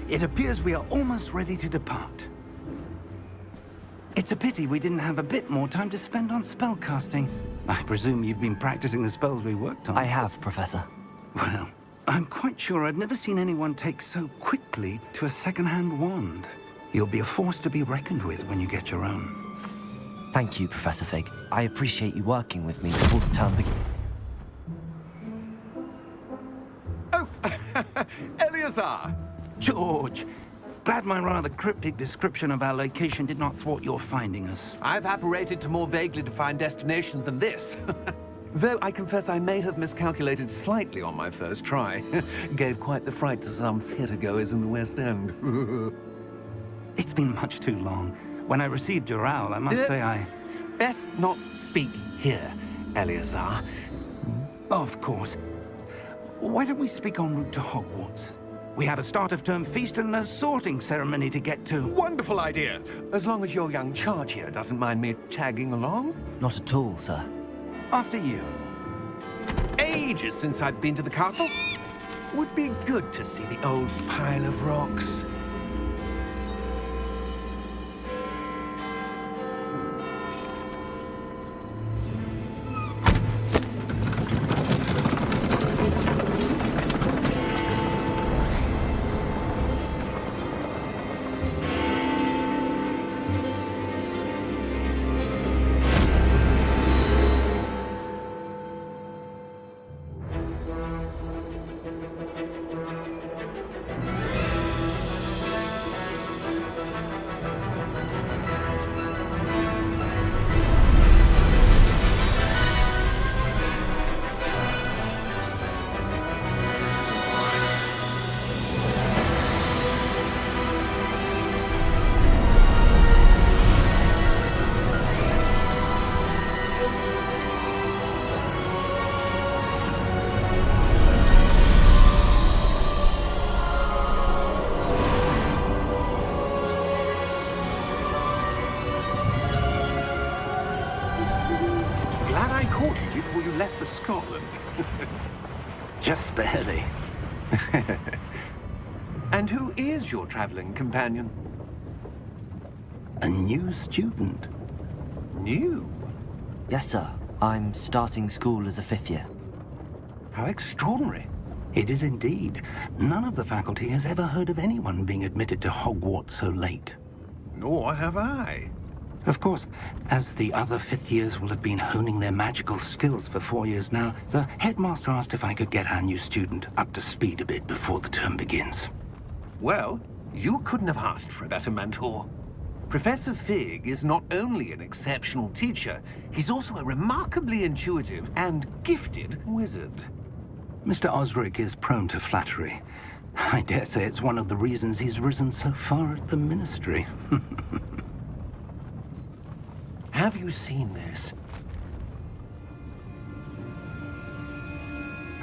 It appears we are almost ready to depart. It's a pity we didn't have a bit more time to spend on spellcasting. I presume you've been practicing the spells we worked on. I have, Professor. Well, I'm quite sure I've never seen anyone take so quickly to a second-hand wand. You'll be a force to be reckoned with when you get your own. Thank you, Professor Fig. I appreciate you working with me before the term begins. Oh, Eleazar! George! Glad my rather cryptic description of our location did not thwart your finding us. I've apparated to more vaguely defined destinations than this. Though I confess I may have miscalculated slightly on my first try. Gave quite the fright to some theatergoers in the West End. It's been much too long. When I received your owl, I must say I... Best not speak here, Eleazar. Of course. Why don't we speak en route to Hogwarts? We have a start-of-term feast and a sorting ceremony to get to. Wonderful idea! As long as your young charge here doesn't mind me tagging along. Not at all, sir. After you. Ages since I'd been to the castle. Would be good to see the old pile of rocks. Glad I caught you before you left for Scotland. Just barely. And who is your traveling companion? A new student. New? Yes, sir. I'm starting school as a 5th year. How extraordinary. It is indeed. None of the faculty has ever heard of anyone being admitted to Hogwarts so late. Nor have I. Of course, as the other 5th years will have been honing their magical skills for 4 years now, the headmaster asked if I could get our new student up to speed a bit before the term begins. Well, you couldn't have asked for a better mentor. Professor Fig is not only an exceptional teacher, he's also a remarkably intuitive and gifted wizard. Mr. Osric is prone to flattery. I dare say it's one of the reasons he's risen so far at the Ministry. Have you seen this?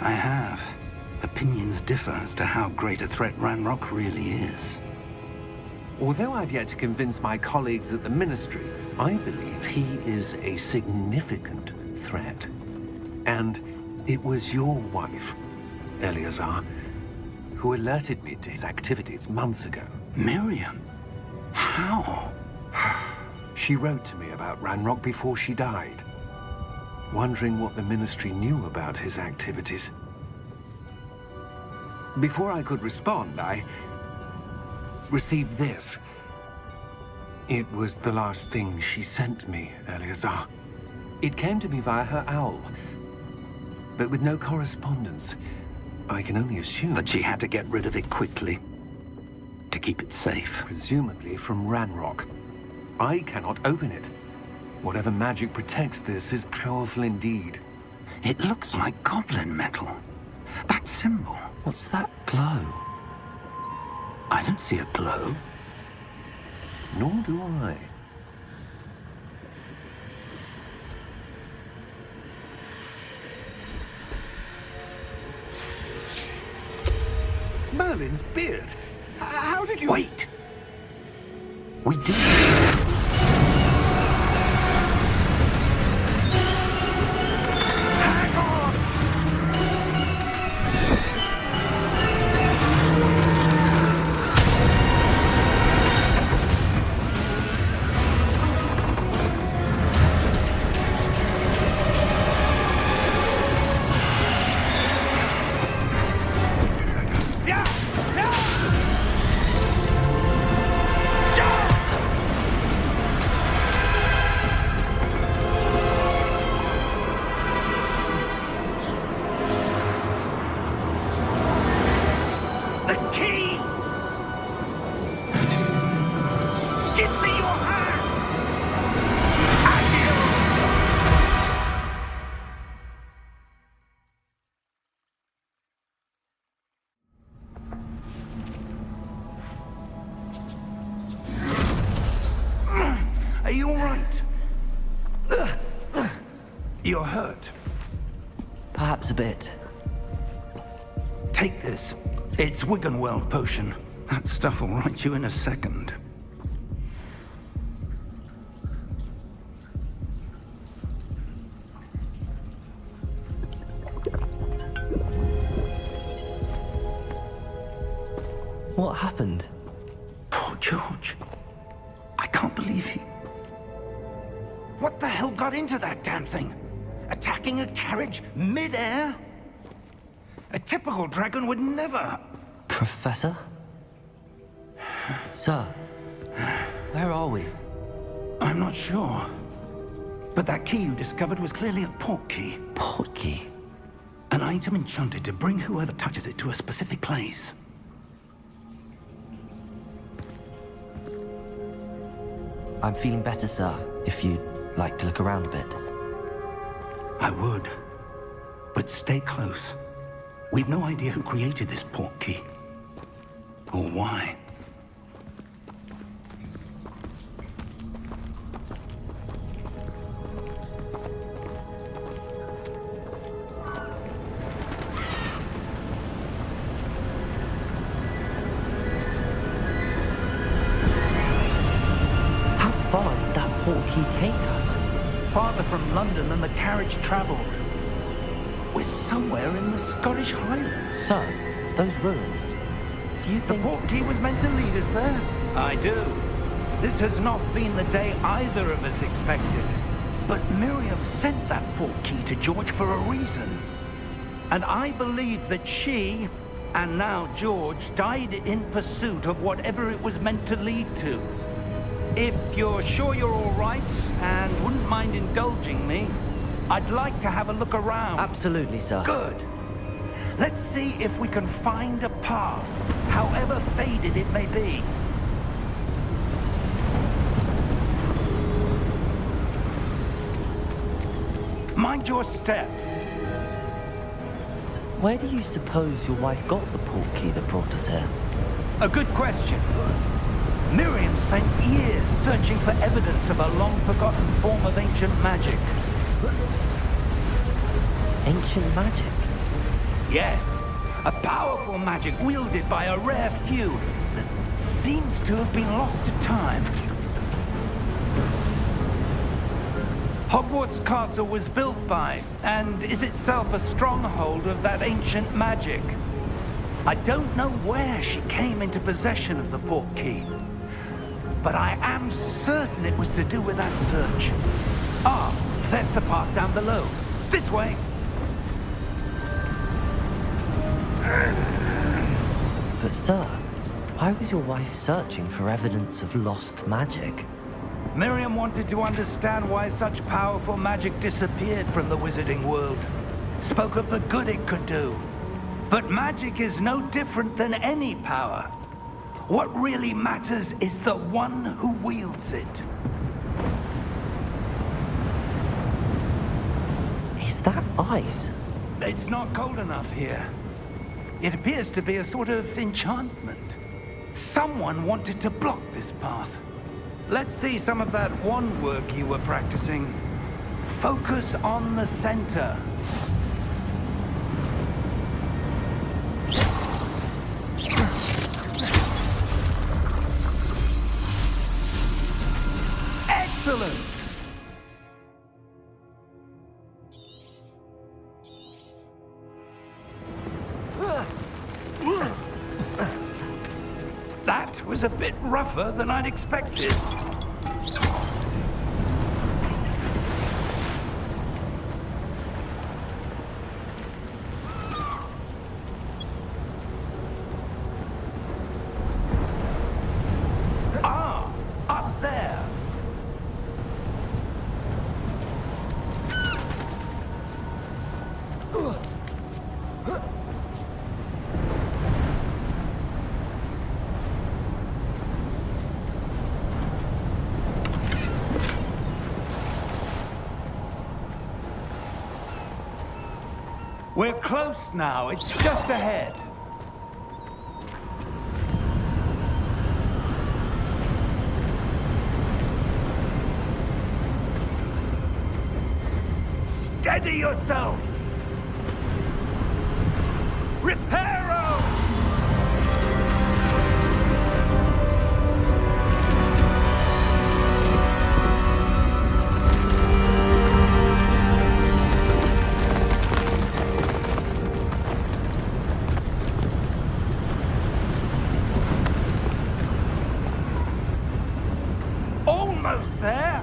I have. Opinions differ as to how great a threat Ranrock really is. Although I've yet to convince my colleagues at the Ministry, I believe he is a significant threat. And it was your wife, Eleazar, who alerted me to his activities months ago. Miriam? How? She wrote to me about Ranrock before she died, wondering what the Ministry knew about his activities. Before I could respond, I received this. It was the last thing she sent me, Eleazar. It came to me via her owl, but with no correspondence. I can only assume That she had to get rid of it quickly, to keep it safe. presumably from Ranrock. I cannot open it. Whatever magic protects this is powerful indeed. It looks like goblin metal. That symbol. What's that glow? I don't see a glow. Nor do I. Merlin's beard. How did you... Wait! We do. Hang on! you all right? You're hurt. Perhaps a bit. Take this. It's Wiggenweld potion. That stuff will right you in a second. What happened? Poor George. I can't believe he... What the hell got into that damn thing? Attacking a carriage mid-air? A typical dragon would never... Professor? Sir, where are we? I'm not sure. But that key you discovered was clearly a port key. Port key? An item enchanted to bring whoever touches it to a specific place. I'm feeling better, sir, if you'd like to look around a bit. I would. But stay close. We've no idea who created this port key. Or why. How far did that port key take us? Farther from London than the carriage traveled. We're somewhere in the Scottish Highlands. Sir, those ruins. Do you The think... port key was meant to lead us there? I do. This has not been the day either of us expected. But Miriam sent that port key to George for a reason. And I believe that she, and now George, died in pursuit of whatever it was meant to lead to. If you're sure you're all right, and wouldn't mind indulging me, I'd like to have a look around. Absolutely, sir. Good. Let's see if we can find a path, however faded it may be. Mind your step. Where do you suppose your wife got the port key that brought us here? A good question. Miriam spent years searching for evidence of a long-forgotten form of ancient magic. Ancient magic? Yes, a powerful magic wielded by a rare few that seems to have been lost to time. Hogwarts Castle was built by, and is itself a stronghold of that ancient magic. I don't know where she came into possession of the port key, but I am certain it was to do with that search. Ah, there's the path down below. This way. But sir, why was your wife searching for evidence of lost magic? Miriam wanted to understand why such powerful magic disappeared from the wizarding world. Spoke of the good it could do. But magic is no different than any power. What really matters is the one who wields it. Is that ice? It's not cold enough here. It appears to be a sort of enchantment. Someone wanted to block this path. Let's see some of that wand work you were practicing. Focus on the center. Excellent! That was a bit rougher than I'd expected. Ah, up there. We're close now. It's just ahead. Steady yourself! Reparo! Almost there!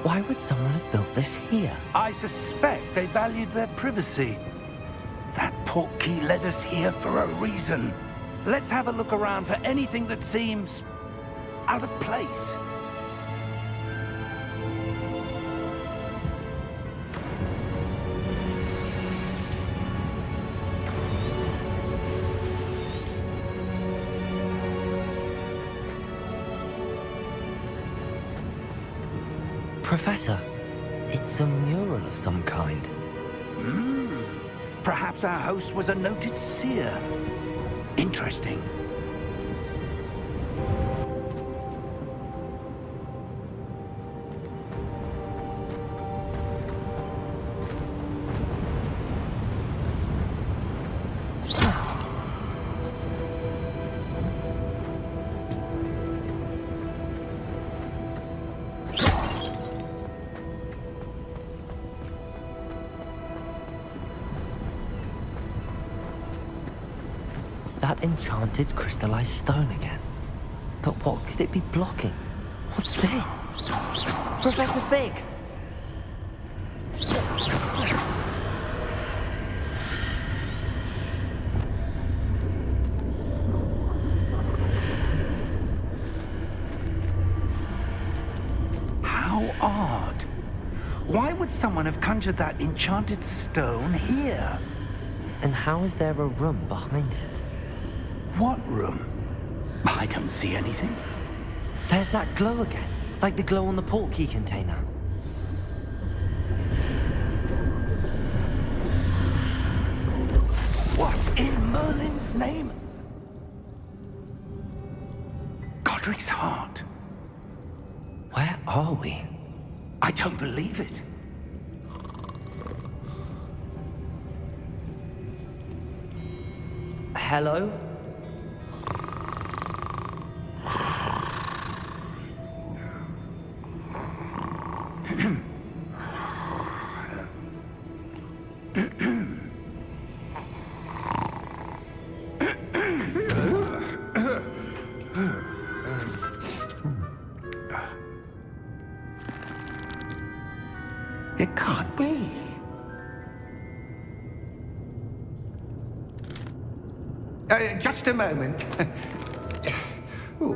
Why would someone have built this here? I suspect they valued their privacy. That portkey led us here for a reason. Let's have a look around for anything that seems out of place. Professor, it's a mural of some kind. Perhaps our host was a noted seer. Interesting. That enchanted crystallized stone again. But what could it be blocking? What's this? Professor Fig! How odd. Why would someone have conjured that enchanted stone here? And how is there a room behind it? What room? I don't see anything. There's that glow again, like the glow on the portkey container. What in Merlin's name? Godric's heart. Where are we? I don't believe it. Hello? It can't be. Just a moment. Ooh.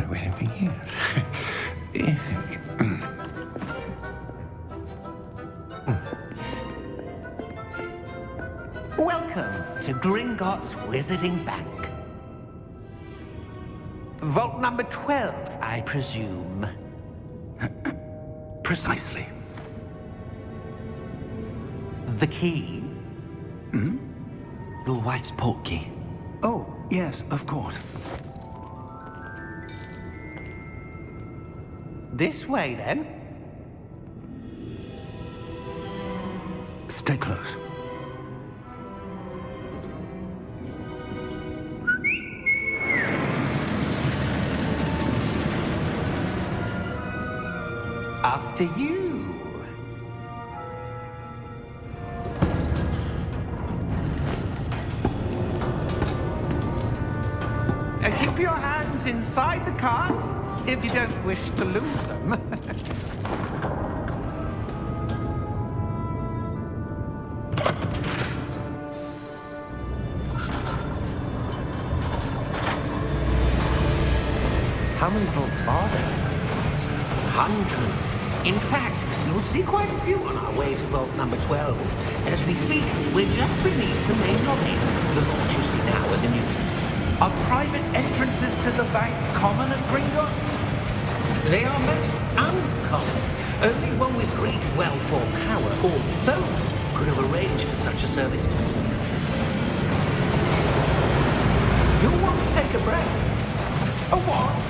Where are we here? Welcome to Gringotts Wizarding Bank. Vault number 12, I presume. Precisely. The key? Your wife's portkey. Oh, yes, of course. This way, then. Stay close. After you. Keep your hands inside the cart if you don't wish to lose them. How many vaults are there? Hundreds. In fact, you'll see quite a few on our way to vault number 12. As we speak, we're just beneath the main lobby. The vaults you see now are the newest. Are private entrances to the bank common at Gringotts? They are most uncommon. Only one with great wealth or power, or both, could have arranged for such a service. You'll want to take a breath. A what?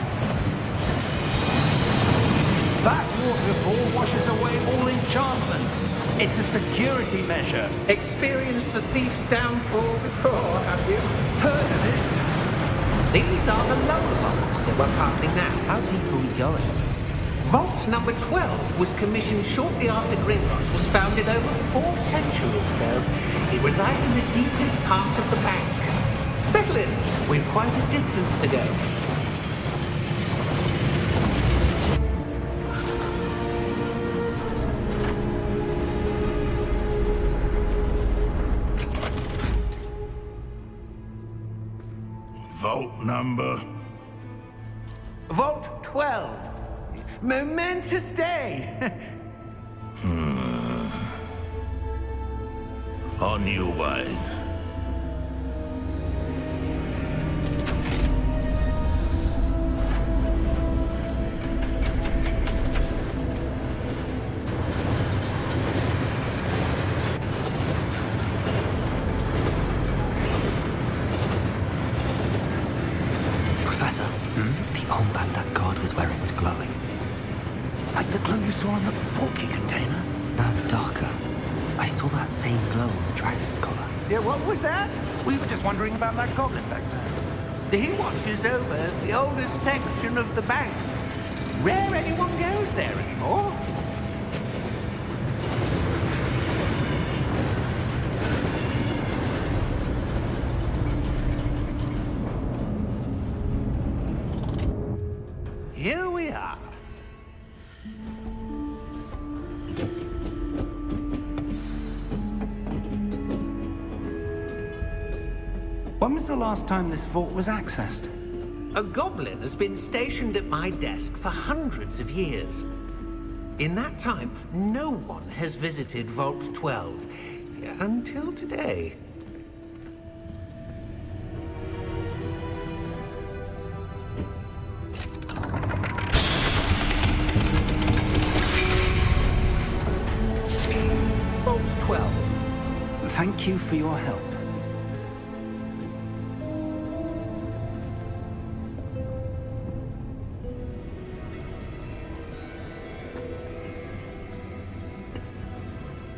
That waterfall washes away all enchantments. It's a security measure. Experienced the thief's downfall before, have you? Heard of it? These are the lower vaults that we're passing now. How deep are we going? Vault number 12 was commissioned shortly after Gringotts was founded over 4 centuries ago. It resides in the deepest part of the bank. Settle in. We've quite a distance to go. Vault number? Vault 12. Momentous day. On your way. Professor, the armband that guard was wearing was glowing. Like the glow you saw on the porky container? No, darker. I saw that same glow on the dragon's collar. Yeah, what was that? We were just wondering about that goblin back there. He watches over the oldest section of the bank. Rare anyone goes there anymore. Here we are. When was the last time this vault was accessed? A goblin has been stationed at my desk for hundreds of years. In that time, no one has visited Vault 12 until today. Vault 12. Thank you for your help.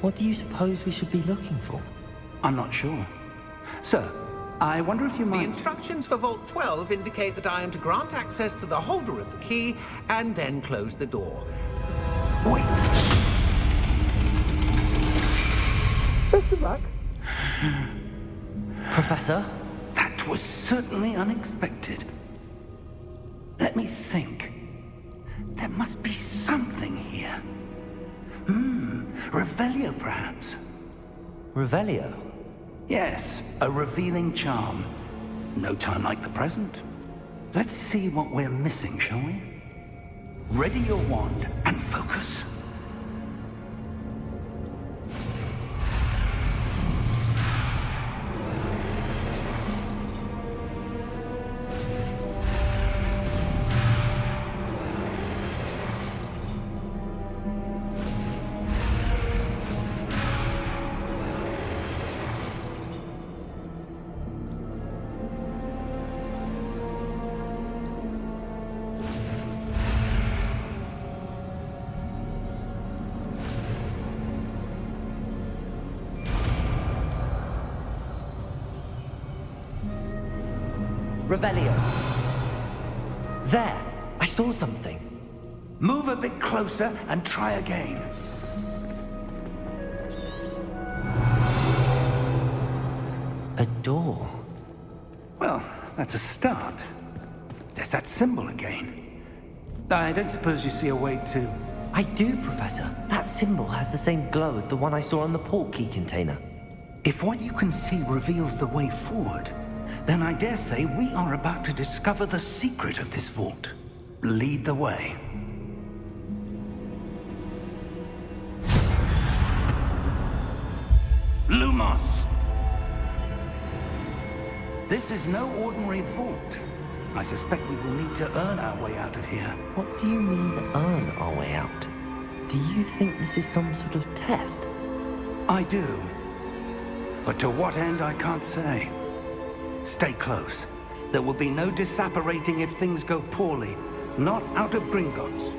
What do you suppose we should be looking for? I'm not sure. Sir, I wonder if you The might... instructions for Vault 12 indicate that I am to grant access to the holder of the key and then close the door. Wait! Best of luck. Professor? That was certainly unexpected. Let me think. There must be something here. Revelio, perhaps? Revelio? Yes, a revealing charm. No time like the present. Let's see what we're missing, shall we? Ready your wand and focus. Revelio. There! I saw something. Move a bit closer and try again. A door. Well, that's a start. There's that symbol again. I don't suppose you see a way to... I do, Professor. That symbol has the same glow as the one I saw on the port key container. If what you can see reveals the way forward, then I dare say we are about to discover the secret of this vault. Lead the way. Lumos! This is no ordinary vault. I suspect we will need to earn our way out of here. What do you mean, earn our way out? Do you think this is some sort of test? I do. But to what end, I can't say. Stay close. There will be no disapparating if things go poorly. Not out of Gringotts.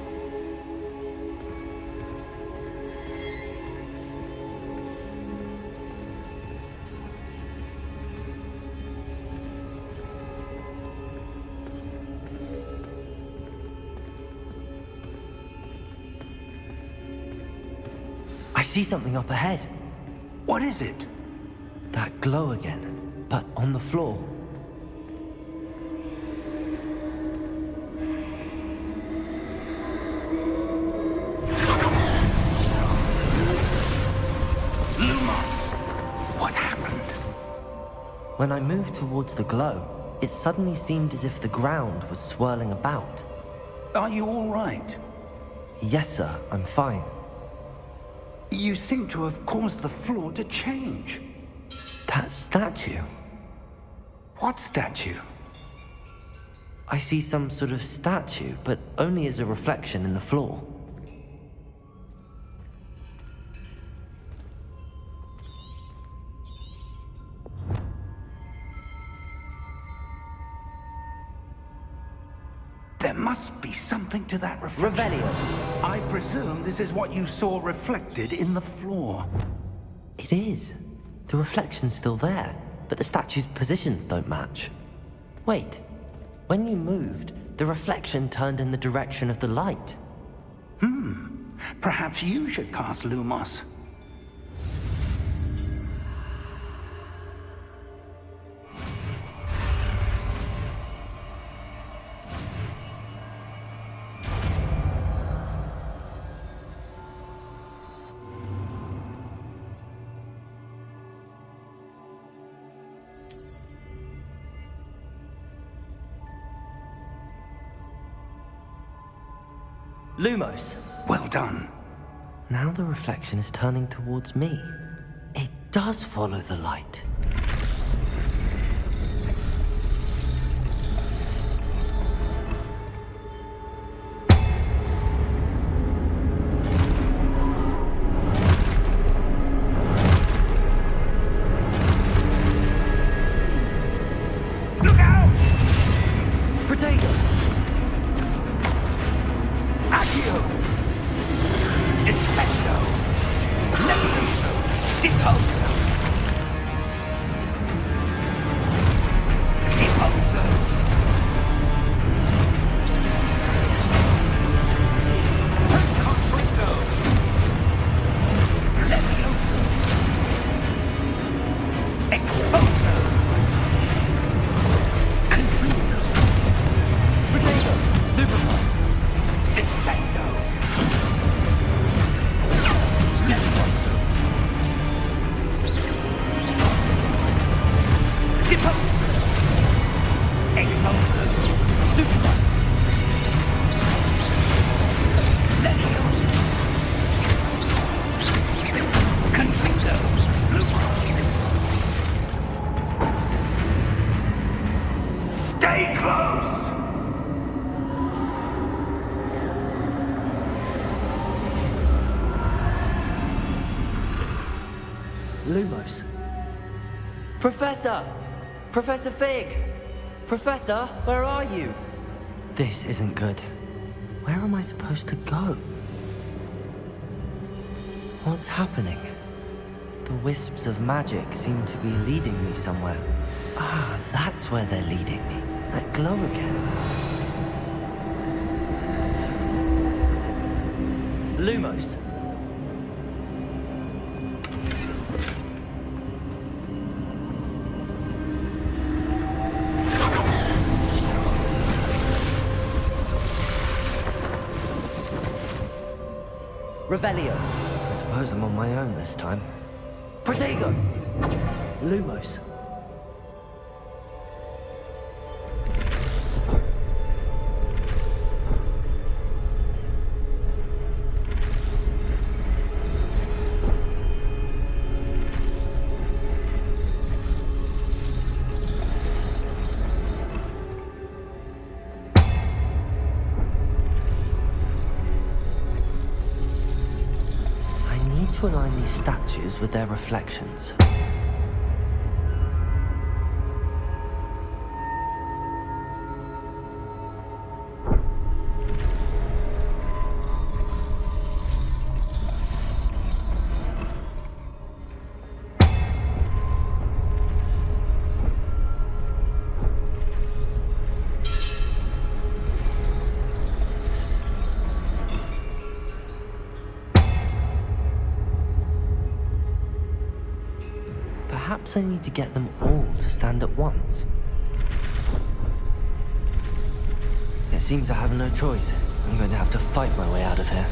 I see something up ahead. What is it? That glow again, but on the floor. What happened? When I moved towards the glow, it suddenly seemed as if the ground was swirling about. Are you all right? Yes, sir, I'm fine. You seem to have caused the floor to change. That statue. What statue? I see some sort of statue, but only as a reflection in the floor. There must be something to that reflection. Revelio. I presume this is what you saw reflected in the floor. It is. The reflection's still there, but the statue's positions don't match. Wait. When you moved, the reflection turned in the direction of the light. Perhaps you should cast Lumos. Lumos. Well done. Now the reflection is turning towards me. It does follow the light. Look out! Protego! Accio! Descendo! Levioso! Deposo! Deposo! Confringo! Levioso! Exposo! Confringo! Protego! Stupefy! Descendo! Steposo! Deposo! Exposo! Stupefy! Levioso! Confringo! Stay close! Lumos. Professor! Professor Fig! Professor, where are you? This isn't good. Where am I supposed to go? What's happening? The wisps of magic seem to be leading me somewhere. Ah, that's where they're leading me. That glow again. Lumos. Revelio. I suppose I'm on my own this time. Protego! Lumos. To align these statues with their reflections. Perhaps I need to get them all to stand at once. It seems I have no choice. I'm going to have to fight my way out of here.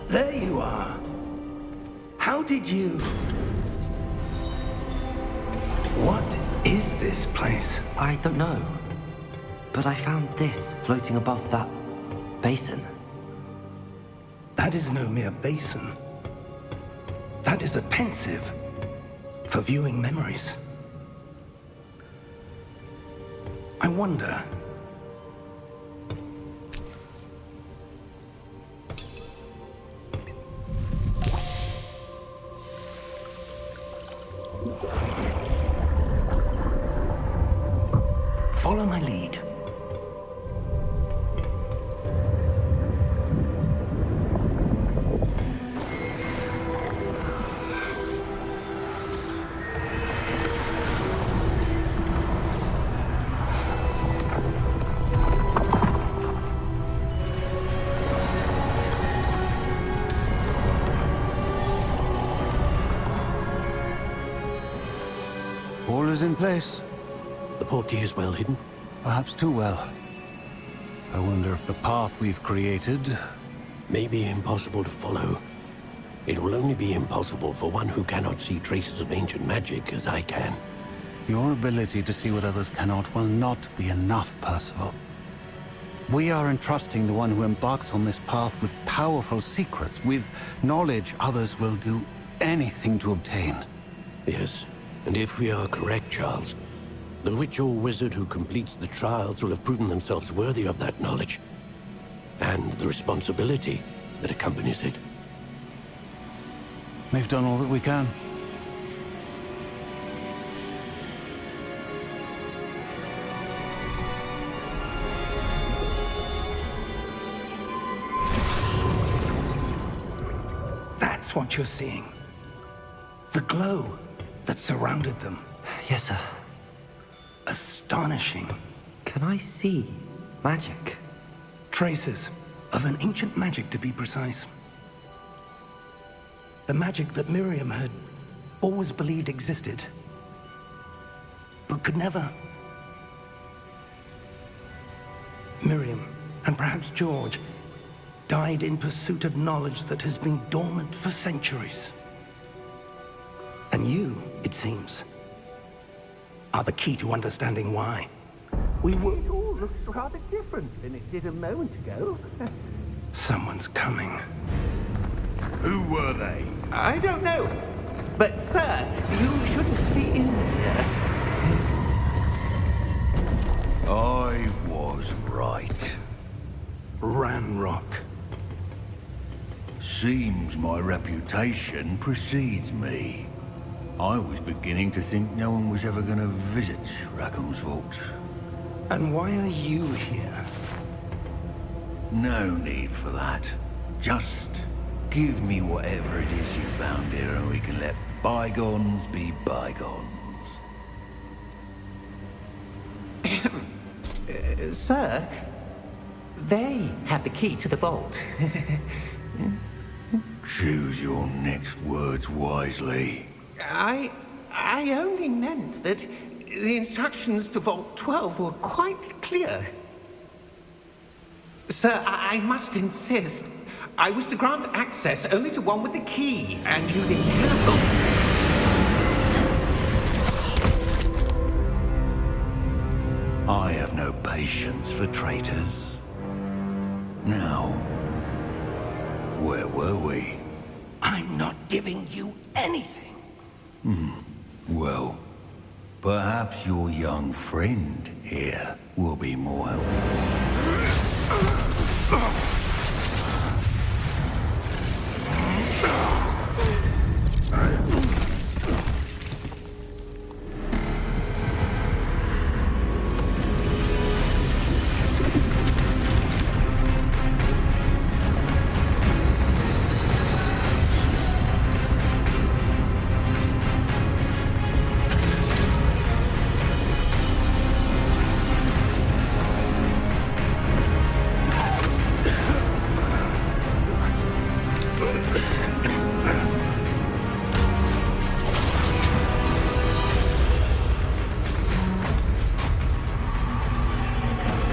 There you are. How did you... What is this place? I don't know. But I found this floating above that basin. That is no mere basin. That is a pensive for viewing memories. I wonder... Follow my lead. All is in place. The portkey is well hidden. Perhaps too well. I wonder if the path we've created... May be impossible to follow. It will only be impossible for one who cannot see traces of ancient magic as I can. Your ability to see what others cannot will not be enough, Percival. We are entrusting the one who embarks on this path with powerful secrets, with knowledge others will do anything to obtain. Yes, and if we are correct, Charles, the witch or wizard who completes the trials will have proven themselves worthy of that knowledge, and the responsibility that accompanies it. We've done all that we can. That's what you're seeing. The glow that surrounded them. Yes, sir. astonishing. Can I see magic? Traces of an ancient magic, to be precise. The magic that Miriam had always believed existed, but could never. Miriam, and perhaps George, died in pursuit of knowledge that has been dormant for centuries. And you, it seems, are the key to understanding why. We were... It all looks rather different than it did a moment ago. Someone's coming. Who were they? I don't know. But, sir, you shouldn't be in here. I was right. Ranrock. Seems my reputation precedes me. I was beginning to think no one was ever going to visit Rackham's vault. And why are you here? No need for that. Just give me whatever it is you found here and we can let bygones be bygones. Sir, they have the key to the vault. Choose your next words wisely. I only meant that the instructions to Vault 12 were quite clear. Sir, I must insist. I was to grant access only to one with the key, and you didn't have them. I have no patience for traitors. Now, where were we? I'm not giving you anything. Well, perhaps your young friend here will be more helpful.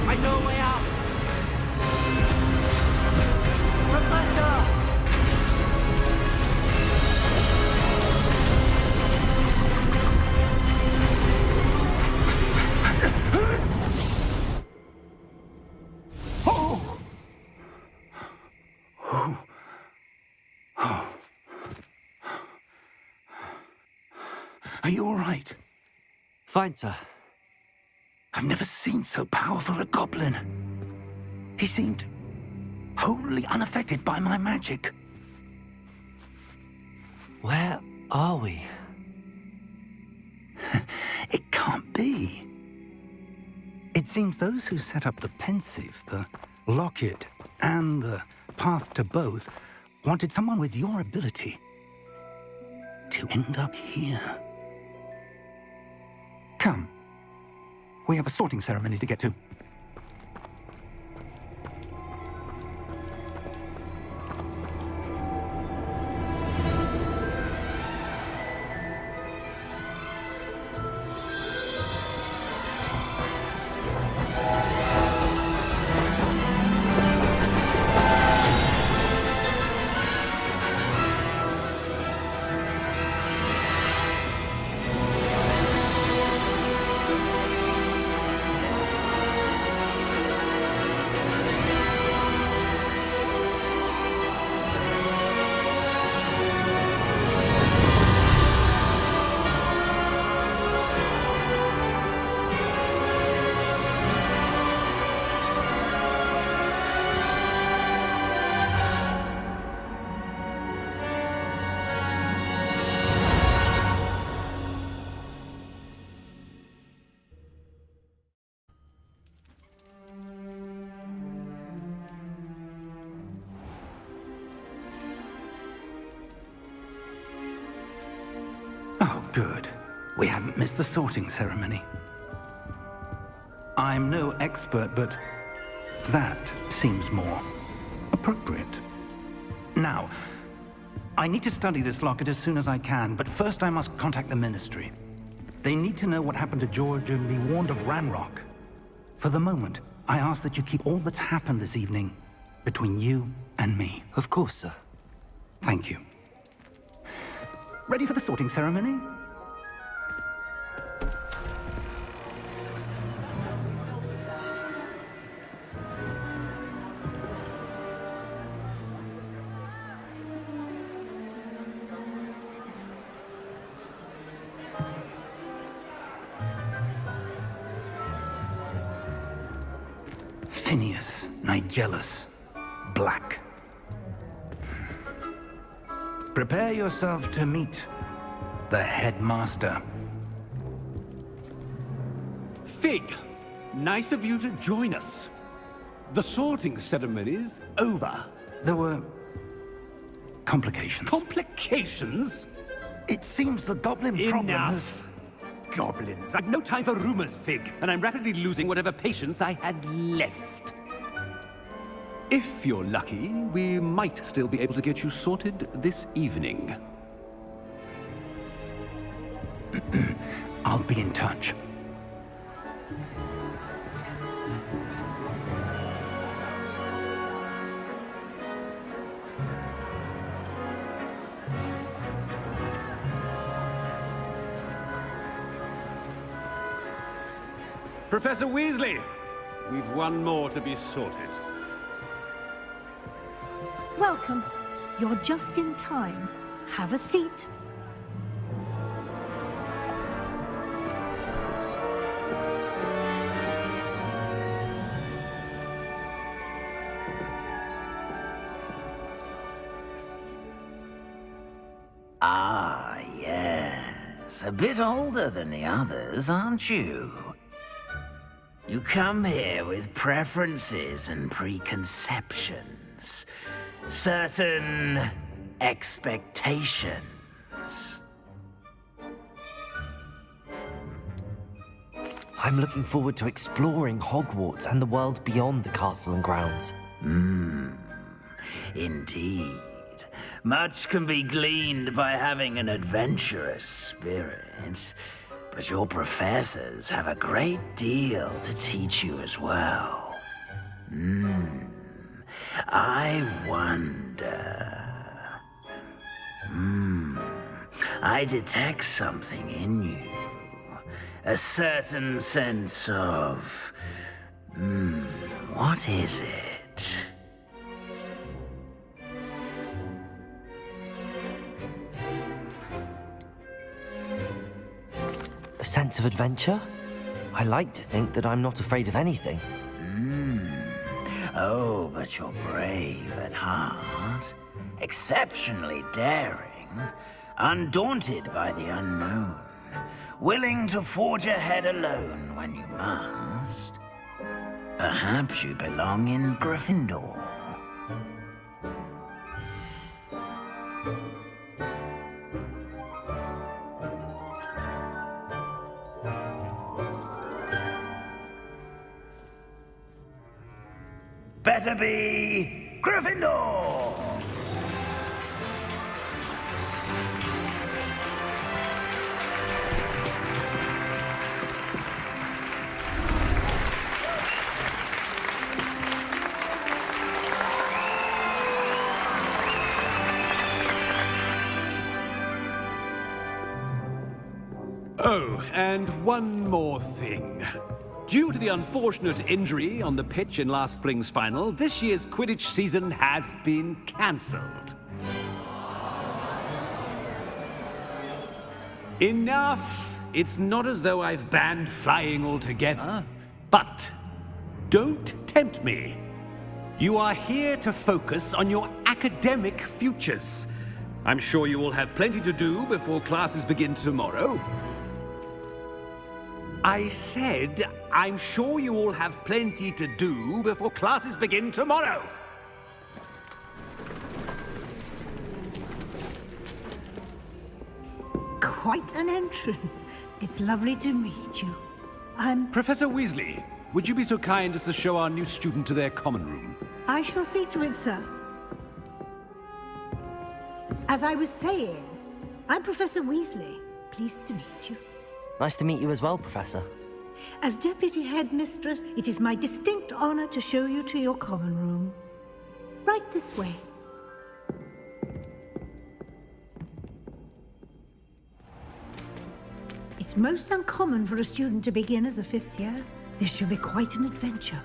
I know a way out! Professor! Are you all right? Fine, sir. I've never seen so powerful a goblin. He seemed wholly unaffected by my magic. Where are we? It can't be. It seems those who set up the pensive, the locket, and the path to both wanted someone with your ability to end up here. Come. We have a sorting ceremony to get to. Oh, good. We haven't missed the sorting ceremony. I'm no expert, but that seems more appropriate. Now, I need to study this locket as soon as I can, but first I must contact the Ministry. They need to know what happened to George and be warned of Ranrock. For the moment, I ask that you keep all that's happened this evening between you and me. Of course, sir. Thank you. Ready for the sorting ceremony? Phineas, Nigellus, Black. Prepare yourself to meet the headmaster. Fig, nice of you to join us. The sorting ceremony's over. There were complications. Complications? It seems the goblin problem has... Enough. Goblins. I've no time for rumors, Fig, and I'm rapidly losing whatever patience I had left. If you're lucky, we might still be able to get you sorted this evening. I'll be in touch. Professor Weasley, we've one more to be sorted. Welcome. You're just in time. Have a seat. Ah, yes. A bit older than the others, aren't you? You come here with preferences and preconceptions. Certain expectations. I'm looking forward to exploring Hogwarts and the world beyond the castle and grounds. Indeed. Much can be gleaned by having an adventurous spirit, but your professors have a great deal to teach you as well. I wonder... I detect something in you. A certain sense of... what is it? A sense of adventure? I like to think that I'm not afraid of anything. Oh, but you're brave at heart. Exceptionally daring. Undaunted by the unknown. Willing to forge ahead alone when you must. Perhaps you belong in Gryffindor. Better be Gryffindor! Oh, and one more thing. Due to the unfortunate injury on the pitch in last spring's final, this year's Quidditch season has been cancelled. Enough! It's not as though I've banned flying altogether, but don't tempt me. You are here to focus on your academic futures. I'm sure you will have plenty to do before classes begin tomorrow. I said, I'm sure you all have plenty to do before classes begin tomorrow. Quite an entrance. It's lovely to meet you. I'm... Professor Weasley, would you be so kind as to show our new student to their common room? I shall see to it, sir. As I was saying, I'm Professor Weasley. Pleased to meet you. Nice to meet you as well, Professor. As Deputy Headmistress, it is my distinct honor to show you to your common room. Right this way. It's most uncommon for a student to begin as a 5th year. This should be quite an adventure.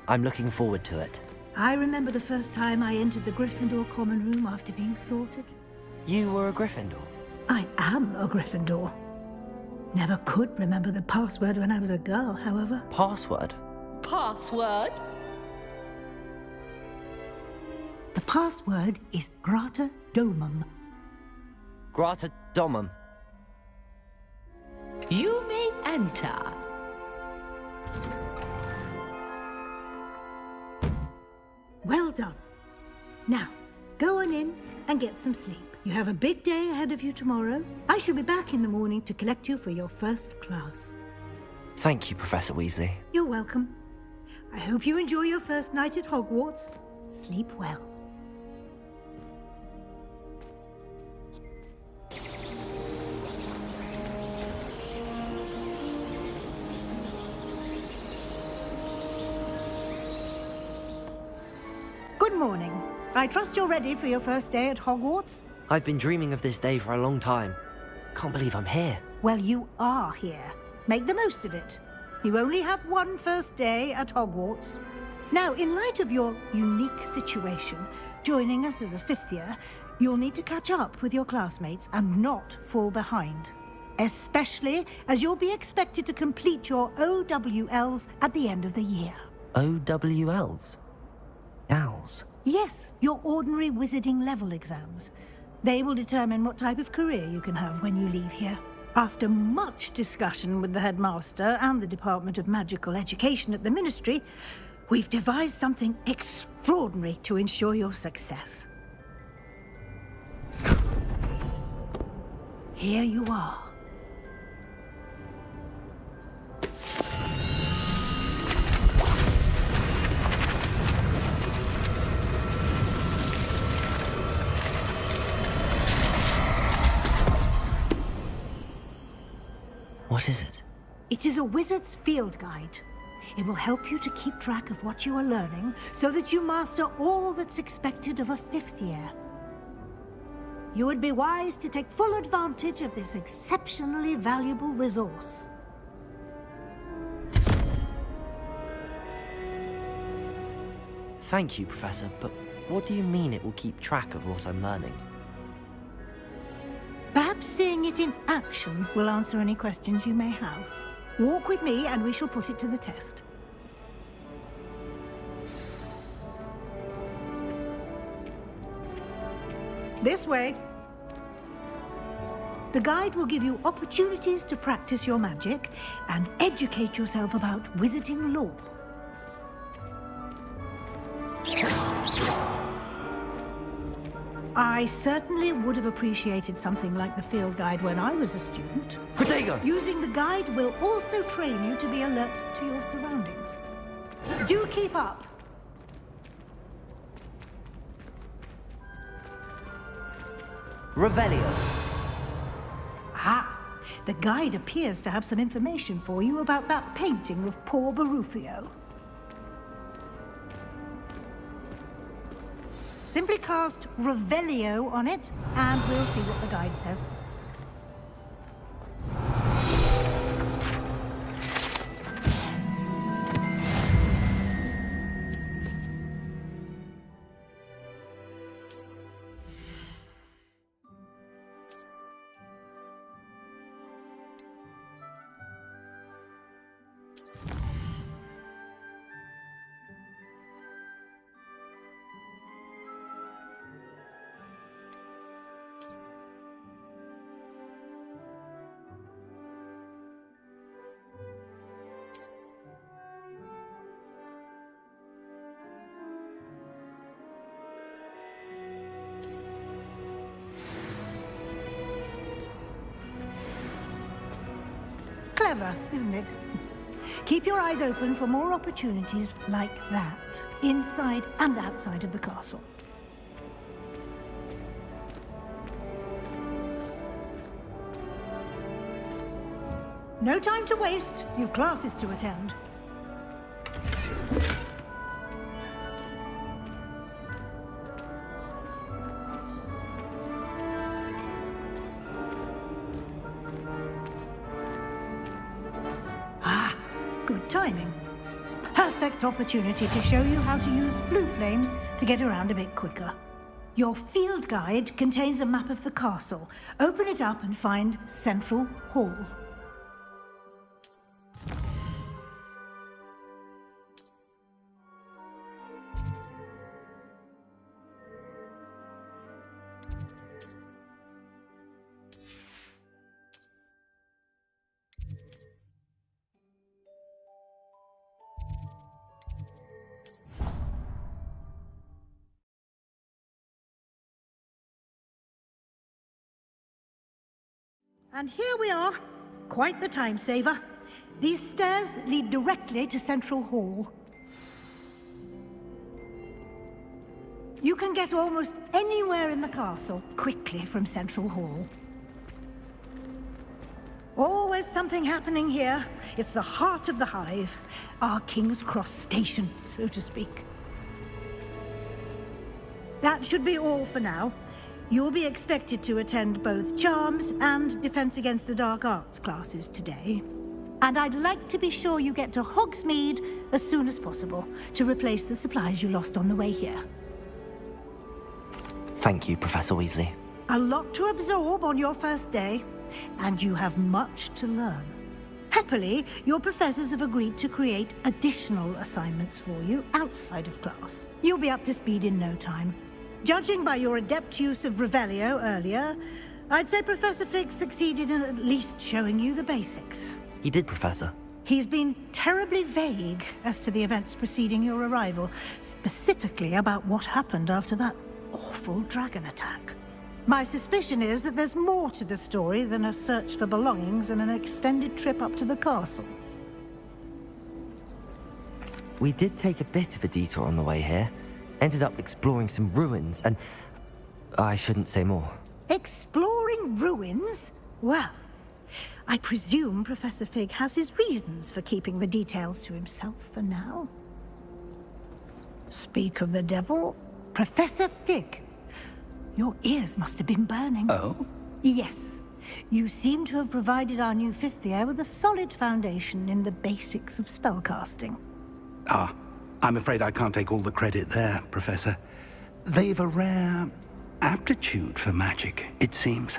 I'm looking forward to it. I remember the first time I entered the Gryffindor common room after being sorted. You were a Gryffindor? I am a Gryffindor. Never could remember the password when I was a girl, however. Password? Password? The password is Grata Domum. Grata Domum. You may enter. Well done. Now, go on in and get some sleep. You have a big day ahead of you tomorrow. I shall be back in the morning to collect you for your first class. Thank you, Professor Weasley. You're welcome. I hope you enjoy your first night at Hogwarts. Sleep well. Good morning. I trust you're ready for your first day at Hogwarts? I've been dreaming of this day for a long time. Can't believe I'm here. Well, you are here. Make the most of it. You only have one first day at Hogwarts. Now, in light of your unique situation, joining us as a 5th year, you'll need to catch up with your classmates and not fall behind. Especially as you'll be expected to complete your OWLs at the end of the year. OWLs? Owls? Yes, your ordinary wizarding level exams. They will determine what type of career you can have when you leave here. After much discussion with the headmaster and the Department of Magical Education at the Ministry, we've devised something extraordinary to ensure your success. Here you are. What is it? It is a wizard's field guide. It will help you to keep track of what you are learning so that you master all that's expected of a 5th year. You would be wise to take full advantage of this exceptionally valuable resource. Thank you, Professor, but what do you mean it will keep track of what I'm learning? Perhaps seeing it in action will answer any questions you may have. Walk with me and we shall put it to the test. This way. The guide will give you opportunities to practice your magic and educate yourself about wizarding lore. I certainly would have appreciated something like the field guide when I was a student. Protego! Using the guide will also train you to be alert to your surroundings. Do keep up! Revelio. Ah, the guide appears to have some information for you about that painting of poor Barufio. Simply cast Revelio on it, and we'll see what the guide says. Clever, isn't it? Keep your eyes open for more opportunities like that, inside and outside of the castle. No time to waste. You've classes to attend. Ah, good timing. Perfect opportunity to show you how to use blue flames to get around a bit quicker. Your field guide contains a map of the castle. Open it up and find Central Hall. And here we are. Quite the time saver. These stairs lead directly to Central Hall. You can get almost anywhere in the castle quickly from Central Hall. Always something happening here. It's the heart of the Hive, our King's Cross station, so to speak. That should be all for now. You'll be expected to attend both Charms and Defense Against the Dark Arts classes today. And I'd like to be sure you get to Hogsmeade as soon as possible to replace the supplies you lost on the way here. Thank you, Professor Weasley. A lot to absorb on your first day, and you have much to learn. Happily, your professors have agreed to create additional assignments for you outside of class. You'll be up to speed in no time. Judging by your adept use of Revelio earlier, I'd say Professor Fig succeeded in at least showing you the basics. He did, Professor. He's been terribly vague as to the events preceding your arrival, specifically about what happened after that awful dragon attack. My suspicion is that there's more to the story than a search for belongings and an extended trip up to the castle. We did take a bit of a detour on the way here. Ended up exploring some ruins, and I shouldn't say more. Exploring ruins? Well, I presume Professor Fig has his reasons for keeping the details to himself for now. Speak of the devil, Professor Fig. Your ears must have been burning. Oh? Yes. You seem to have provided our new fifth year with a solid foundation in the basics of spellcasting. Ah, I'm afraid I can't take all the credit there, Professor. They've a rare aptitude for magic, it seems.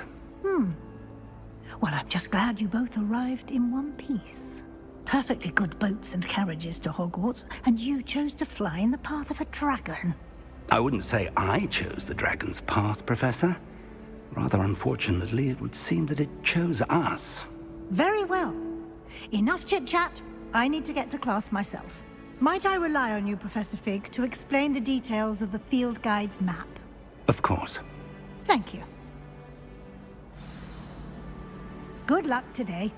Well, I'm just glad you both arrived in one piece. Perfectly good boats and carriages to Hogwarts, and you chose to fly in the path of a dragon. I wouldn't say I chose the dragon's path, Professor. Rather unfortunately, it would seem that it chose us. Very well. Enough chit-chat. I need to get to class myself. Might I rely on you, Professor Fig, to explain the details of the field guide's map? Of course. Thank you. Good luck today.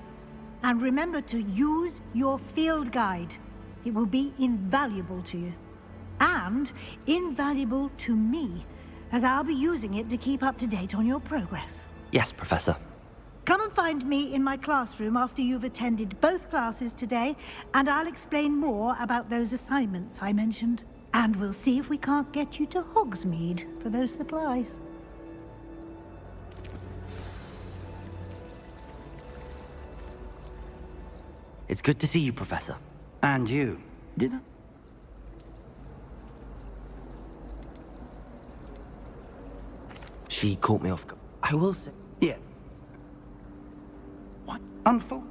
And remember to use your field guide. It will be invaluable to you. And invaluable to me, as I'll be using it to keep up to date on your progress. Yes, Professor. Come and find me in my classroom after you've attended both classes today, and I'll explain more about those assignments I mentioned. And we'll see if we can't get you to Hogsmeade for those supplies. It's good to see you, Professor. And you. Did I? She caught me off guard. I will say... Yeah. What? Unfold?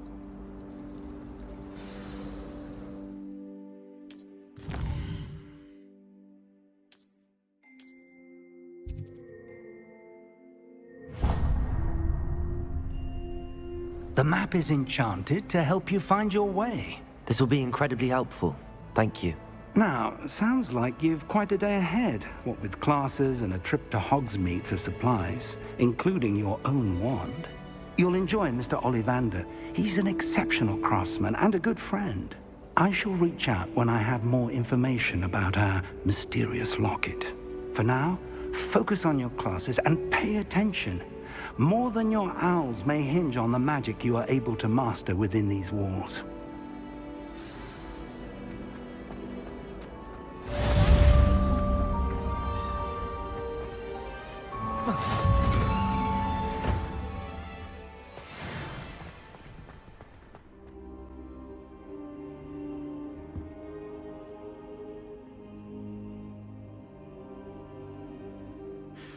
The map is enchanted to help you find your way. This will be incredibly helpful. Thank you. Now, sounds like you've quite a day ahead, what with classes and a trip to Hogsmeade for supplies, including your own wand. You'll enjoy Mr. Ollivander. He's an exceptional craftsman and a good friend. I shall reach out when I have more information about our mysterious locket. For now, focus on your classes and pay attention. More than your owls may hinge on the magic you are able to master within these walls.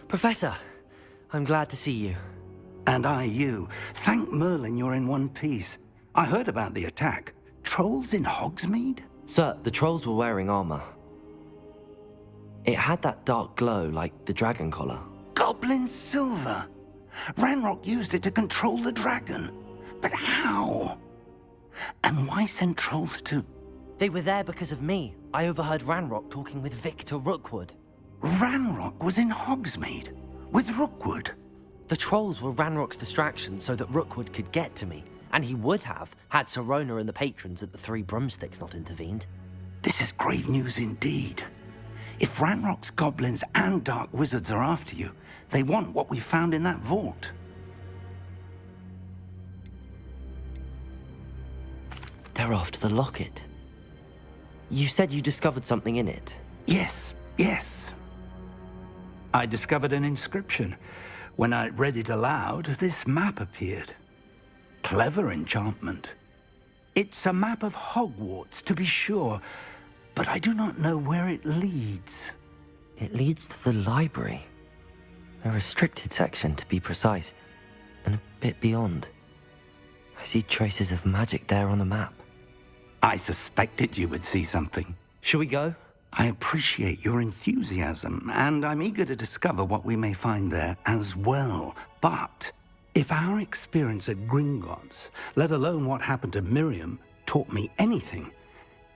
Professor, I'm glad to see you. And I you. Thank Merlin you're in one piece. I heard about the attack. Trolls in Hogsmeade? Sir, the trolls were wearing armor. It had that dark glow like the dragon collar. Goblin silver! Ranrock used it to control the dragon. But how? And why send trolls to... They were there because of me. I overheard Ranrock talking with Victor Rookwood. Ranrock was in Hogsmeade? With Rookwood? The trolls were Ranrock's distraction so that Rookwood could get to me. And he would have, had Sirona and the patrons at the Three Broomsticks not intervened. This is grave news indeed. If Ranrock's goblins and dark wizards are after you, they want what we found in that vault. They're after the locket. You said you discovered something in it. Yes. I discovered an inscription. When I read it aloud, this map appeared. Clever enchantment. It's a map of Hogwarts, to be sure, but I do not know where it leads. It leads to the library. A restricted section, to be precise, and a bit beyond. I see traces of magic there on the map. I suspected you would see something. Shall we go? I appreciate your enthusiasm, and I'm eager to discover what we may find there as well. But if our experience at Gringotts, let alone what happened to Miriam, taught me anything,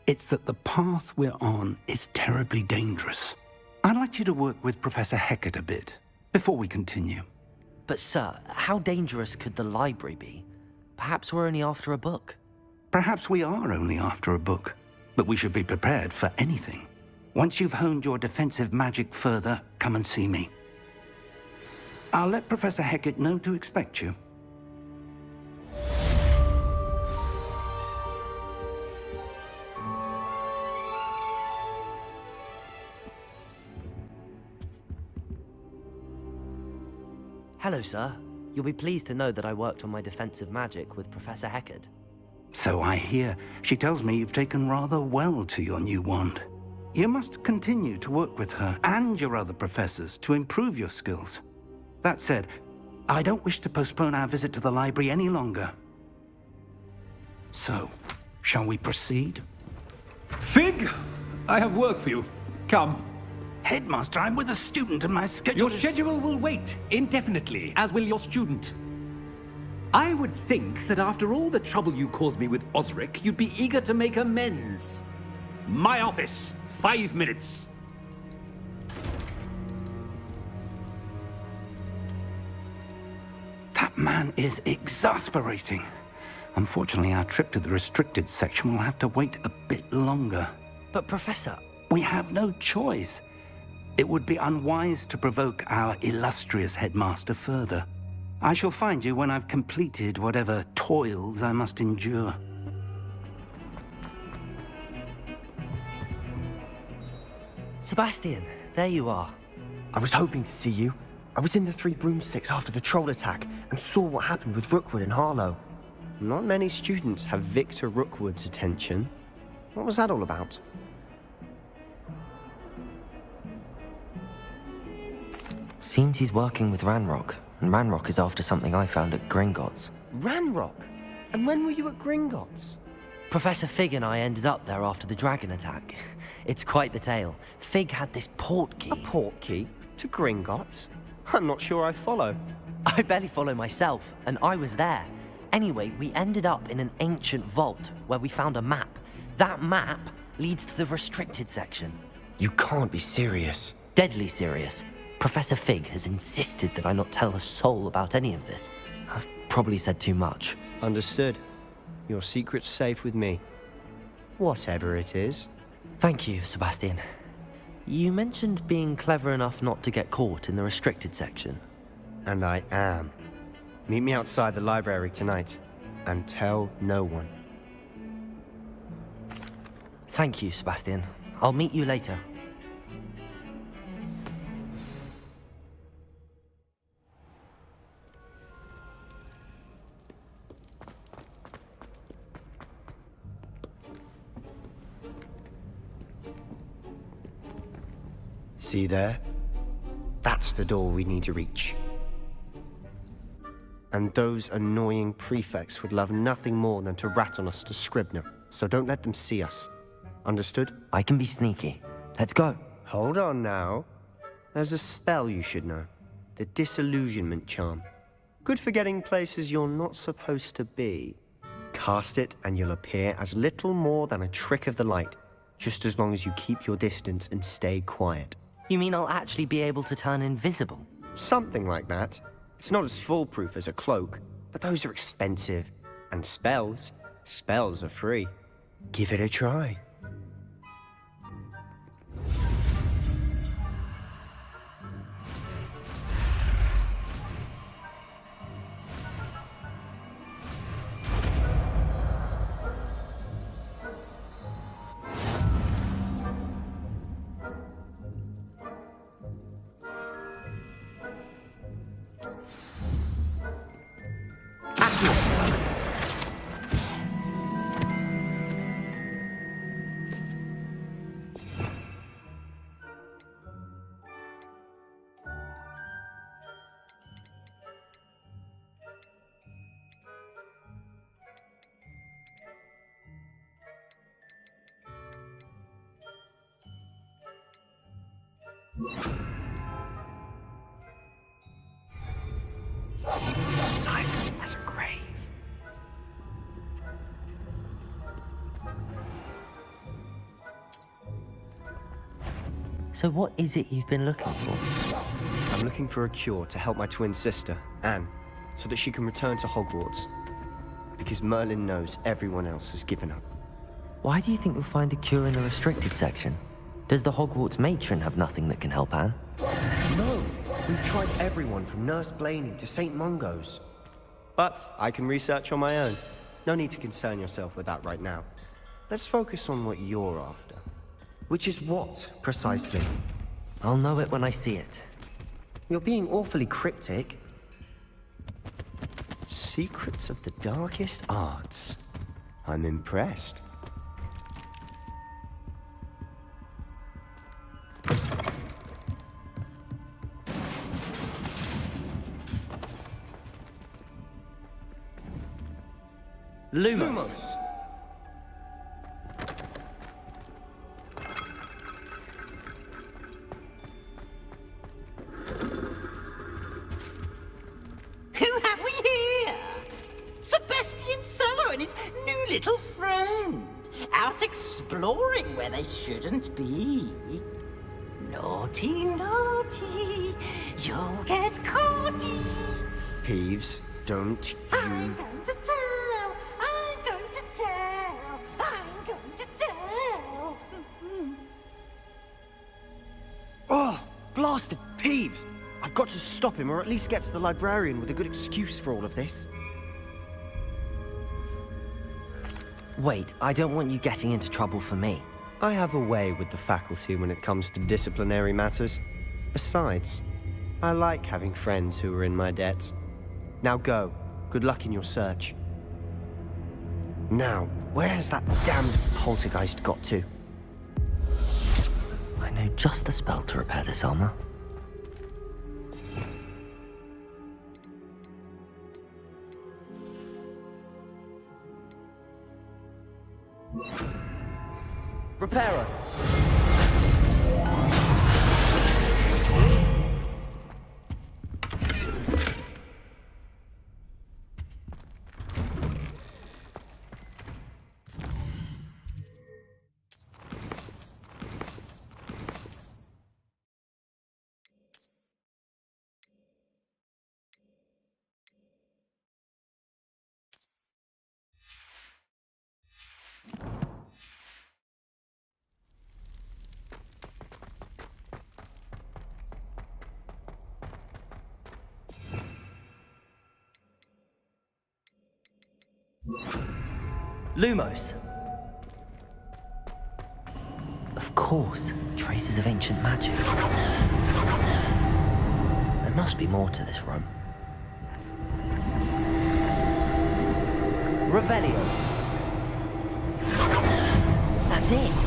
it's that the path we're on is terribly dangerous. I'd like you to work with Professor Hecat a bit before we continue. But sir, how dangerous could the library be? Perhaps we're only after a book. Perhaps we are only after a book, but we should be prepared for anything. Once you've honed your defensive magic further, come and see me. I'll let Professor Hecat know to expect you. Hello, sir. You'll be pleased to know that I worked on my defensive magic with Professor Hecat. So I hear. She tells me you've taken rather well to your new wand. You must continue to work with her and your other professors to improve your skills. That said, I don't wish to postpone our visit to the library any longer. So, shall we proceed? Fig! I have work for you. Come. Headmaster, I'm with a student and my schedule Your schedule will wait indefinitely, as will your student. I would think that after all the trouble you caused me with Osric, you'd be eager to make amends. My office, 5 minutes. That man is exasperating. Unfortunately, our trip to the restricted section will have to wait a bit longer. But Professor... We have no choice. It would be unwise to provoke our illustrious headmaster further. I shall find you when I've completed whatever toils I must endure. Sebastian, there you are. I was hoping to see you. I was in the Three Broomsticks after the troll attack and saw what happened with Rookwood and Harlow. Not many students have Victor Rookwood's attention. What was that all about? Seems he's working with Ranrock, and Ranrock is after something I found at Gringotts. Ranrock? And when were you at Gringotts? Professor Fig and I ended up there after the dragon attack. It's quite the tale. Fig had this port key. A port key? To Gringotts? I'm not sure I follow. I barely follow myself, and I was there. Anyway, we ended up in an ancient vault where we found a map. That map leads to the restricted section. You can't be serious. Deadly serious. Professor Fig has insisted that I not tell a soul about any of this. I've probably said too much. Understood. Your secret's safe with me. Whatever it is. Thank you, Sebastian. You mentioned being clever enough not to get caught in the restricted section. And I am. Meet me outside the library tonight, and tell no one. Thank you, Sebastian. I'll meet you later. See there? That's the door we need to reach. And those annoying prefects would love nothing more than to rat on us to Scribner, so don't let them see us. Understood? I can be sneaky. Let's go. Hold on now. There's a spell you should know. The Disillusionment Charm. Good for getting places you're not supposed to be. Cast it and you'll appear as little more than a trick of the light, just as long as you keep your distance and stay quiet. You mean I'll actually be able to turn invisible? Something like that. It's not as foolproof as a cloak, but those are expensive. And spells are free. Give it a try. Silent as a grave. So what is it you've been looking for? I'm looking for a cure to help my twin sister, Anne, so that she can return to Hogwarts. Because Merlin knows everyone else has given up. Why do you think you'll find a cure in the restricted section? Does the Hogwarts matron have nothing that can help Anne? No! We've tried everyone from Nurse Blaney to St. Mungo's. But I can research on my own. No need to concern yourself with that right now. Let's focus on what you're after. Which is what, precisely? I'll know it when I see it. You're being awfully cryptic. Secrets of the darkest arts. I'm impressed. Lumos. Who have we here? Sebastian Cello and his new little friend. Out exploring where they shouldn't be. Naughty, naughty. You'll get caughty. Peeves, don't you... I'm going to tell. I'm going to tell. I'm going to tell. Oh, blasted Peeves! I've got to stop him, or at least get to the librarian with a good excuse for all of this. Wait, I don't want you getting into trouble for me. I have a way with the faculty when it comes to disciplinary matters. Besides, I like having friends who are in my debt. Now go. Good luck in your search. Now, where has that damned poltergeist got to? I know just the spell to repair this armor. Reparo! Lumos. Of course, traces of ancient magic. There must be more to this room. Revelio. That's it.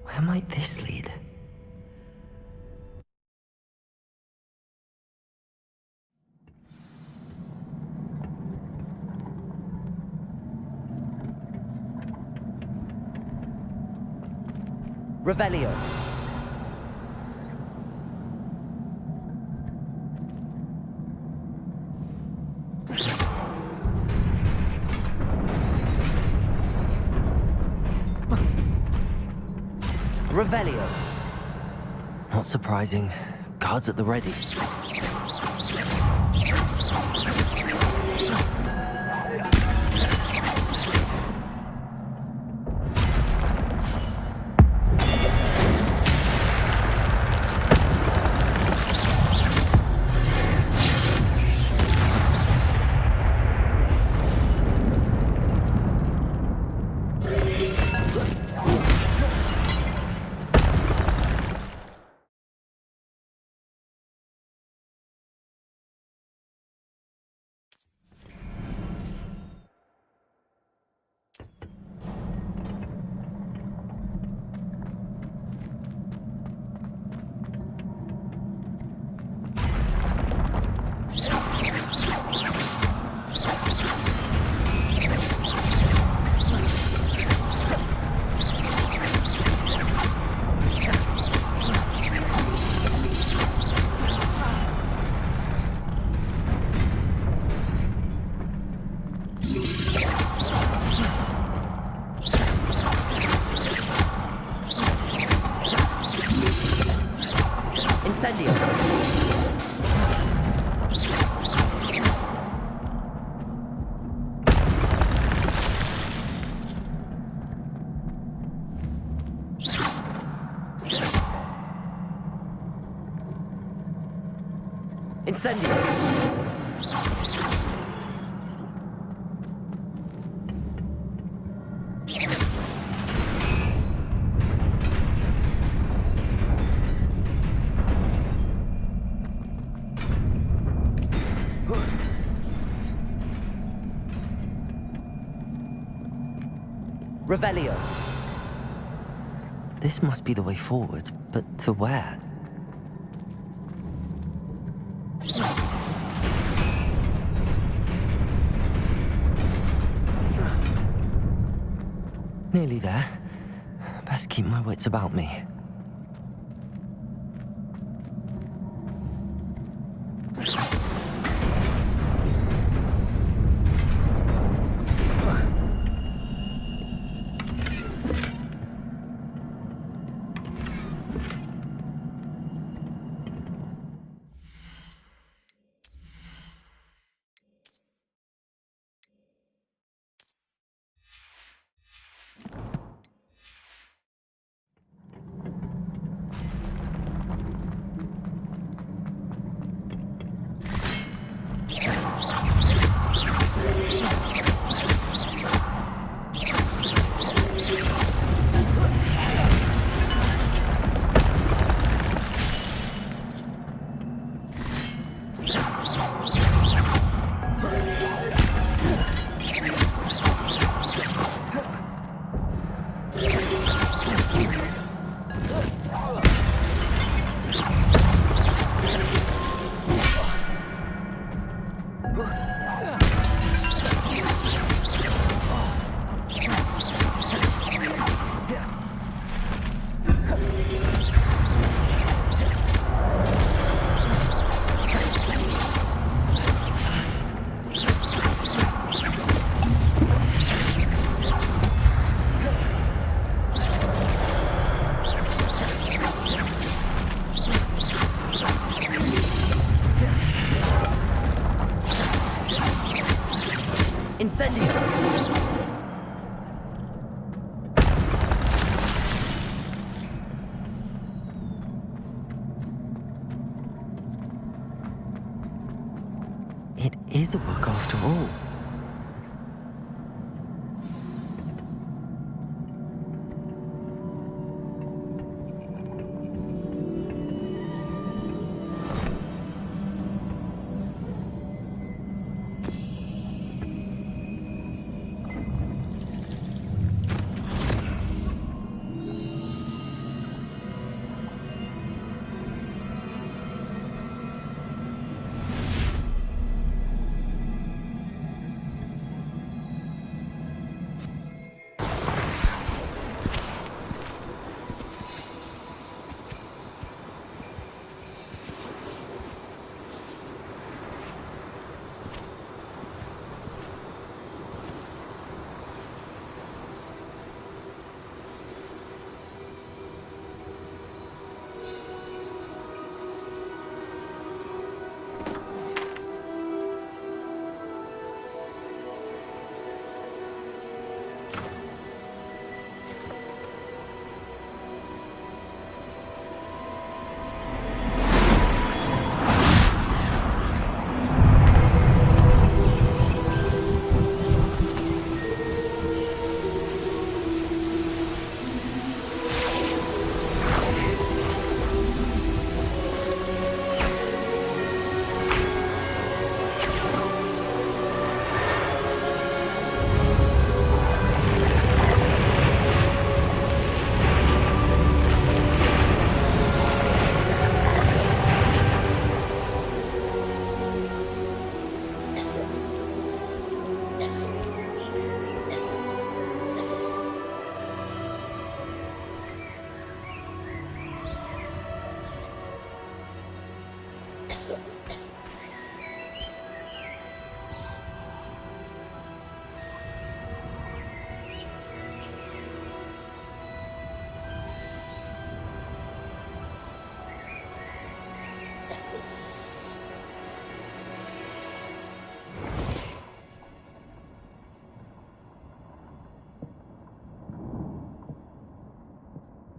Where might this lead? Revelio. Revelio. Not surprising. Guards at the ready. Incendio. Revelio. This must be the way forward, but to where? Nearly there. Best keep my wits about me. It is a book after all.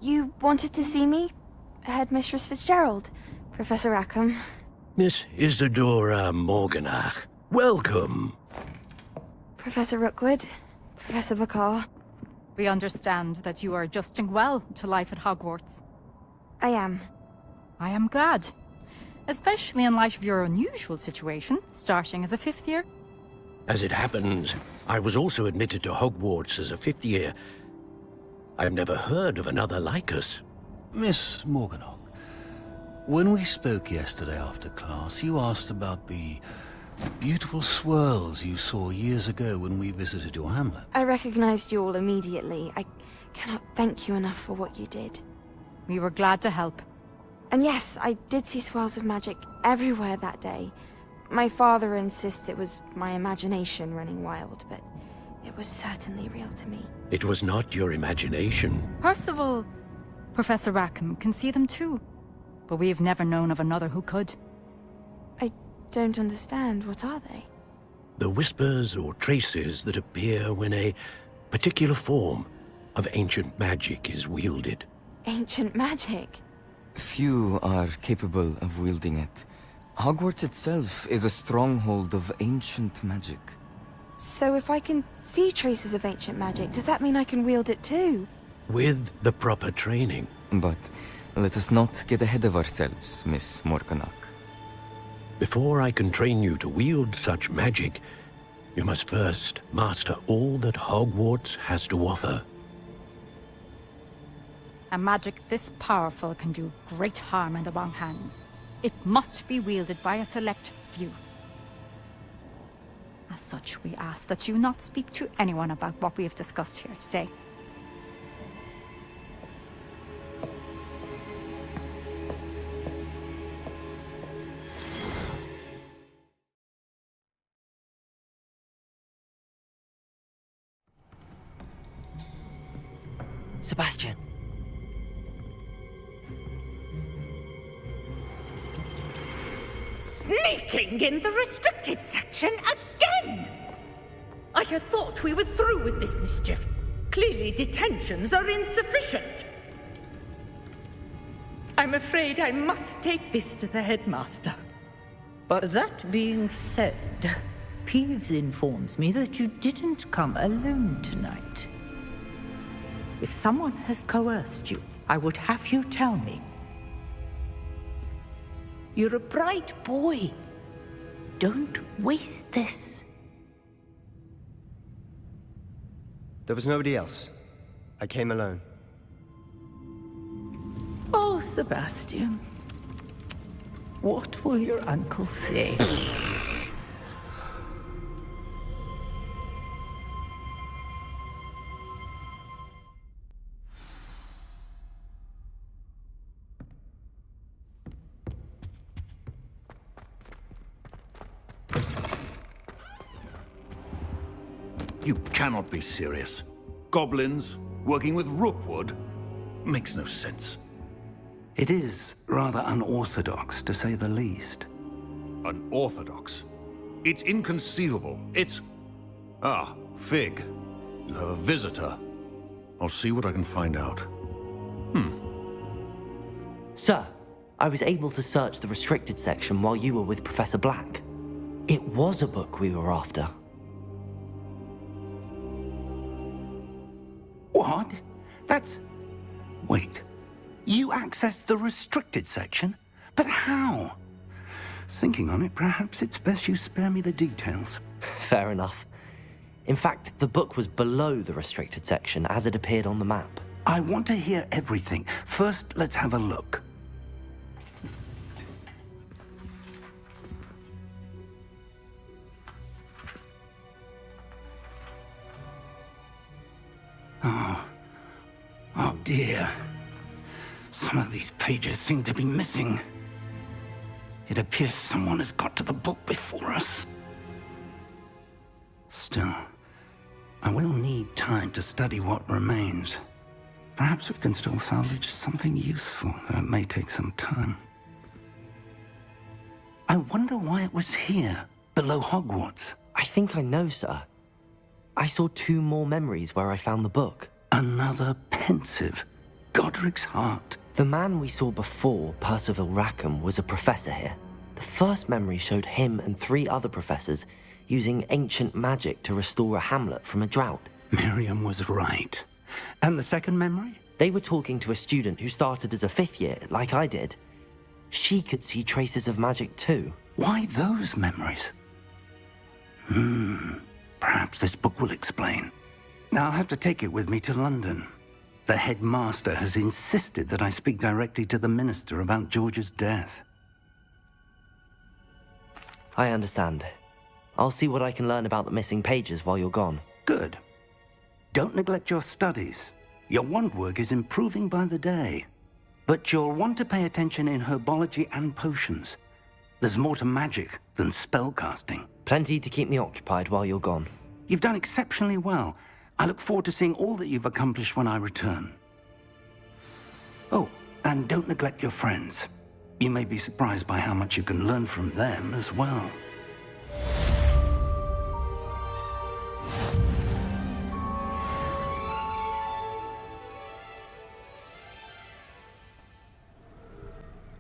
You wanted to see me? Headmistress Fitzgerald? Professor Rackham? Miss Isadora Morganach, welcome. Professor Rookwood? Professor Bakar? We understand that you are adjusting well to life at Hogwarts. I am. I am glad. Especially in light of your unusual situation, starting as a 5th year. As it happens, I was also admitted to Hogwarts as a 5th year. I've never heard of another like us. Miss Morganach, when we spoke yesterday after class, you asked about the beautiful swirls you saw years ago when we visited your hamlet. I recognized you all immediately. I cannot thank you enough for what you did. We were glad to help. And yes, I did see swirls of magic everywhere that day. My father insists it was my imagination running wild, but it was certainly real to me. It was not your imagination. Percival, Professor Rackham can see them too. But we have never known of another who could. I don't understand. What are they? The whispers or traces that appear when a particular form of ancient magic is wielded. Ancient magic? Few are capable of wielding it. Hogwarts itself is a stronghold of ancient magic. So if I can see traces of ancient magic, does that mean I can wield it too? With the proper training. But let us not get ahead of ourselves, Miss Morganach. Before I can train you to wield such magic, you must first master all that Hogwarts has to offer. A magic this powerful can do great harm in the wrong hands. It must be wielded by a select few. As such, we ask that you not speak to anyone about what we have discussed here today. Sebastian. Sneaking in the restricted section again! I had thought we were through with this mischief. Clearly detentions are insufficient. I'm afraid I must take this to the headmaster. But that being said, Peeves informs me that you didn't come alone tonight. If someone has coerced you, I would have you tell me. You're a bright boy. Don't waste this. There was nobody else. I came alone. Oh, Sebastian. What will your uncle say? You cannot be serious. Goblins working with Rookwood? Makes no sense. It is rather unorthodox, to say the least. Unorthodox? It's inconceivable. It's... Ah, Fig. You have a visitor. I'll see what I can find out. Sir, I was able to search the restricted section while you were with Professor Black. It was a book we were after. What? That's... Wait. You accessed the restricted section? But how? Thinking on it, perhaps it's best you spare me the details. Fair enough. In fact, the book was below the restricted section as it appeared on the map. I want to hear everything. First, let's have a look. Oh dear. Some of these pages seem to be missing. It appears someone has got to the book before us. Still, I will need time to study what remains. Perhaps we can still salvage something useful, though it may take some time. I wonder why it was here, below Hogwarts. I think I know, sir. I saw 2 more memories where I found the book. Another pensive. Godric's heart. The man we saw before, Percival Rackham, was a professor here. The first memory showed him and 3 other professors using ancient magic to restore a hamlet from a drought. Miriam was right. And the second memory? They were talking to a student who started as a 5th year, like I did. She could see traces of magic too. Why those memories? Perhaps this book will explain. Now I'll have to take it with me to London. The headmaster has insisted that I speak directly to the minister about George's death. I understand. I'll see what I can learn about the missing pages while you're gone. Good. Don't neglect your studies. Your wand work is improving by the day. But you'll want to pay attention in herbology and potions. There's more to magic than spellcasting. Plenty to keep me occupied while you're gone. You've done exceptionally well. I look forward to seeing all that you've accomplished when I return. Oh, and don't neglect your friends. You may be surprised by how much you can learn from them as well.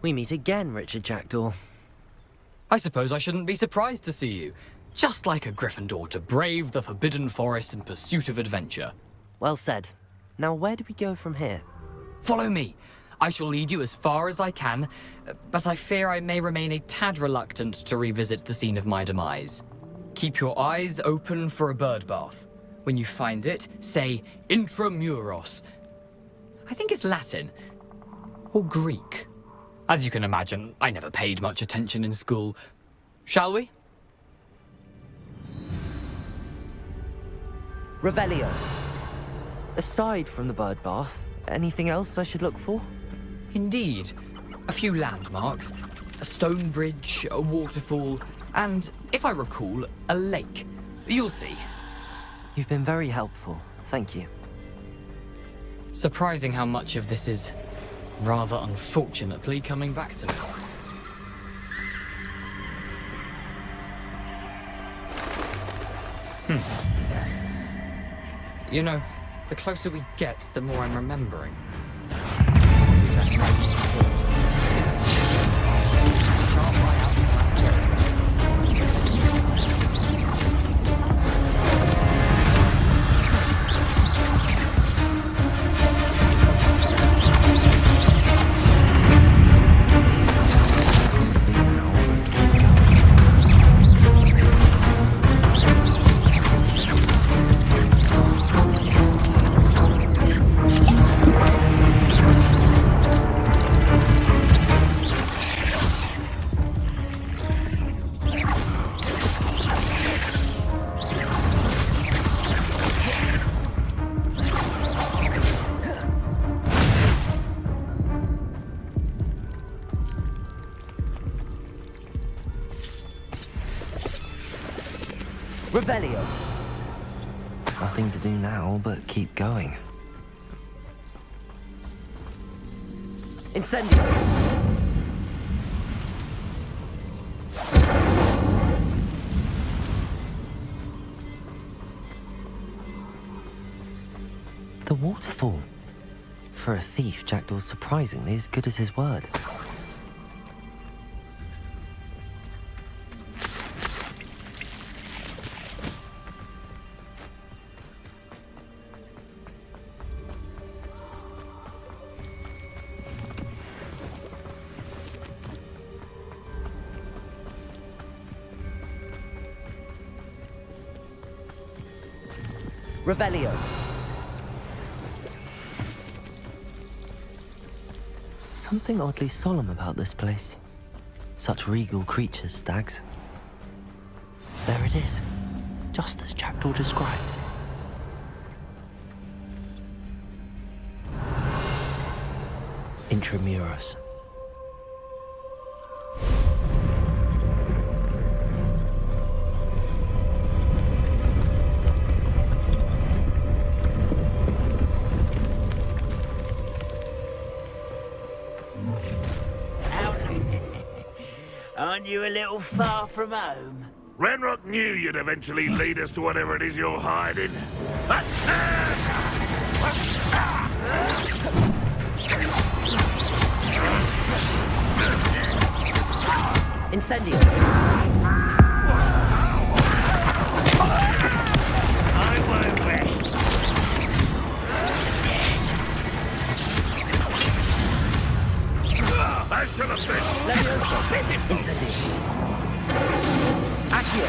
We meet again, Richard Jackdaw. I suppose I shouldn't be surprised to see you. Just like a Gryffindor to brave the Forbidden Forest in pursuit of adventure. Well said. Now where do we go from here? Follow me. I shall lead you as far as I can, but I fear I may remain a tad reluctant to revisit the scene of my demise. Keep your eyes open for a bird bath. When you find it, say intramuros. I think it's Latin. Or Greek. As you can imagine, I never paid much attention in school. Shall we? Revelio. Aside from the bird bath, anything else I should look for? Indeed. A few landmarks. A stone bridge, a waterfall, and, if I recall, a lake. You'll see. You've been very helpful. Thank you. Surprising how much of this is, rather unfortunately, coming back to me. Yes. You know, the closer we get, the more I'm remembering. Revelio. Nothing to do now but keep going. Incendio. The waterfall. For a thief, Jackdaw's surprisingly as good as his word. Revelio. Something oddly solemn about this place. Such regal creatures, stags. There it is, just as Jackdaw described. Intramuros. Aren't you a little far from home? Ranrock knew you'd eventually lead us to whatever it is you're hiding. Incendio. I won't rest. I should have been. Levioso. Incendio. Accio.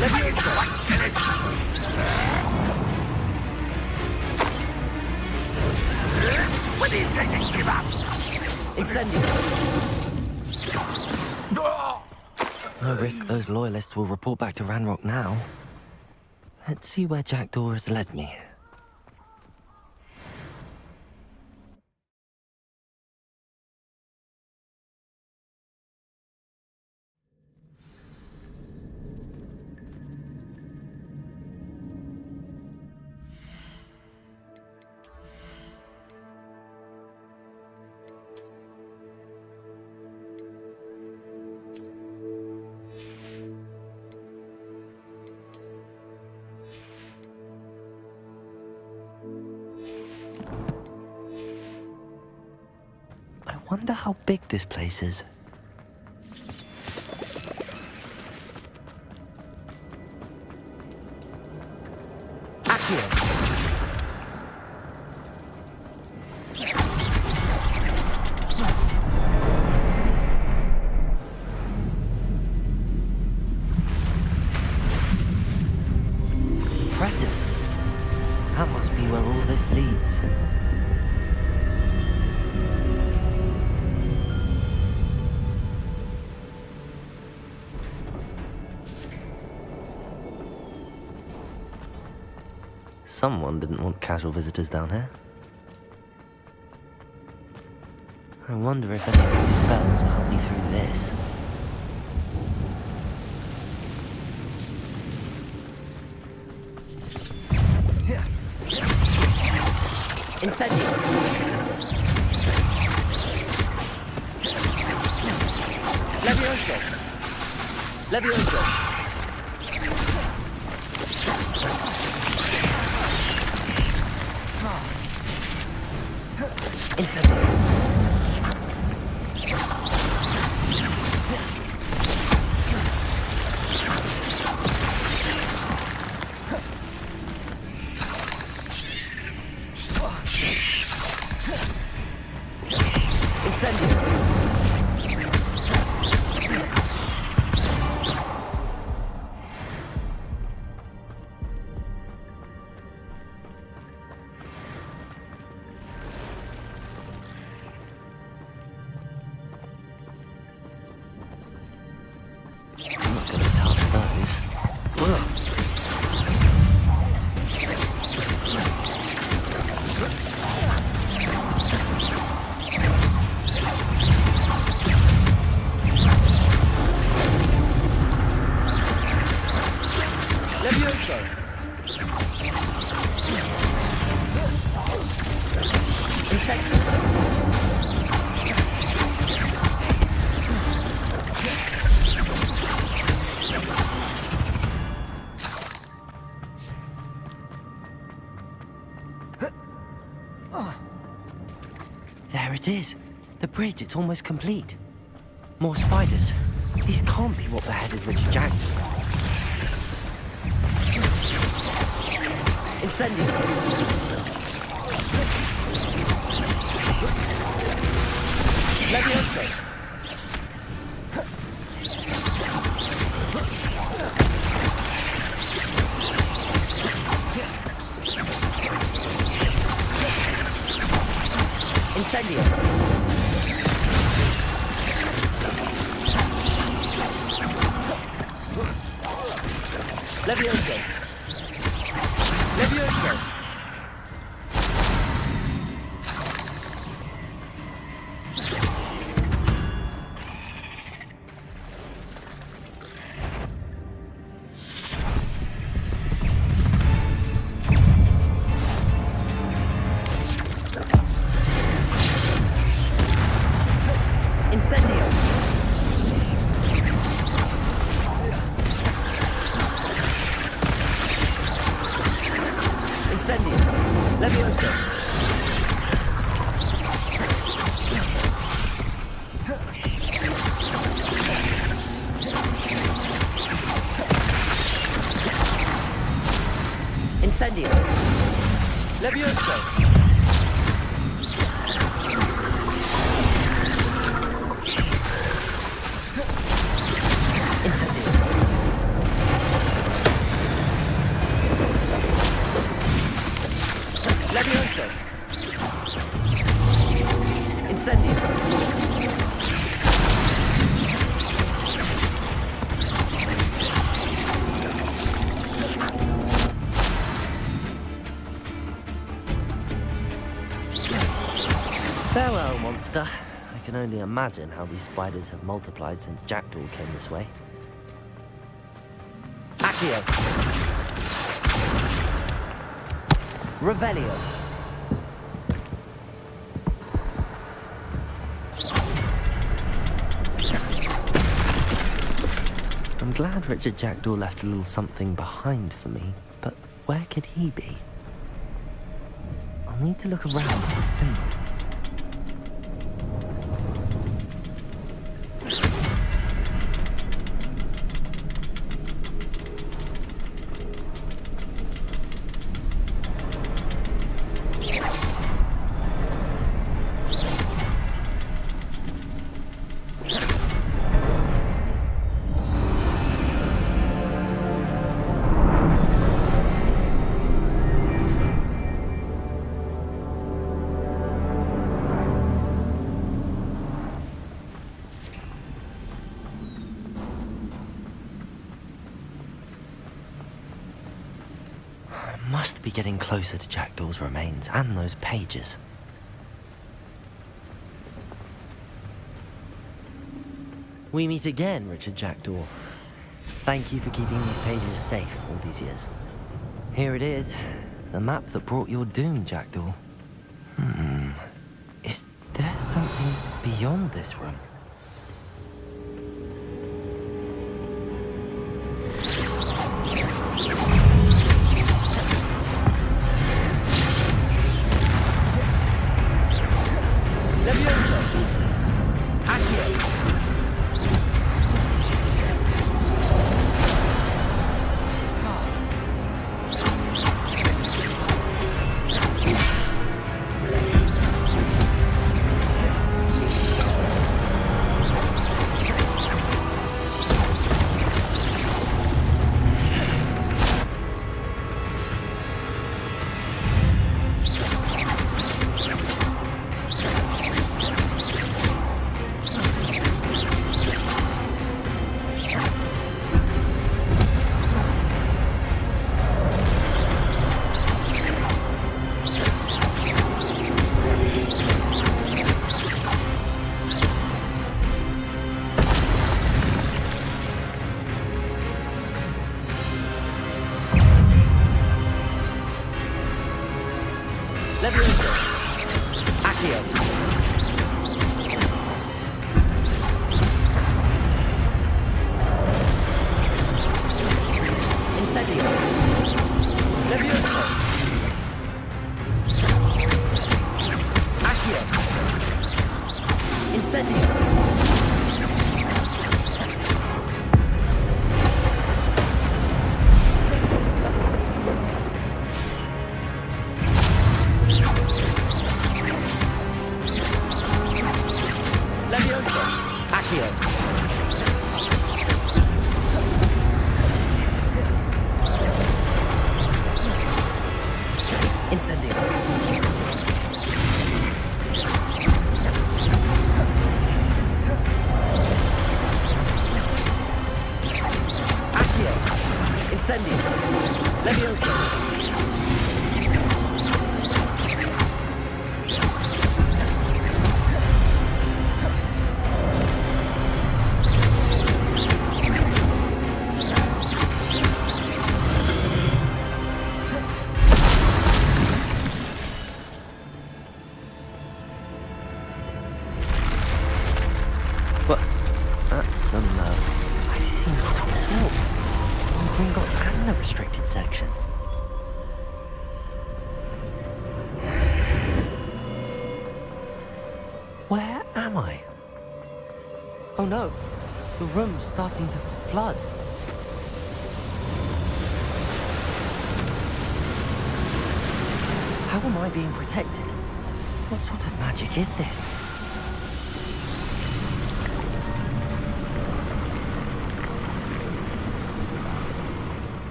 Levioso. What do you think? Give up. Incendio. No risk those loyalists will report back to Ranrock now. Let's see where Jackdaw has led me. I wonder how big this place is. Accio. Someone didn't want casual visitors down here. I wonder if any of these spells will help me through this. Incendio! Levioso! Levioso! Incendio! I'm not gonna touch those. Ugh. Levioso! Insecto! There it is. The bridge, it's almost complete. More spiders. These can't be what beheaded Richard Jackdaw. Incendio! Levioso! Incendio! Levioso! Levioso! Incendio! Incendio! Levioso! Incendio! Levioso! Levioso! Incendio! Farewell, monster. I can only imagine how these spiders have multiplied since Jackdaw came this way. Accio! Revelio! I'm glad Richard Jackdaw left a little something behind for me, but where could he be? I'll need to look around for the symbol. must be getting closer to Jackdaw's remains and those pages. We meet again, Richard Jackdaw. Thank you for keeping these pages safe all these years. Here it is, the map that brought your doom, Jackdaw. Is there something beyond this room? I've seen this before. On Gringotts and the restricted section. Where am I? Oh no, the room's starting to flood. How am I being protected? What sort of magic is this?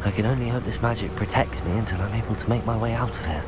I can only hope this magic protects me until I'm able to make my way out of here.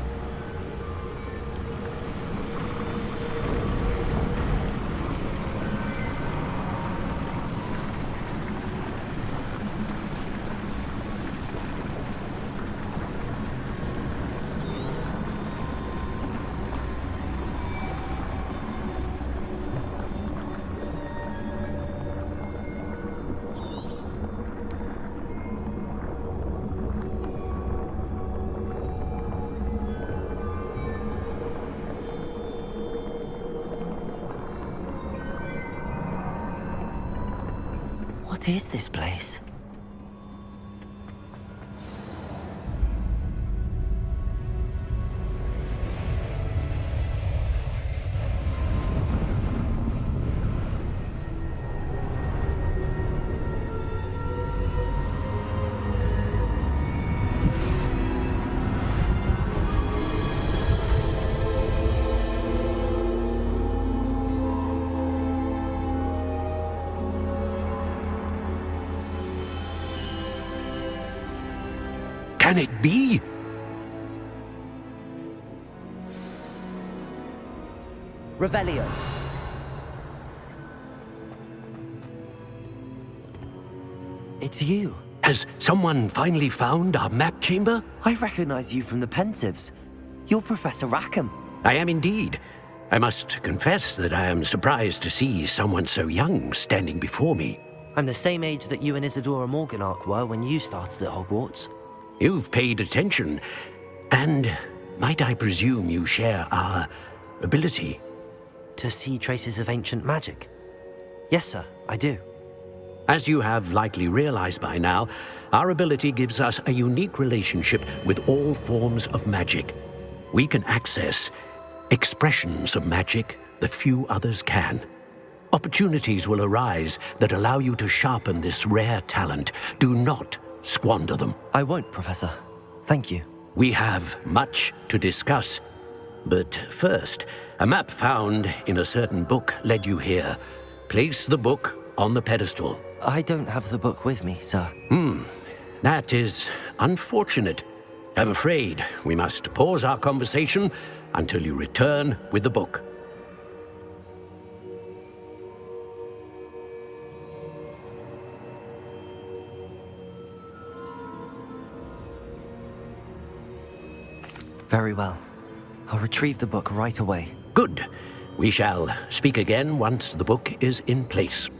What is this place? Can it be? Revelio. It's you, Has someone finally found our map chamber? I recognize you from the Pensives. You're Professor Rackham. I am indeed. I must confess that I am surprised to see someone so young standing before me. I'm the same age that you and Isadora Morganach were when you started at Hogwarts. You've paid attention, and might I presume you share our ability? To see traces of ancient magic? Yes, sir, I do. As you have likely realized by now, our ability gives us a unique relationship with all forms of magic. We can access expressions of magic that few others can. Opportunities will arise that allow you to sharpen this rare talent. Do not squander them. I won't, Professor. Thank you. We have much to discuss. But first, a map found in a certain book led you here. Place the book on the pedestal. I don't have the book with me, sir. That is unfortunate. I'm afraid we must pause our conversation until you return with the book. Very well. I'll retrieve the book right away. Good. We shall speak again once the book is in place.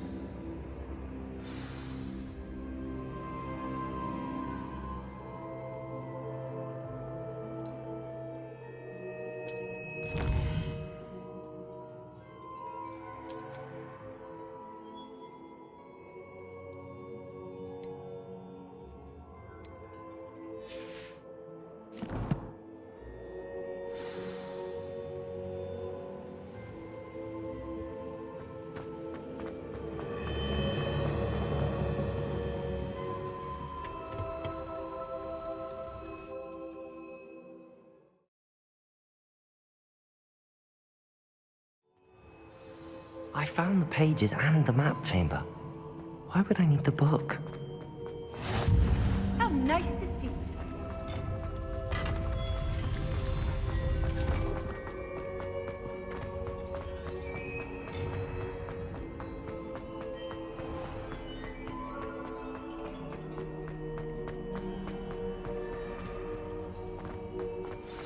I found the pages and the map chamber. Why would I need the book? How nice to see you.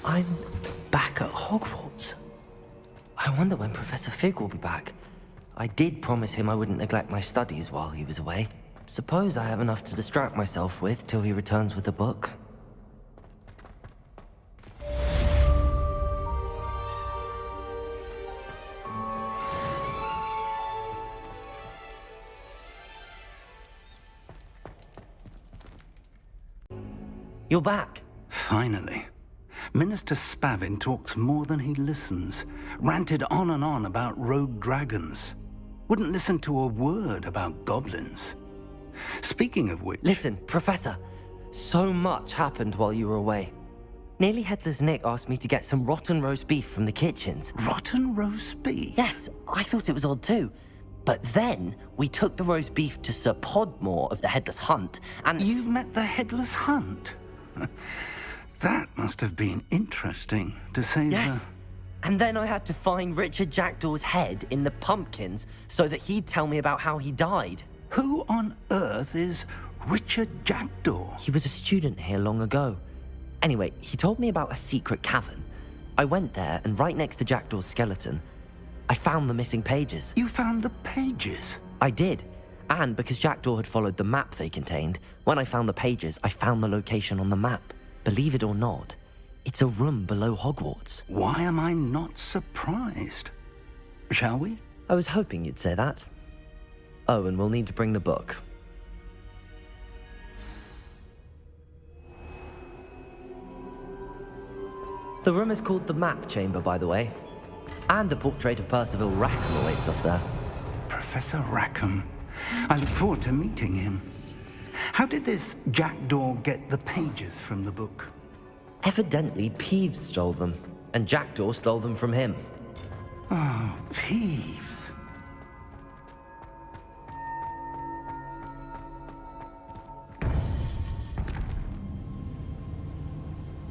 I'm back at Hogwarts. I wonder when Professor Fig will be back. I did promise him I wouldn't neglect my studies while he was away. Suppose I have enough to distract myself with till he returns with the book. You're back. Finally. Minister Spavin talks more than he listens. Ranted on and on about rogue dragons. Wouldn't listen to a word about goblins. Speaking of which... Listen, Professor. So much happened while you were away. Nearly Headless Nick asked me to get some rotten roast beef from the kitchens. Rotten roast beef? Yes, I thought it was odd too. But then, we took the roast beef to Sir Podmore of the Headless Hunt, and... You met the Headless Hunt? That must have been interesting, to say Yes. And then I had to find Richard Jackdaw's head in the pumpkins so that he'd tell me about how he died. Who on earth is Richard Jackdaw? He was a student here long ago. Anyway, he told me about a secret cavern. I went there, and right next to Jackdaw's skeleton, I found the missing pages. You found the pages? I did. And because Jackdaw had followed the map they contained, when I found the pages, I found the location on the map. Believe it or not, it's a room below Hogwarts. Why am I not surprised? Shall we? I was hoping you'd say that. Oh, and we'll need to bring the book. The room is called the Map Chamber, by the way. And a portrait of Percival Rackham awaits us there. Professor Rackham. I look forward to meeting him. How did this Jackdaw get the pages from the book? Evidently, Peeves stole them, and Jackdaw stole them from him. Oh, Peeves.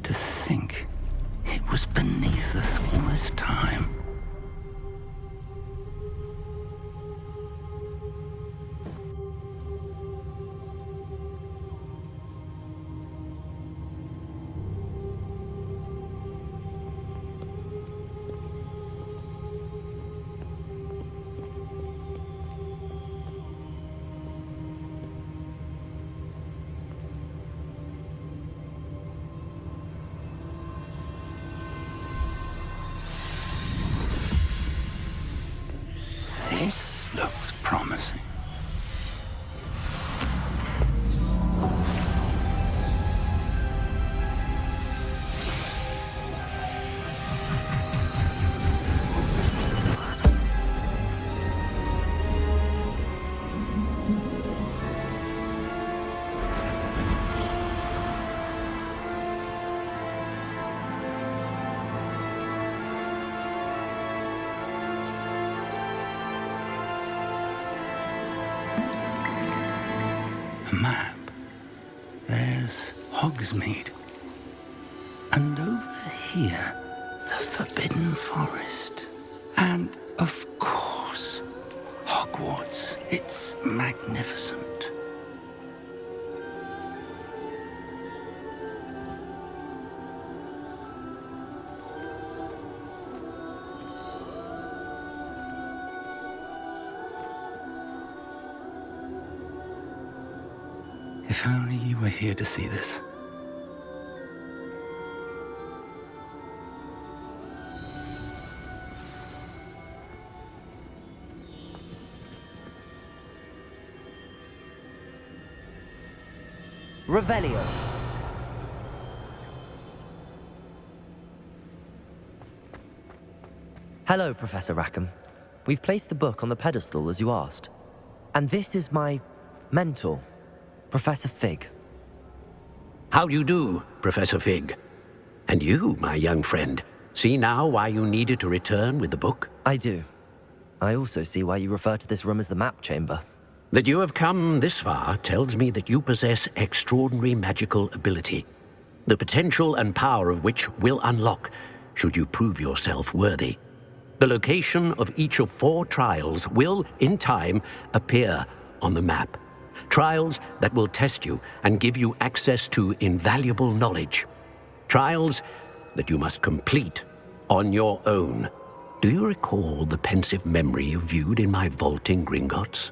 To think it was beneath us all this time. A map. There's Hogsmeade. And over here, the Forbidden Forest. And, of course, Hogwarts. It's magnificent. If only you were here to see this. Revelio. Hello, Professor Rackham. We've placed the book on the pedestal as you asked. And this is my mentor, Professor Fig. How do you do, Professor Fig? And you, my young friend, see now why you needed to return with the book? I do. I also see why you refer to this room as the map chamber. That you have come this far tells me that you possess extraordinary magical ability, the potential and power of which will unlock should you prove yourself worthy. The location of each of 4 trials will, in time, appear on the map. Trials that will test you and give you access to invaluable knowledge. Trials that you must complete on your own. Do you recall the pensive memory you viewed in my vault in Gringotts?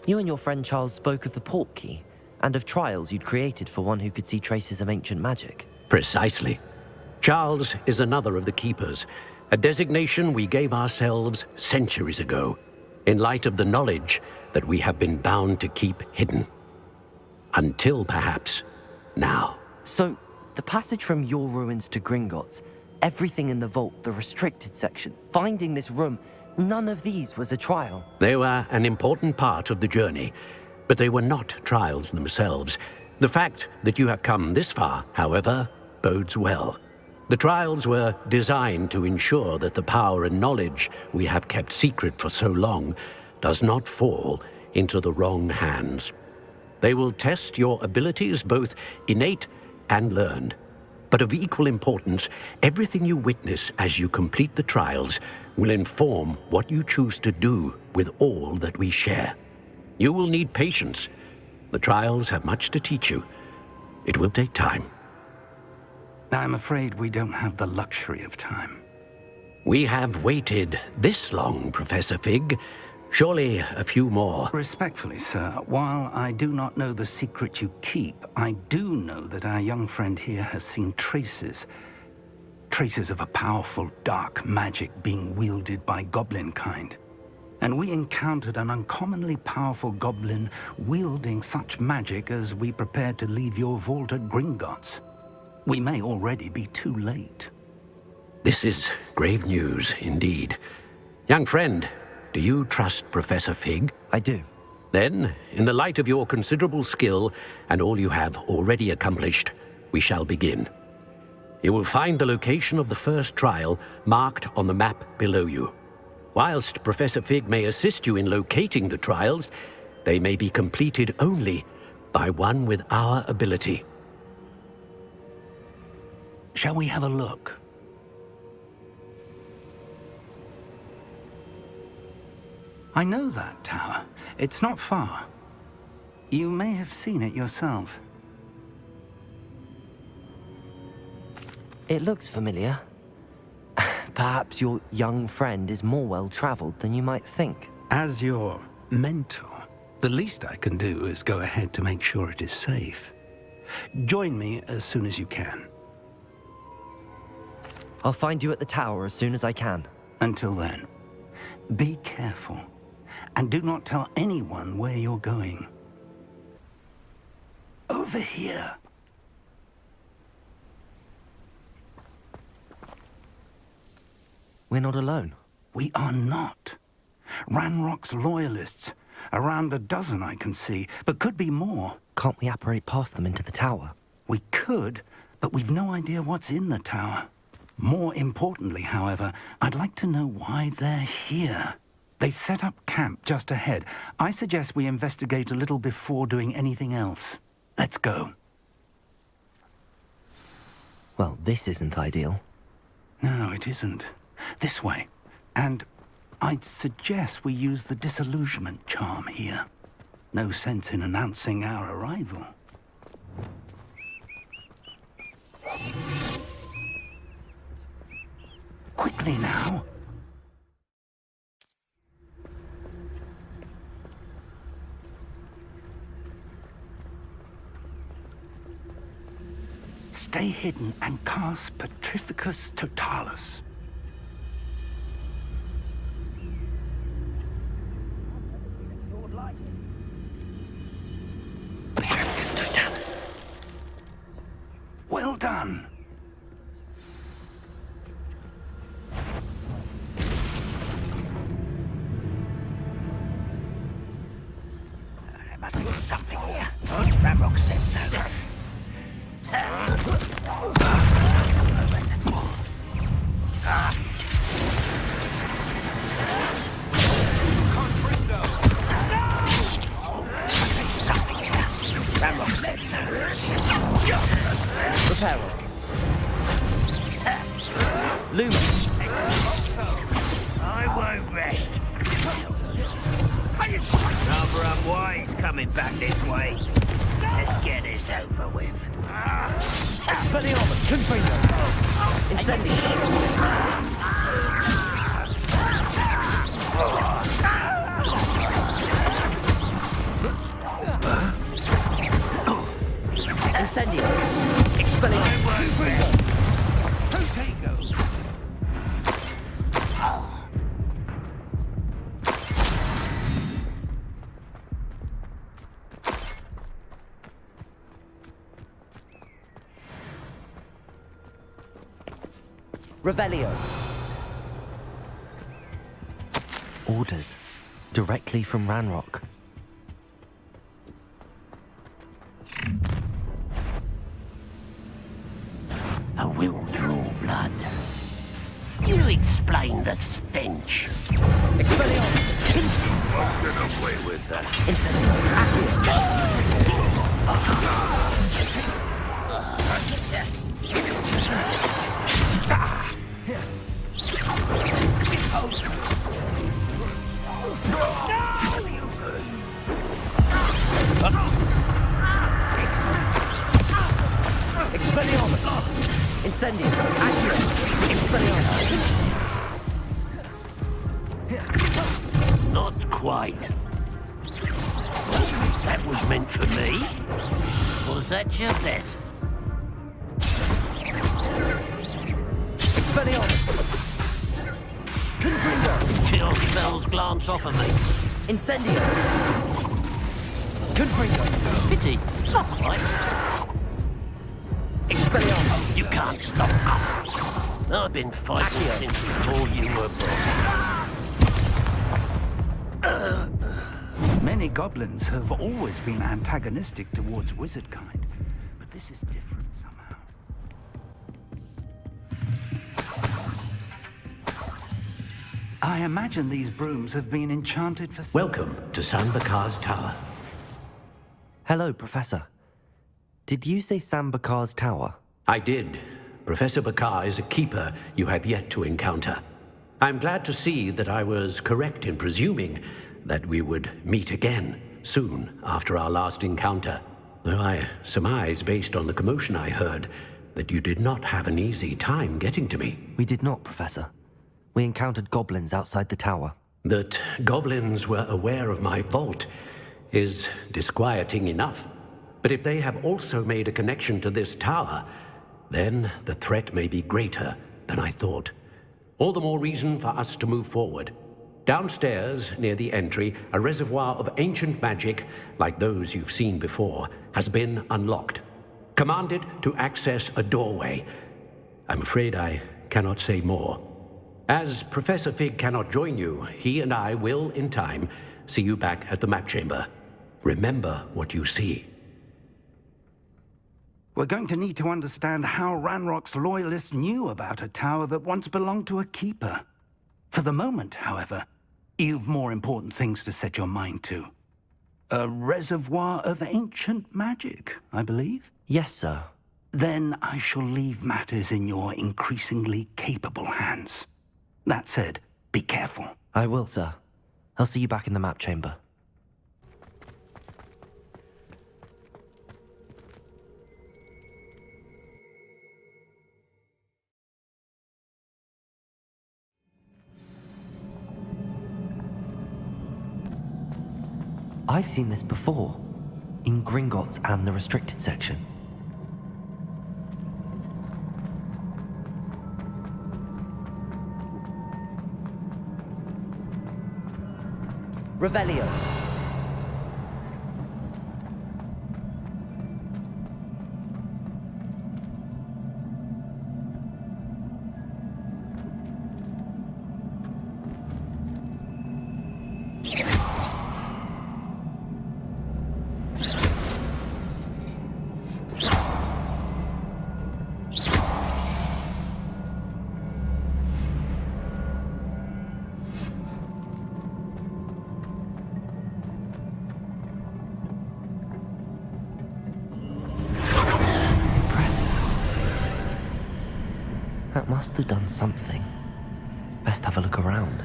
You and your friend Charles spoke of the portkey, and of trials you'd created for one who could see traces of ancient magic. Precisely. Charles is another of the Keepers, a designation we gave ourselves centuries ago, in light of the knowledge that we have been bound to keep hidden. Until, perhaps, now. So, the passage from your ruins to Gringotts, everything in the vault, the restricted section, finding this room, none of these was a trial. They were an important part of the journey, but they were not trials themselves. The fact that you have come this far, however, bodes well. The trials were designed to ensure that the power and knowledge we have kept secret for so long does not fall into the wrong hands. They will test your abilities, both innate and learned. But of equal importance, everything you witness as you complete the trials will inform what you choose to do with all that we share. You will need patience. The trials have much to teach you. It will take time. I'm afraid we don't have the luxury of time. We have waited this long, Professor Fig. Surely a few more. Respectfully, sir, while I do not know the secret you keep, I do know that our young friend here has seen traces of a powerful dark magic being wielded by goblin kind. And we encountered an uncommonly powerful goblin wielding such magic as we prepared to leave your vault at Gringotts. We may already be too late. This is grave news indeed. Young friend, do you trust Professor Fig? I do. Then, in the light of your considerable skill and all you have already accomplished, we shall begin. You will find the location of the first trial marked on the map below you. Whilst Professor Fig may assist you in locating the trials, they may be completed only by one with our ability. Shall we have a look? I know that tower. It's not far. You may have seen it yourself. It looks familiar. Perhaps your young friend is more well-traveled than you might think. As your mentor, the least I can do is go ahead to make sure it is safe. Join me as soon as you can. I'll find you at the tower as soon as I can. Until then, be careful, and do not tell anyone where you're going. Over here. We're not alone. We are not. Ranrock's loyalists. Around a dozen I can see, but could be more. Can't we apparate past them into the tower? We could, but we've no idea what's in the tower. More importantly, however, I'd like to know why they're here. They've set up camp just ahead. I suggest we investigate a little before doing anything else. Let's go. Well, this isn't ideal. No, it isn't. This way. And I'd suggest we use the disillusionment charm here. No sense in announcing our arrival. Quickly now. Stay hidden and cast Petrificus Totalis. Petrificus Totalis. Well done. There must be something here. Ramrock said so. Ramrock said so. Reparo. Lumen. I won't rest. Rather unwise coming back this way. Let's get this over with. Expelliarmus, Confringo. Incendio. Incendio. Expelliarmus. Protego. Revelio. Orders. Directly from Ranrock. I will draw blood. You explain the stench. Expelliarmus. I'll get away with that. Incendio. Expelliarmus. Incendio. Accurate. Expelliarmus. Not quite. That was meant for me. Was that your best? Expelliarmus. Confringo. Chill spells glance off of me. Incendio. Confringo. Pity. Not quite. Expelliarmus. You can't stop us. I've been fighting since before you were born. Many goblins have always been antagonistic towards wizard kind, but this is different somehow. I imagine these brooms have been enchanted for... Welcome to Sambakar's Tower. Hello, Professor. Did you say Sambakar's Tower? I did. Professor Bakar is a keeper you have yet to encounter. I'm glad to see that I was correct in presuming that we would meet again soon after our last encounter, though I surmise, based on the commotion I heard, that you did not have an easy time getting to me. We did not, Professor. We encountered goblins outside the tower. That goblins were aware of my vault is disquieting enough. But if they have also made a connection to this tower, then the threat may be greater than I thought. All the more reason for us to move forward. Downstairs, near the entry, a reservoir of ancient magic, like those you've seen before, has been unlocked. Commanded to access a doorway. I'm afraid I cannot say more. As Professor Fig cannot join you, he and I will, in time, see you back at the map chamber. Remember what you see. We're going to need to understand how Ranrock's loyalists knew about a tower that once belonged to a keeper. For the moment, however, you've more important things to set your mind to. A reservoir of ancient magic, I believe? Yes, sir. Then I shall leave matters in your increasingly capable hands. That said, be careful. I will, sir. I'll see you back in the map chamber. I've seen this before, in Gringotts and the restricted section. Revelio. That must have done something. Best have a look around.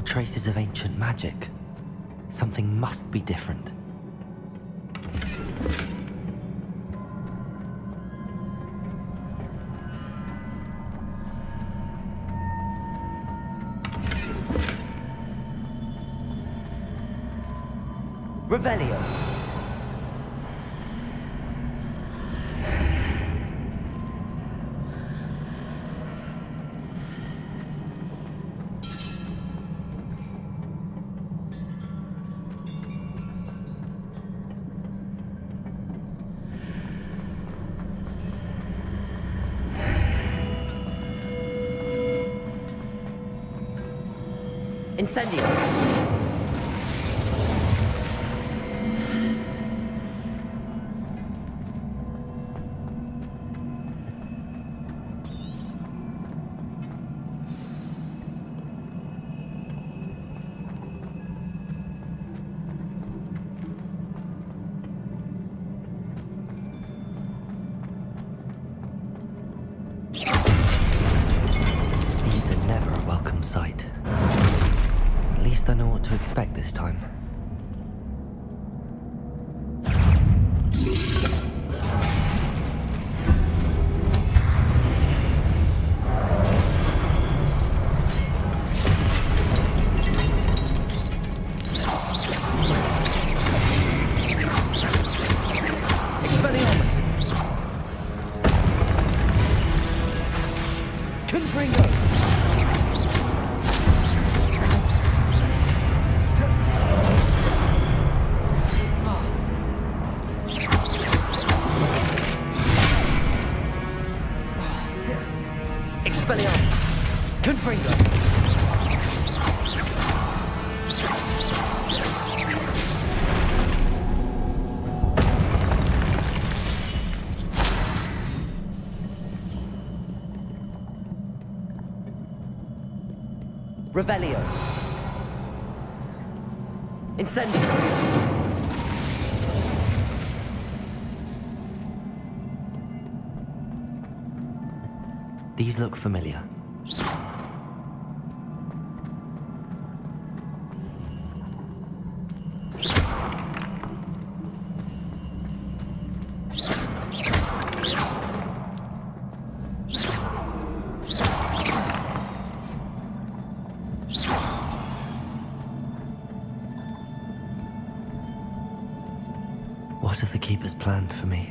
Traces of ancient magic. Something must be different. Revelio. Incendio! These are never a welcome sight. At least I know what to expect this time. Revelio. Incendio. These look familiar. What have the Keepers planned for me?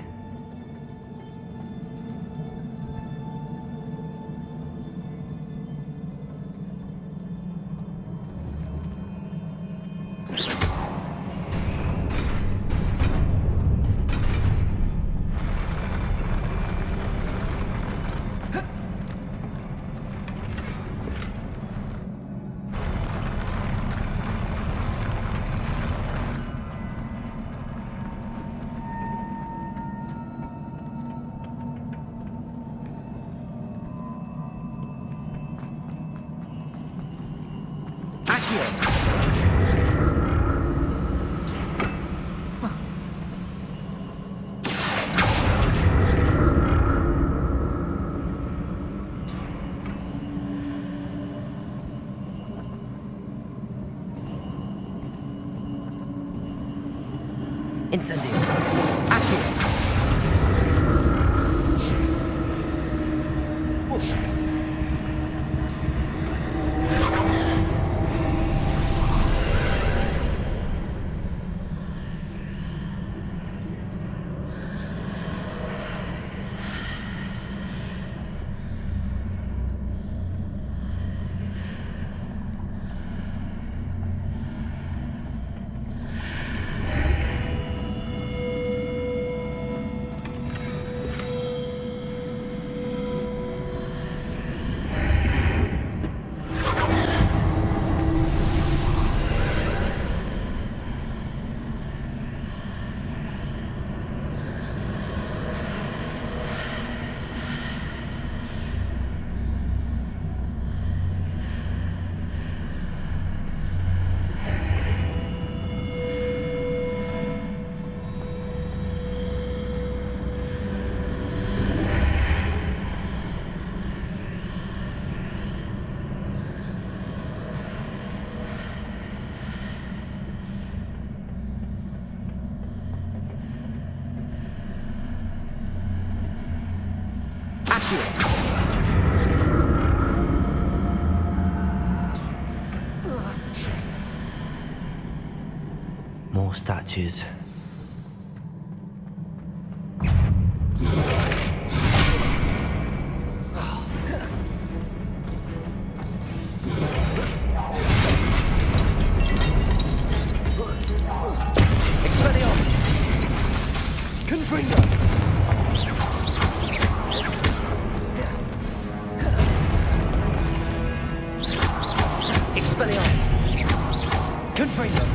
Incendio. Accio. More statues. Expelliarmus! Confringo! Expelliarmus! Confringo!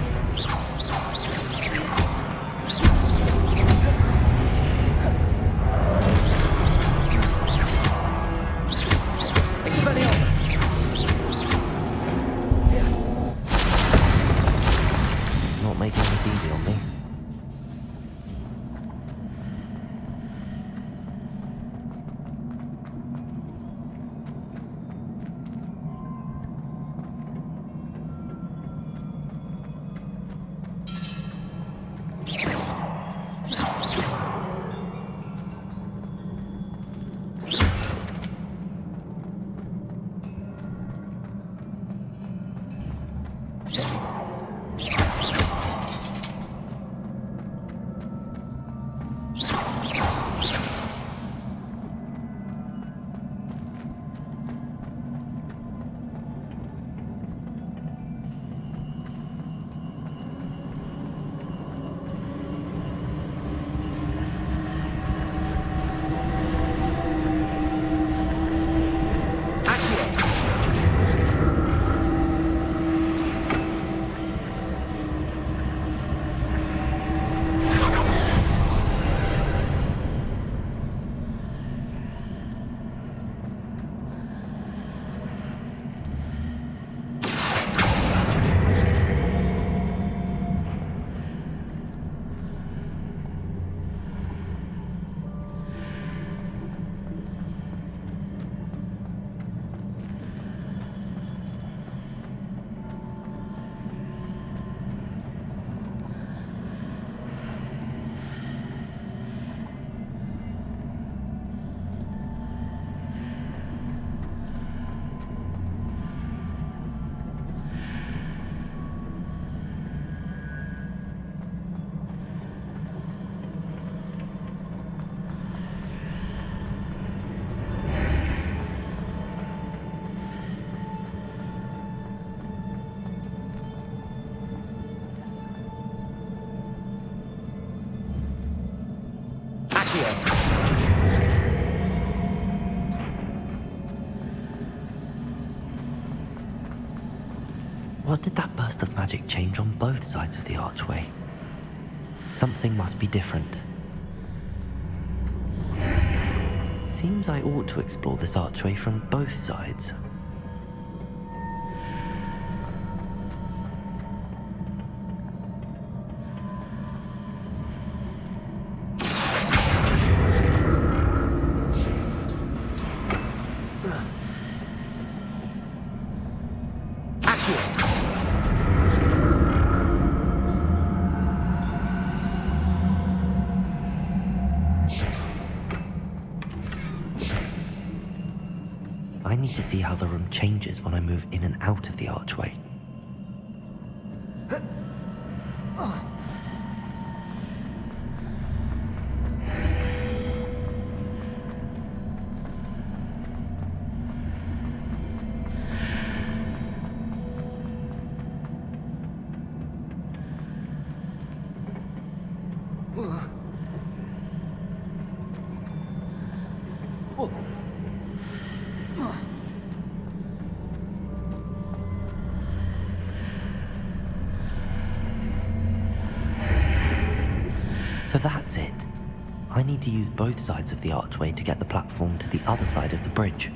Not making this easy on me. What did that burst of magic change on both sides of the archway? Something must be different. Seems I ought to explore this archway from both sides. I need to see how the room changes when I move in and out of the archway. So that's it. I need to use both sides of the archway to get the platform to the other side of the bridge.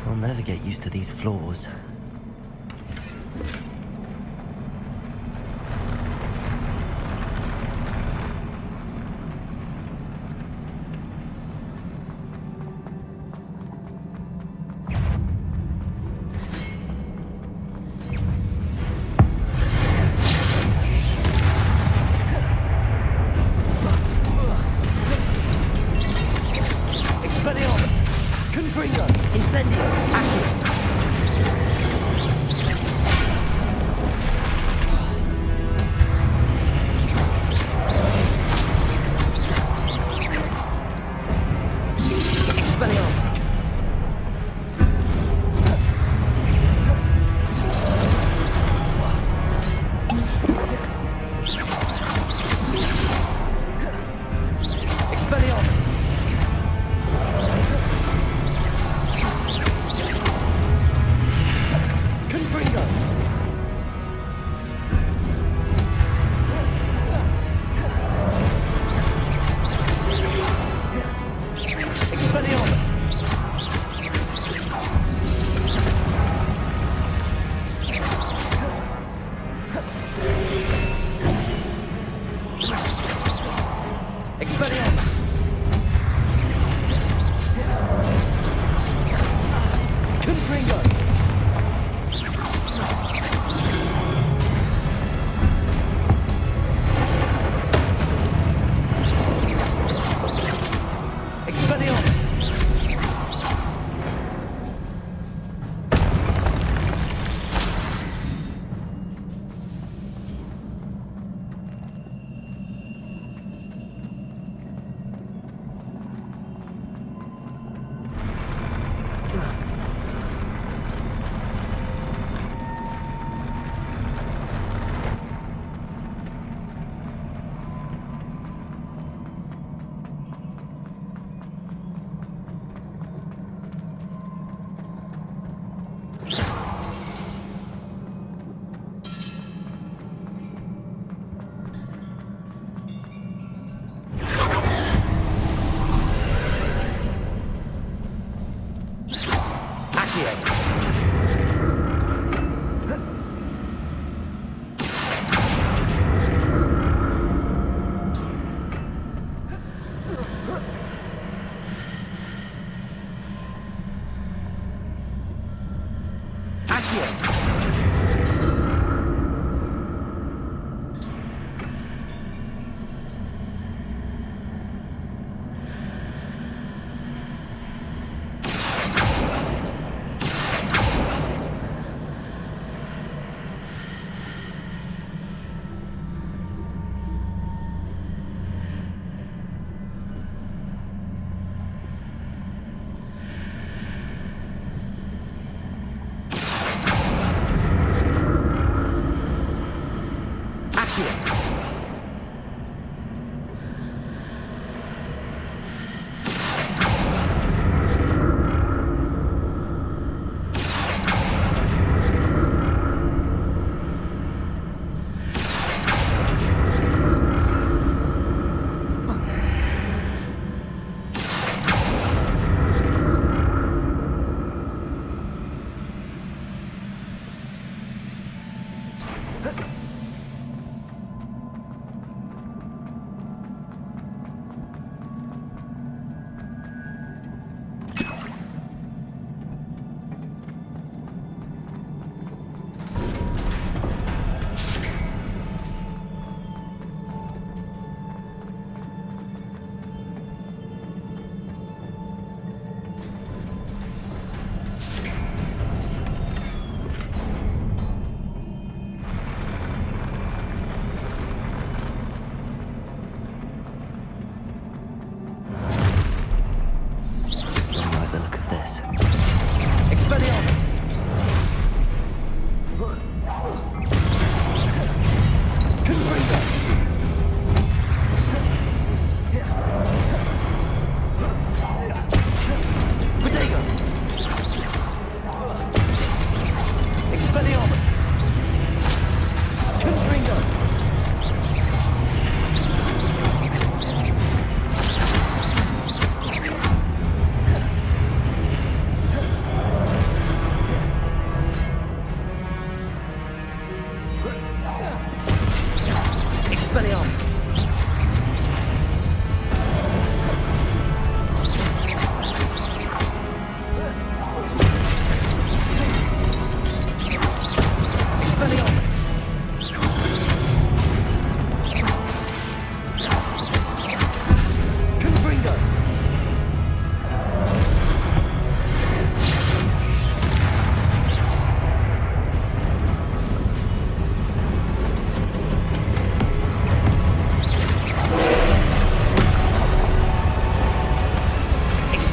I'll never get used to these floors. Expelliarmus! Confringo! Incendio! Accio! Expelliarmus! Expelliarmus! Confringo! Expelliarmus! Expelliarmus! Confringo! Expelliarmus!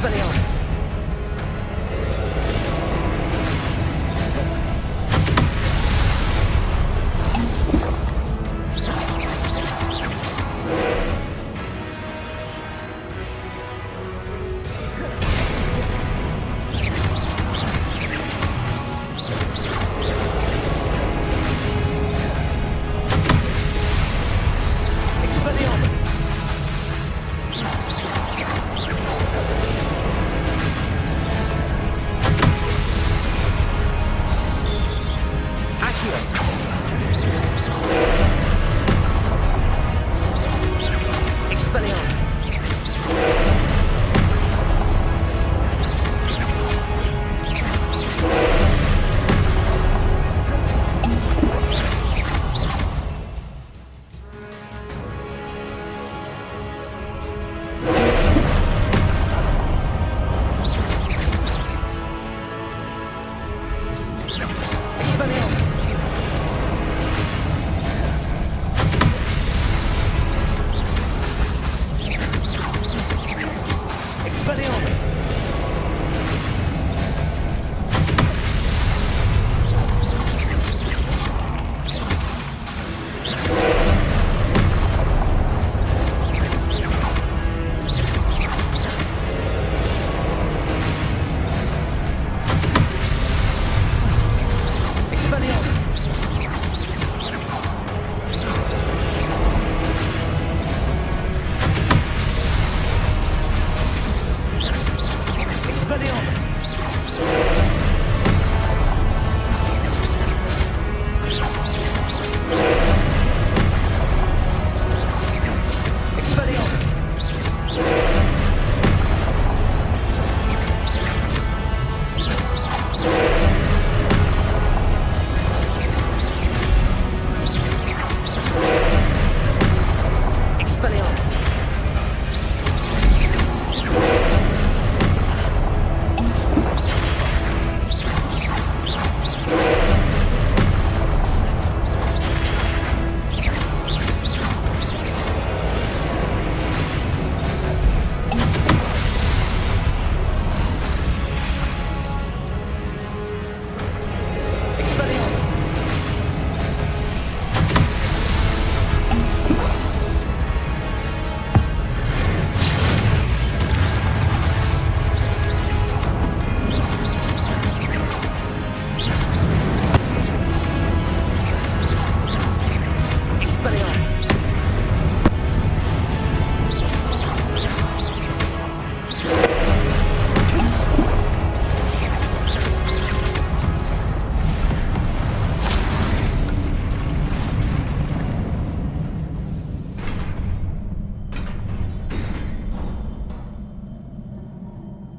Expelliarmus!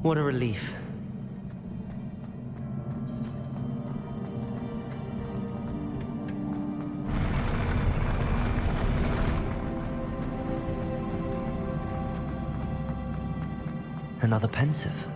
What a relief. Another pensive.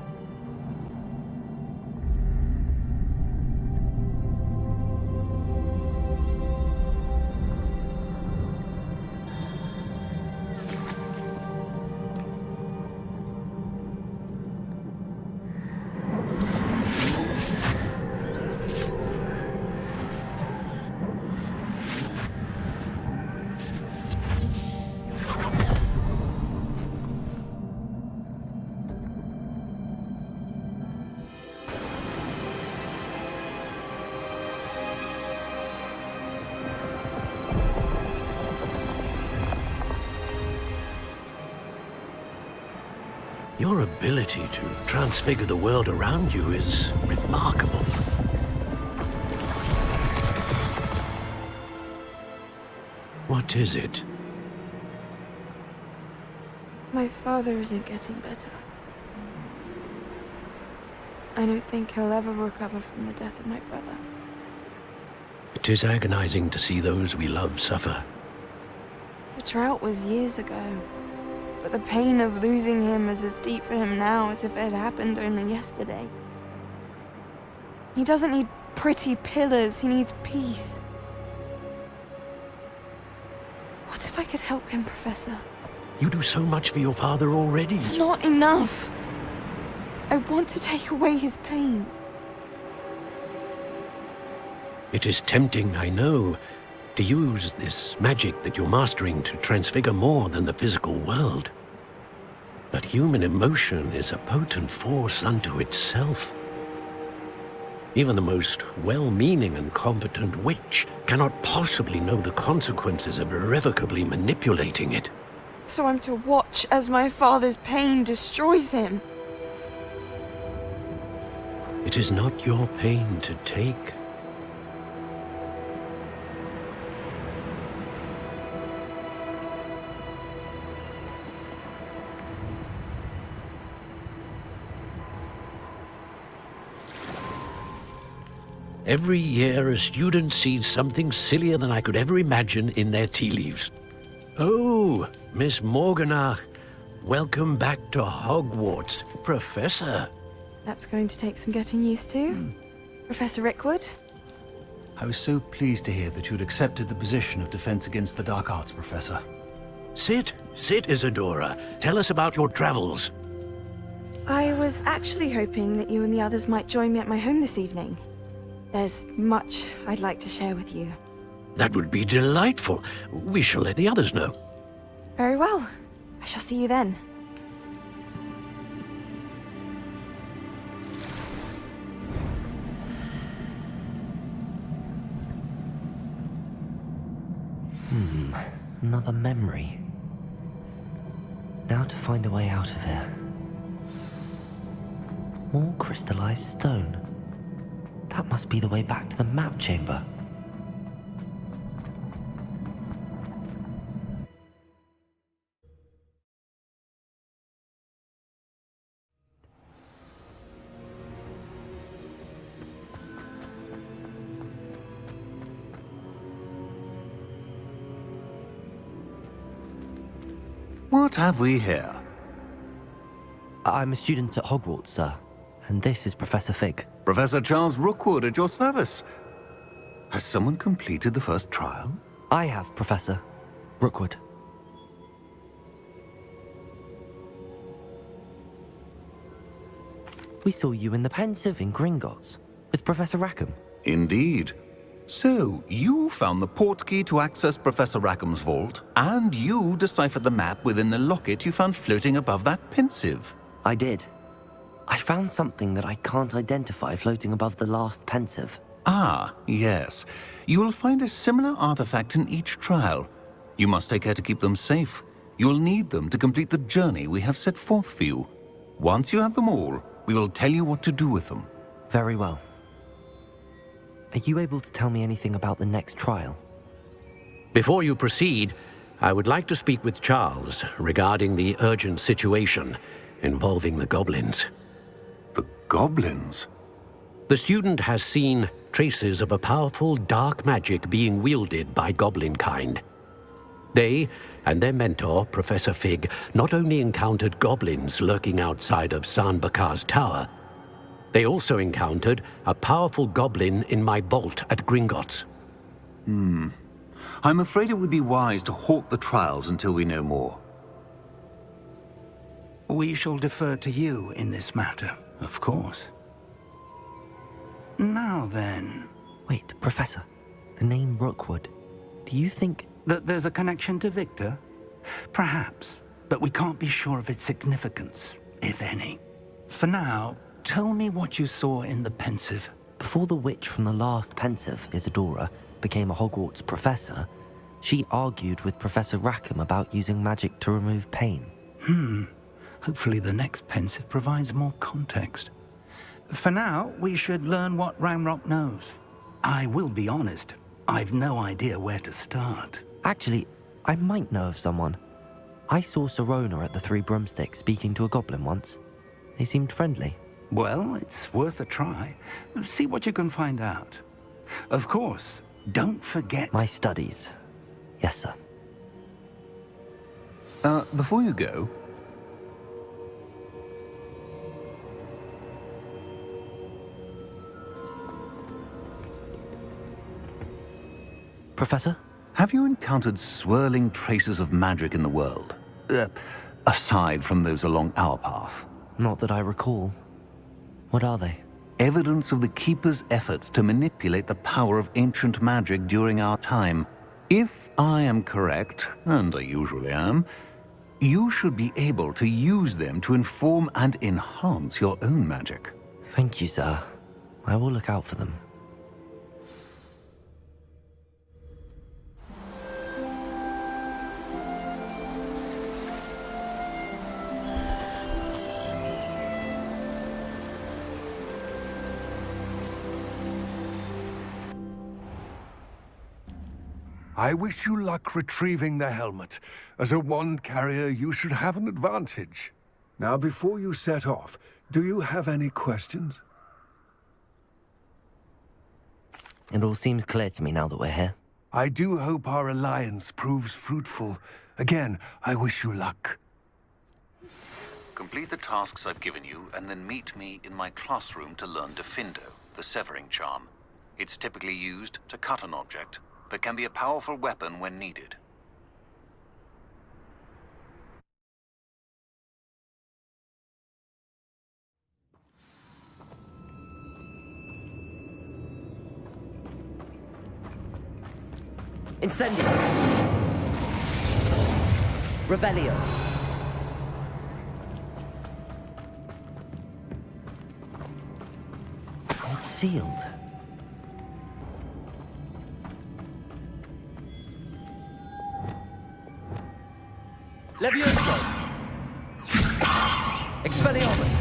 Your ability to transfigure the world around you is remarkable. What is it? My father isn't getting better. I don't think he'll ever recover from the death of my brother. It is agonizing to see those we love suffer. The drought was years ago. But the pain of losing him is as deep for him now as if it had happened only yesterday. He doesn't need pretty pillars, he needs peace. What if I could help him, Professor? You do so much for your father already. It's not enough. I want to take away his pain. It is tempting, I know, to use this magic that you're mastering to transfigure more than the physical world. But human emotion is a potent force unto itself. Even the most well-meaning and competent witch cannot possibly know the consequences of irrevocably manipulating it. So I'm to watch as my father's pain destroys him. It is not your pain to take. Every year, a student sees something sillier than I could ever imagine in their tea leaves. Oh, Miss Morganach, welcome back to Hogwarts, Professor. That's going to take some getting used to. Professor Rickwood? I was so pleased to hear that you'd accepted the position of Defense Against the Dark Arts, Professor. Sit, Isadora. Tell us about your travels. I was actually hoping that you and the others might join me at my home this evening. There's much I'd like to share with you. That would be delightful. We shall let the others know. Very well. I shall see you then. Another memory. Now to find a way out of here. More crystallized stone. That must be the way back to the map chamber. What have we here? I'm a student at Hogwarts, sir. And this is Professor Fig. Professor Charles Rookwood at your service. Has someone completed the first trial? I have, Professor Rookwood. We saw you in the Pensive in Gringotts with Professor Rackham. Indeed. So, you found the portkey to access Professor Rackham's vault, and you deciphered the map within the locket you found floating above that Pensive. I did. I found something that I can't identify floating above the last Pensive. Ah, yes. You will find a similar artifact in each trial. You must take care to keep them safe. You'll need them to complete the journey we have set forth for you. Once you have them all, we will tell you what to do with them. Very well. Are you able to tell me anything about the next trial? Before you proceed, I would like to speak with Charles regarding the urgent situation involving the goblins. The goblins? The student has seen traces of a powerful dark magic being wielded by goblin kind. They and their mentor, Professor Fig, not only encountered goblins lurking outside of San Bakar's tower, they also encountered a powerful goblin in my vault at Gringotts. I'm afraid it would be wise to halt the trials until we know more. We shall defer to you in this matter, of course. Now then... Wait, Professor. The name Rookwood. Do you think... that there's a connection to Victor? Perhaps, but we can't be sure of its significance, if any. For now, tell me what you saw in the Pensive. Before the witch from the last Pensive, Isadora, became a Hogwarts professor, she argued with Professor Rackham about using magic to remove pain. Hopefully the next Pensive provides more context. For now, we should learn what Ranrock knows. I will be honest, I've no idea where to start. Actually, I might know of someone. I saw Sirona at the Three Broomsticks speaking to a goblin once. They seemed friendly. Well, it's worth a try. See what you can find out. Of course, don't forget... My studies. Yes, sir. Before you go... Professor? Have you encountered swirling traces of magic in the world? Aside from those along our path? Not that I recall. What are they? Evidence of the Keeper's efforts to manipulate the power of ancient magic during our time. If I am correct, and I usually am, you should be able to use them to inform and enhance your own magic. Thank you, sir. I will look out for them. I wish you luck retrieving the helmet. As a wand carrier, you should have an advantage. Now, before you set off, do you have any questions? It all seems clear to me now that we're here. I do hope our alliance proves fruitful. Again, I wish you luck. Complete the tasks I've given you, and then meet me in my classroom to learn Defindo, the severing charm. It's typically used to cut an object, but can be a powerful weapon when needed. Incendio! Revelio! It's sealed. Levioso! Expelliarmus!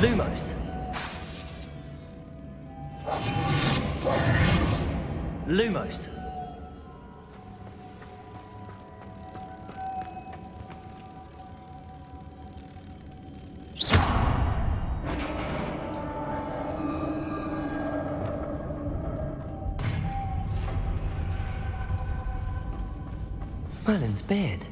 Lumos! Lumos! Merlin's beard.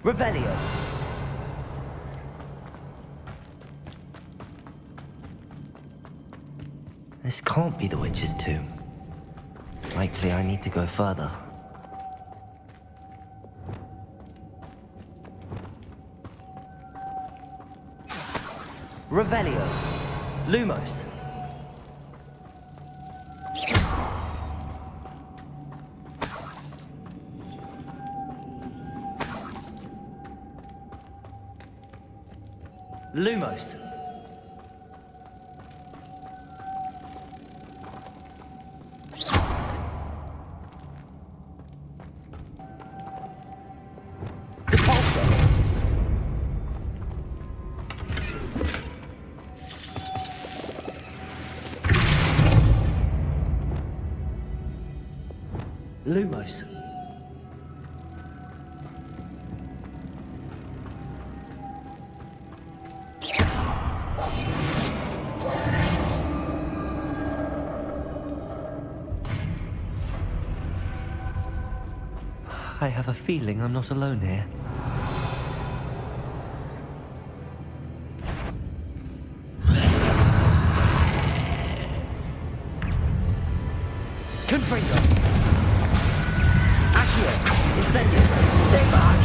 Revelio. This can't be the witch's tomb. Likely I need to go further. Revelio. Lumos. Lumos. Lumos. I have a feeling I'm not alone here. Confringo! Accio! Incendio! Stay back!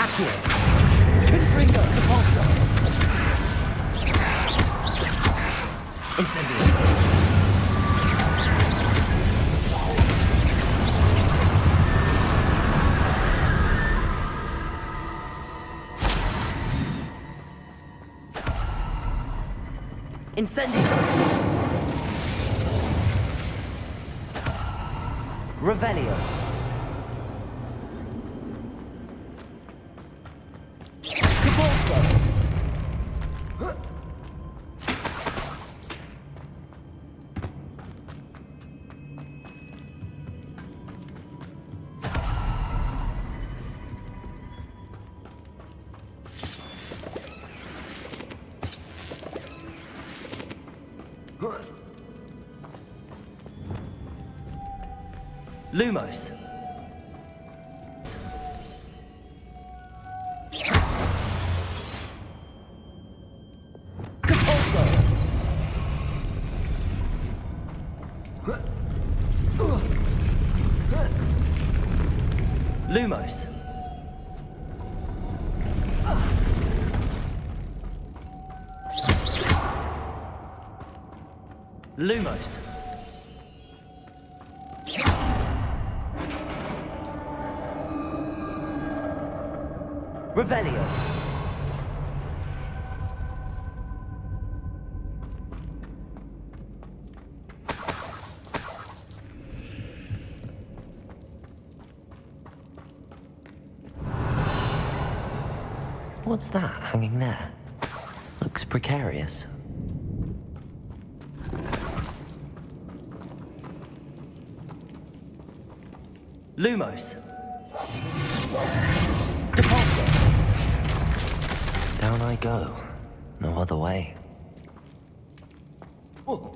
Accio! Confringo! Repulso! Incendio! Incendio! Revelio! Repulso! Huh. Lumos. Lumos. Lumos. Revelio. What's that hanging there? Looks precarious. Lumos. Depulso. Down I go. No other way. Oh.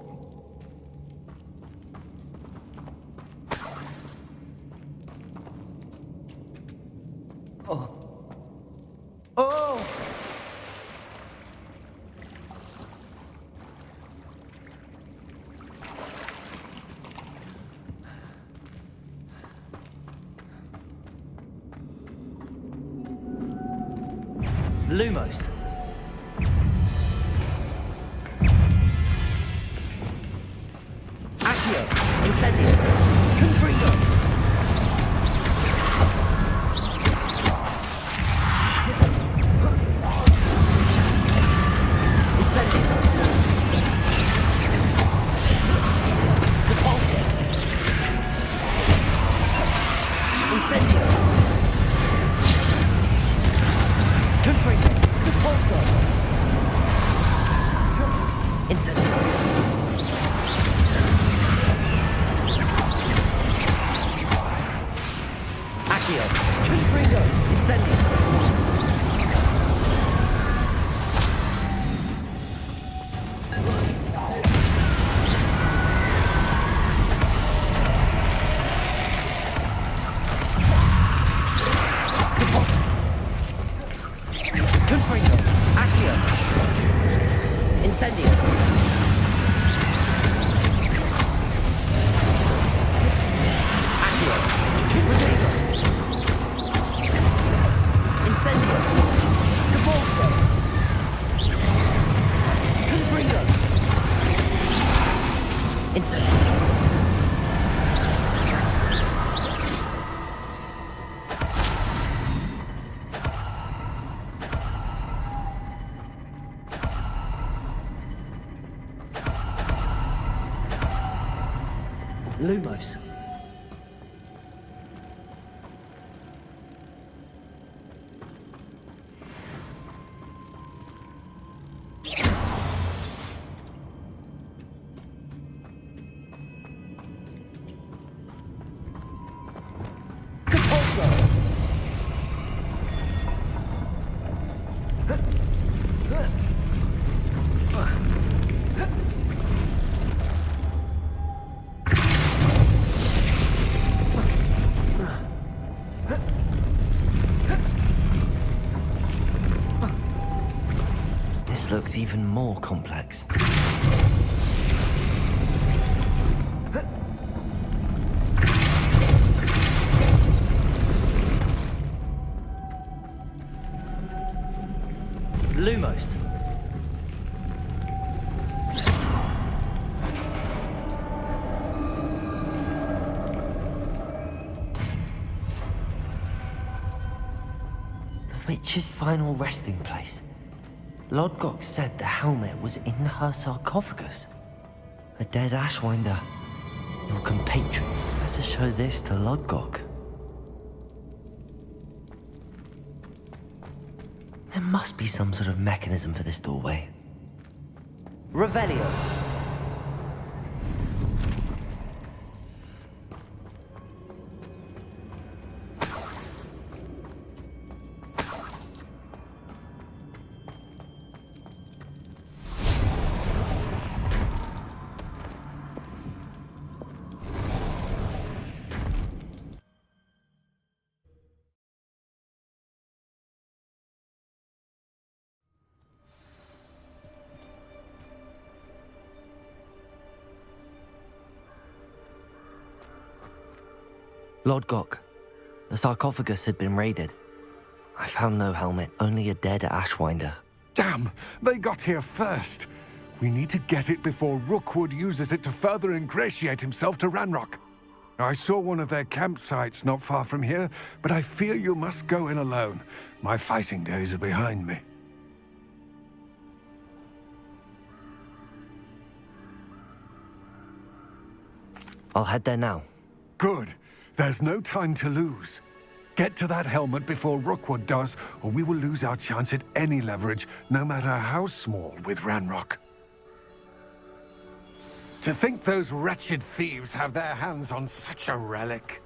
Oh. Oh! Lumos. Accio. Incendio. Confringo. Incendio. Depulso. Incendio. Confringo. Depulso. Incendio. Accio. Confringo. Incendio. Confringo. Accio. Incendio. Accio. Confringo. Incendio. Depulso. Confringo. Incendio. Lumos. Depulso. This looks even more complex. Lumos. The witch's final resting place. Lodgok said the helmet was in her sarcophagus. A dead Ashwinder. Your compatriot. Better show this to Lodgok. There must be some sort of mechanism for this doorway. Revelio. Lodgok. The sarcophagus had been raided. I found no helmet, only a dead Ashwinder. Damn! They got here first! We need to get it before Rookwood uses it to further ingratiate himself to Ranrock. I saw one of their campsites not far from here, but I fear you must go in alone. My fighting days are behind me. I'll head there now. Good. There's no time to lose. Get to that helmet before Rookwood does, or we will lose our chance at any leverage, no matter how small, with Ranrock. To think those wretched thieves have their hands on such a relic.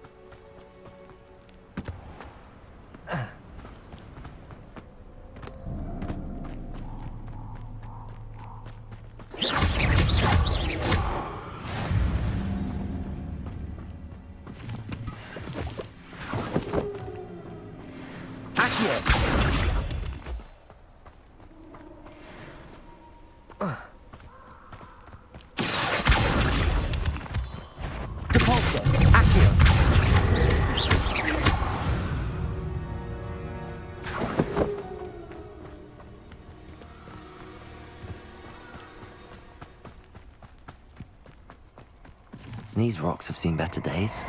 These rocks have seen better days.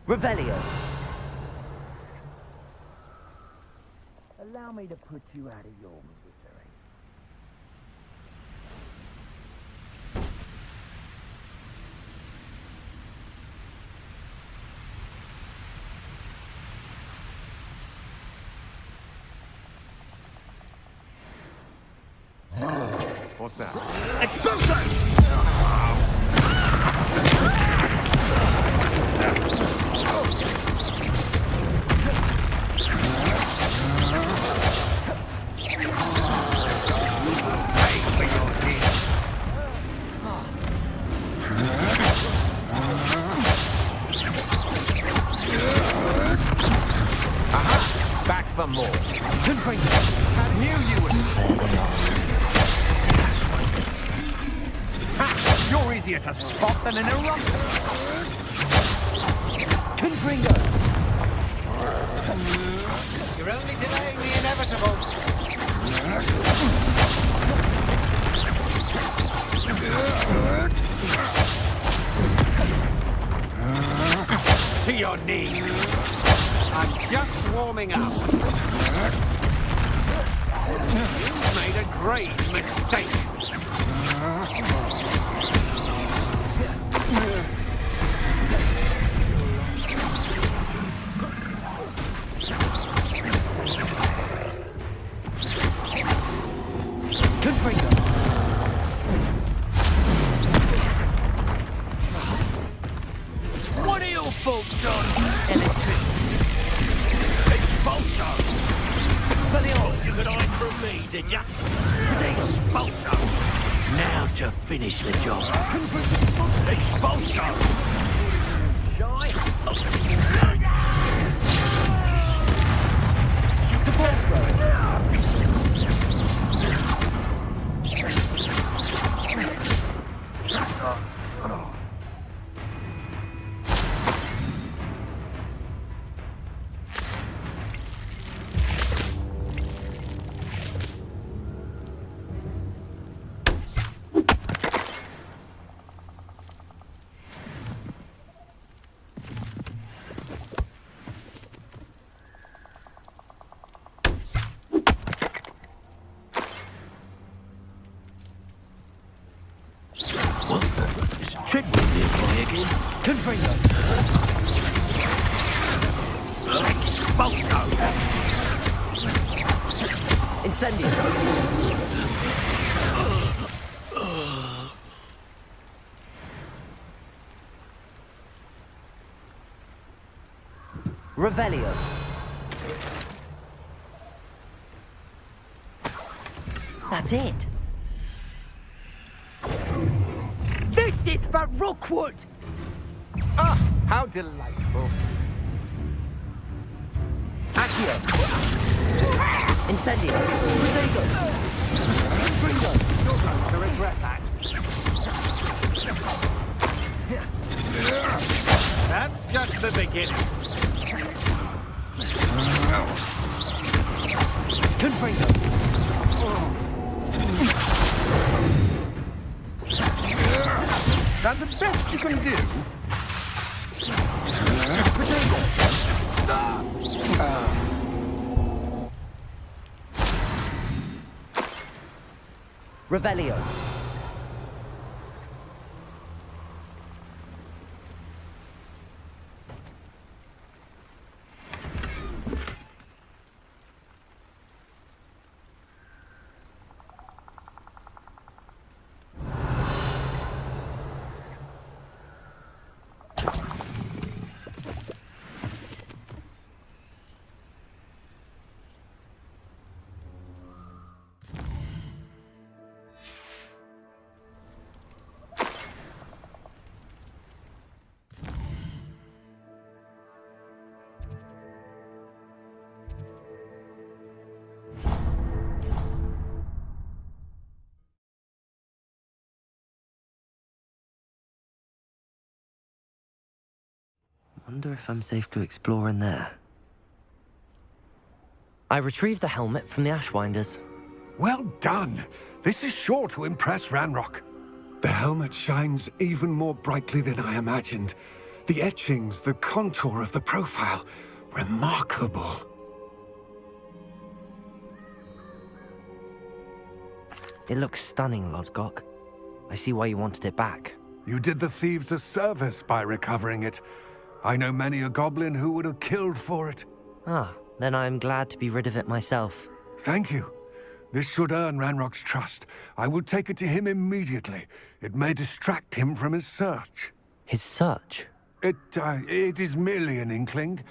Revelio. Allow me to put you out of your misery. What's that? Back for more. I knew you would. Ha! You're easier to spot than an eruptor. Confringo! You're only delaying the inevitable. To your knees. I'm just warming up. You've made a grave mistake. What are your folks on? Electricity. Expulsion! For the odds you could hide from me, did ya? Expulsion! Now to finish the job. Expulsion! Shoot the Treadwell nearby again. Confringo. Expulso. Incendio. Revelio. That's it. This is for Rookwood! Ah, how delightful. Accio! Incendio! Protego! Gringo! You're going to regret that. That's just the beginning. Confringo! That the best you can do? Revelio. Wonder if I'm safe to explore in there. I retrieved the helmet from the Ashwinders. Well done. This is sure to impress Ranrock. The helmet shines even more brightly than I imagined. The etchings, the contour of the profile, remarkable. It looks stunning, Lodgok. I see why you wanted it back. You did the thieves a service by recovering it. I know many a goblin who would have killed for it. Ah, then I'm glad to be rid of it myself. Thank you. This should earn Ranrock's trust. I will take it to him immediately. It may distract him from his search. His search? It is merely an inkling.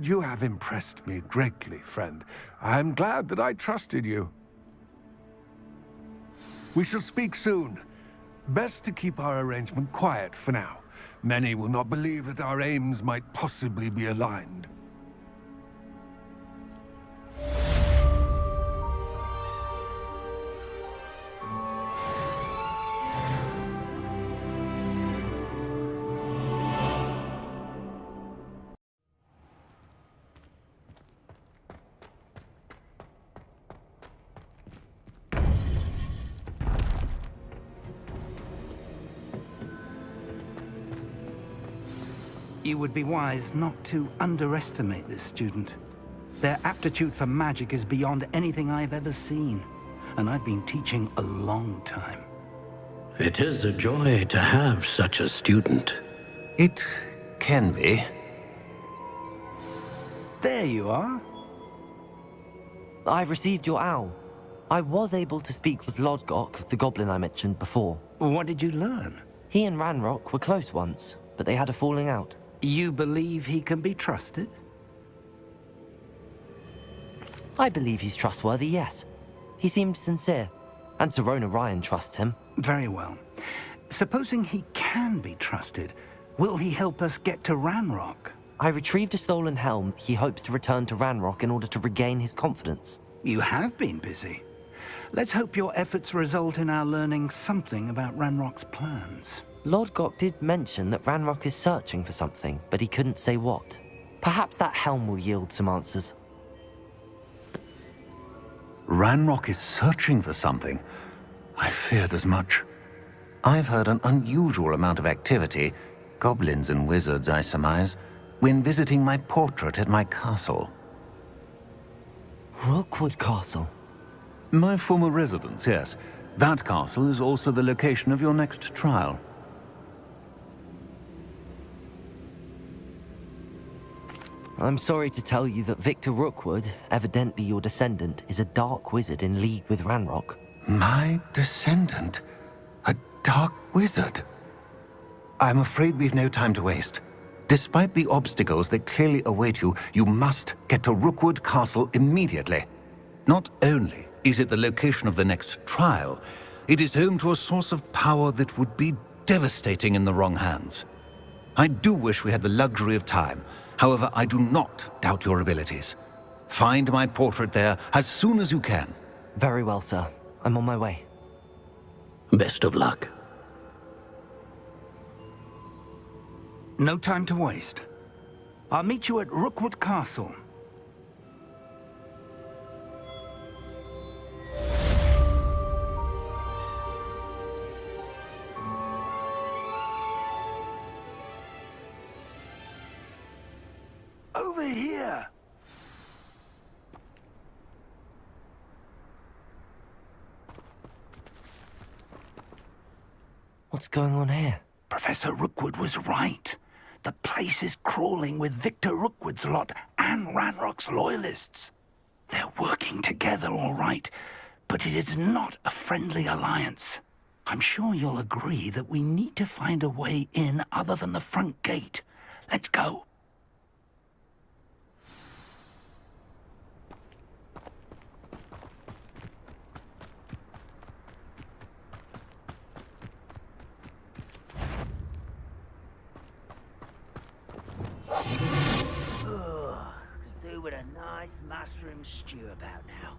You have impressed me greatly, friend. I am glad that I trusted you. We shall speak soon. Best to keep our arrangement quiet for now. Many will not believe that our aims might possibly be aligned. You would be wise not to underestimate this student. Their aptitude for magic is beyond anything I've ever seen, and I've been teaching a long time. It is a joy to have such a student. It can be. There you are. I received your owl. I was able to speak with Lodgok, the goblin I mentioned before. What did you learn? He and Ranrock were close once, but they had a falling out. You believe he can be trusted? I believe he's trustworthy, yes. He seemed sincere, and Serona Ryan trusts him. Very well. Supposing he can be trusted, will he help us get to Ranrock? I retrieved a stolen helm he hopes to return to Ranrock in order to regain his confidence. You have been busy. Let's hope your efforts result in our learning something about Ranrock's plans. Lodgok did mention that Ranrock is searching for something, but he couldn't say what. Perhaps that helm will yield some answers. Ranrock is searching for something. I feared as much. I've heard an unusual amount of activity, goblins and wizards, I surmise, when visiting my portrait at my castle. Rookwood Castle? My former residence, yes. That castle is also the location of your next trial. I'm sorry to tell you that Victor Rookwood, evidently your descendant, is a dark wizard in league with Ranrock. My descendant? A dark wizard? I'm afraid we've no time to waste. Despite the obstacles that clearly await you, you must get to Rookwood Castle immediately. Not only is it the location of the next trial, it is home to a source of power that would be devastating in the wrong hands. I do wish we had the luxury of time. However, I do not doubt your abilities. Find my portrait there as soon as you can. Very well, sir. I'm on my way. Best of luck. No time to waste. I'll meet you at Rookwood Castle. Over here! What's going on here? Professor Rookwood was right. The place is crawling with Victor Rookwood's lot and Ranrock's loyalists. They're working together, all right, but it is not a friendly alliance. I'm sure you'll agree that we need to find a way in other than the front gate. Let's go. Do with a nice mushroom stew about now.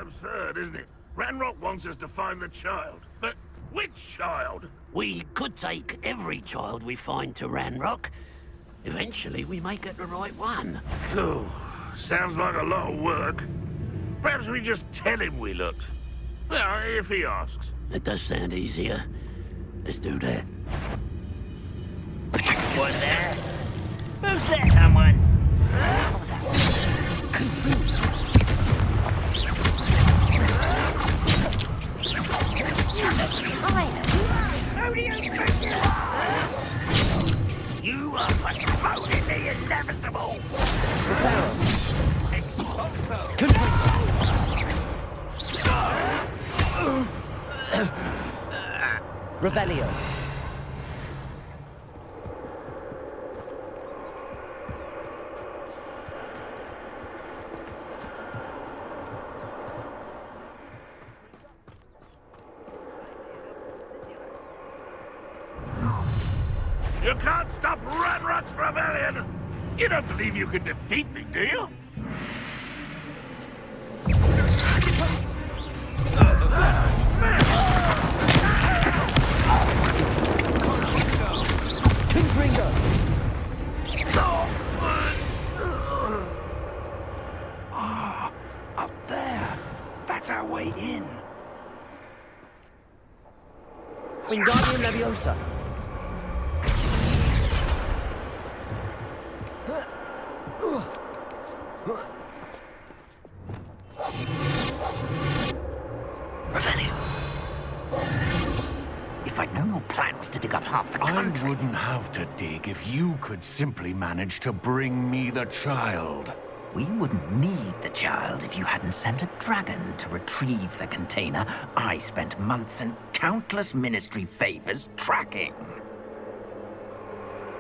Absurd, isn't it? Ranrock wants us to find the child. But which child? We could take every child we find to Ranrock. Eventually, we may get the right one. Phew, sounds like a lot of work. Perhaps we just tell him we looked. Well, if he asks. It does sound easier. Let's do that. What's that? Who's that, someone? What was that? You are postponing the inevitable! Revelio. You can't stop Ranrock's rebellion! You don't believe you can defeat me, do you? Ah, up there. That's our way in. Wingardium Leviosa. Revelio. If I'd known your plan was to dig up half the I country... wouldn't have to dig if you could simply manage to bring me the child. We wouldn't need the child if you hadn't sent a dragon to retrieve the container I spent months and countless ministry favors tracking.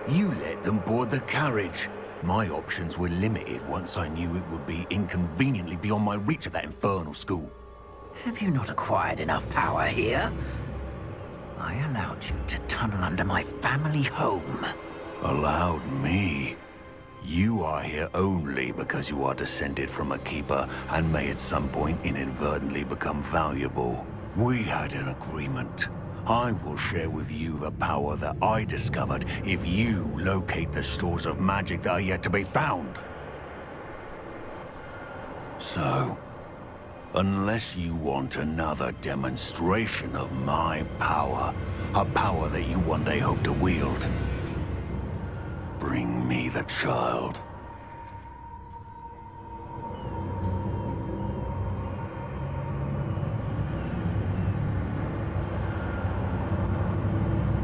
You let them board the carriage. My options were limited once I knew it would be inconveniently beyond my reach at that infernal school. Have you not acquired enough power here? I allowed you to tunnel under my family home. Allowed me? You are here only because you are descended from a keeper and may at some point inadvertently become valuable. We had an agreement. I will share with you the power that I discovered if you locate the stores of magic that are yet to be found. So, unless you want another demonstration of my power, a power that you one day hope to wield, bring me the child.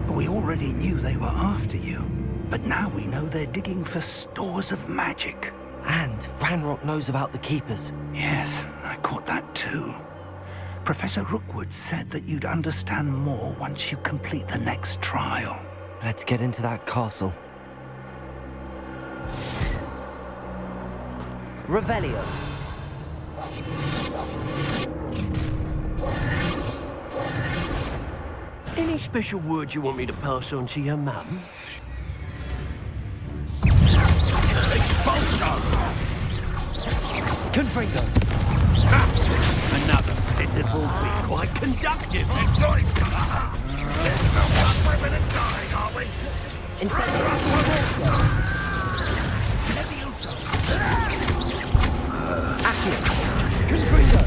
We already knew they were after you, but now we know they're digging for stores of magic. And Ranrock knows about the Keepers. Yes, I caught that too. Professor Rookwood said that you'd understand more once you complete the next trial. Let's get into that castle. Revelio. Any special words you want me to pass on to your mum? Expulsion! Confringo! Another pitiful beat. Quite conductive. Accio! Confringo!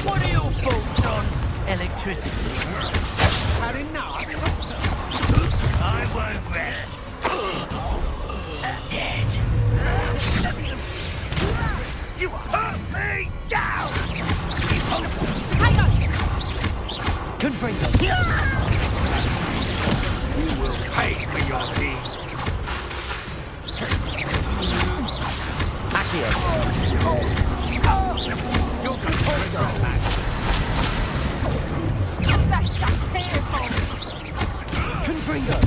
What are your thoughts on electricity? Had enough? I won't rest. Dead. You hurt me down! Confringo! You will pay for your deeds. Accio! You're going to regret that. That's just painful. Confringo!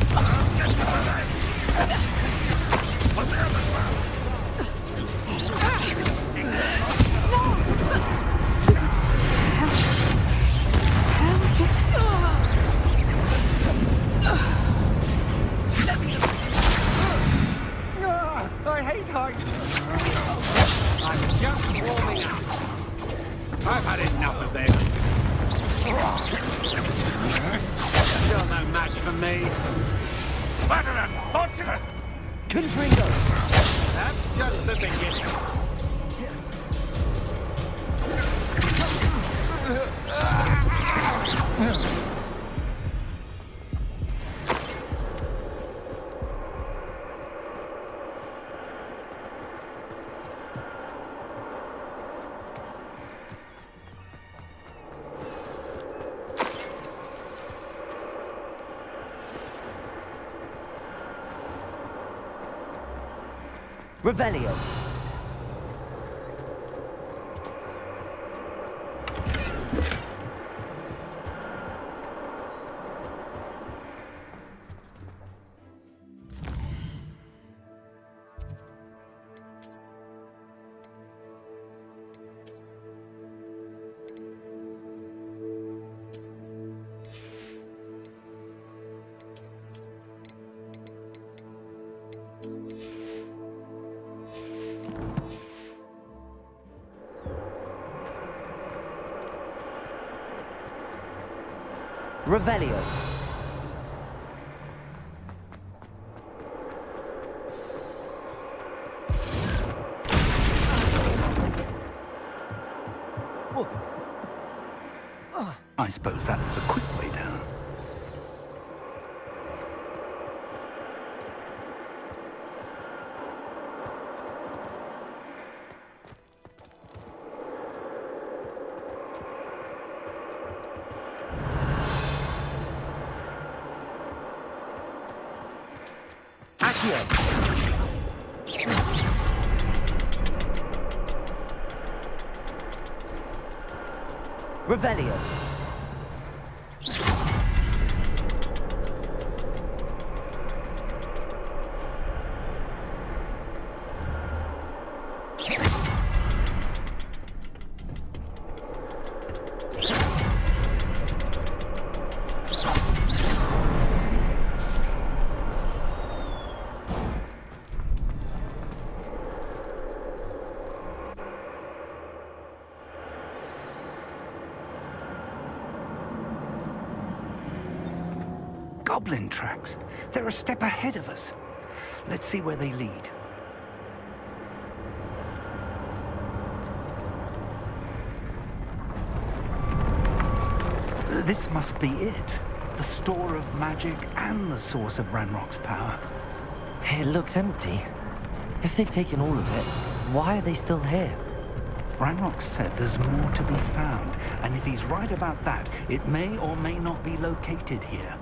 I hate heights. I'm just warming up. I've had enough of them. You're no match for me. What an unfortunate... Confringo! That's just the beginning. Revelio! Revelio! I suppose that's the quick way down. Revelio! Goblin tracks. They're a step ahead of us. Let's see where they lead. This must be it. The store of magic and the source of Ranrock's power. It looks empty. If they've taken all of it, why are they still here? Ranrock said there's more to be found, and if he's right about that, it may or may not be located here.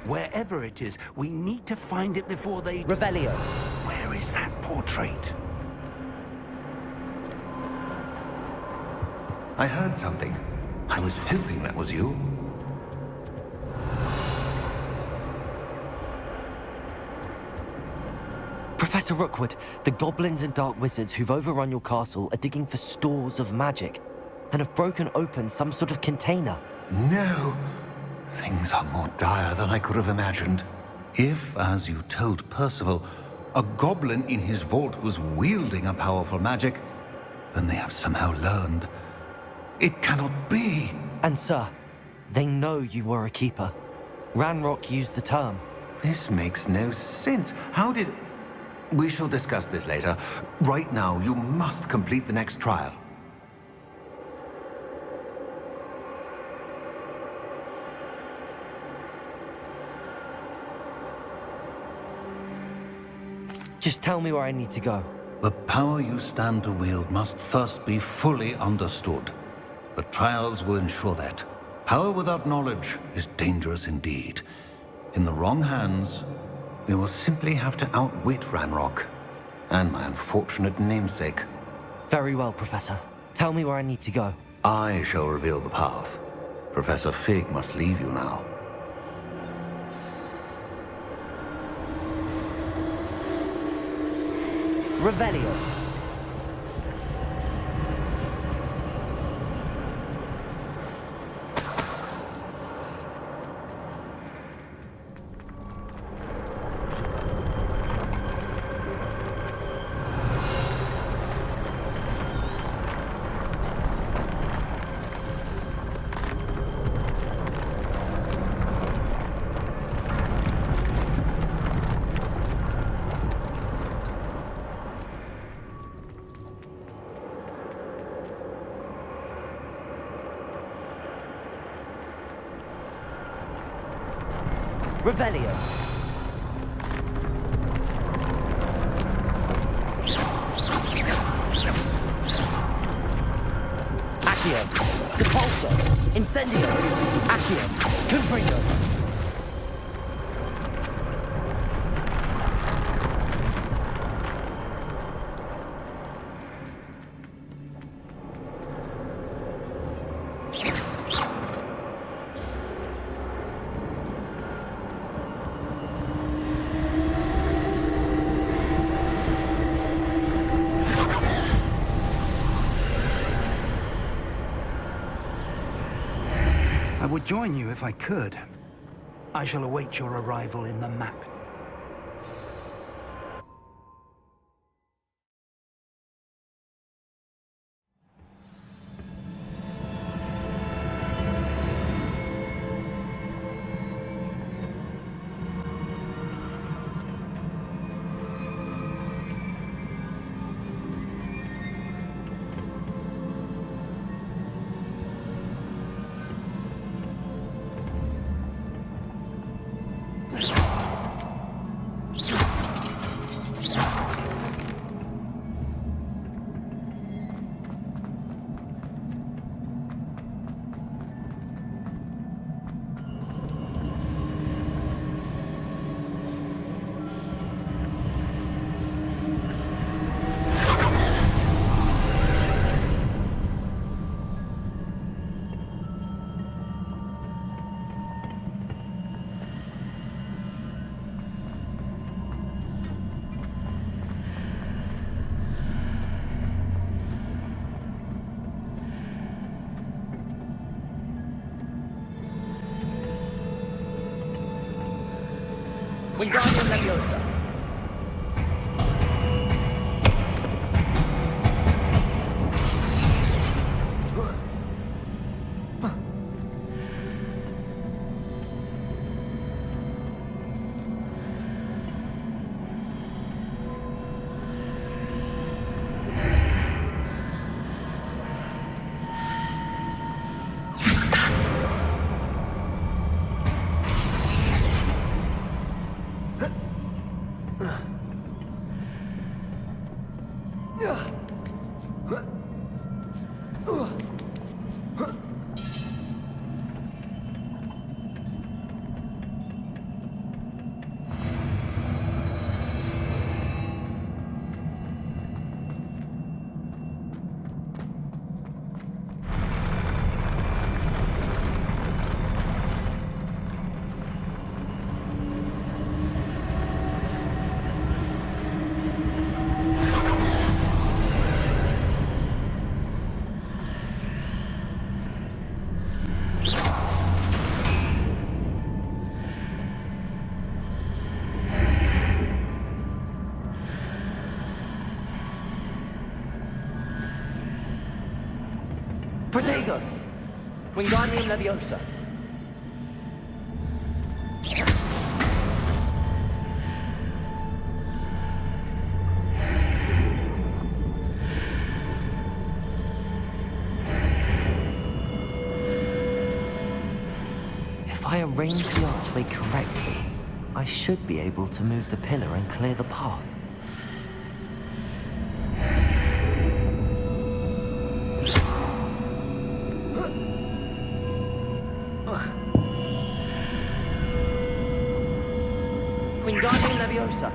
Wherever it is, we need to find it before they... Revelio! Where is that portrait? I heard something. I was hoping that was you. Professor Rookwood, the goblins and dark wizards who've overrun your castle are digging for stores of magic and have broken open some sort of container. No! Things are more dire than I could have imagined. If, as you told Percival, a goblin in his vault was wielding a powerful magic, then they have somehow learned. It cannot be. And sir, they know you were a keeper. Ranrock used the term. This makes no sense. How did... We shall discuss this later. Right now, you must complete the next trial. Just tell me where I need to go. The power you stand to wield must first be fully understood. The trials will ensure that. Power without knowledge is dangerous indeed. In the wrong hands, we will simply have to outwit Ranrock and my unfortunate namesake. Very well, Professor. Tell me where I need to go. I shall reveal the path. Professor Fig must leave you now. Revelio. Revelio. Accio. Depulso. Incendio. Accio. Confringo. I would join you if I could. I shall await your arrival in the map. Wingardium Leviosa. Protego! Wingardium Leviosa! If I arrange the archway correctly, I should be able to move the pillar and clear the path. Wingardium Leviosa!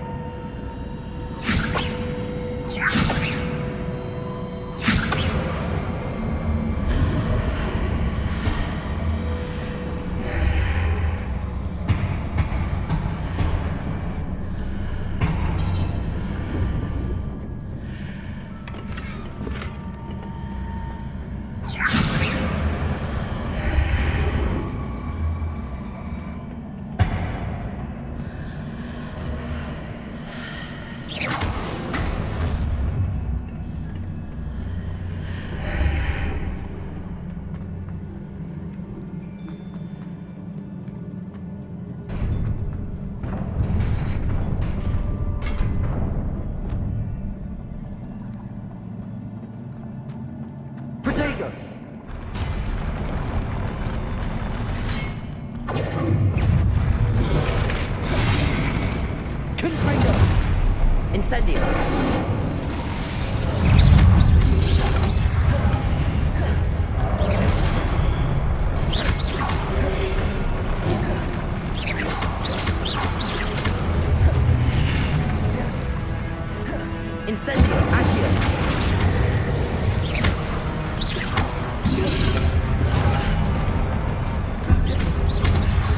Protego! Confringo! Incendio! Incendio! Accio!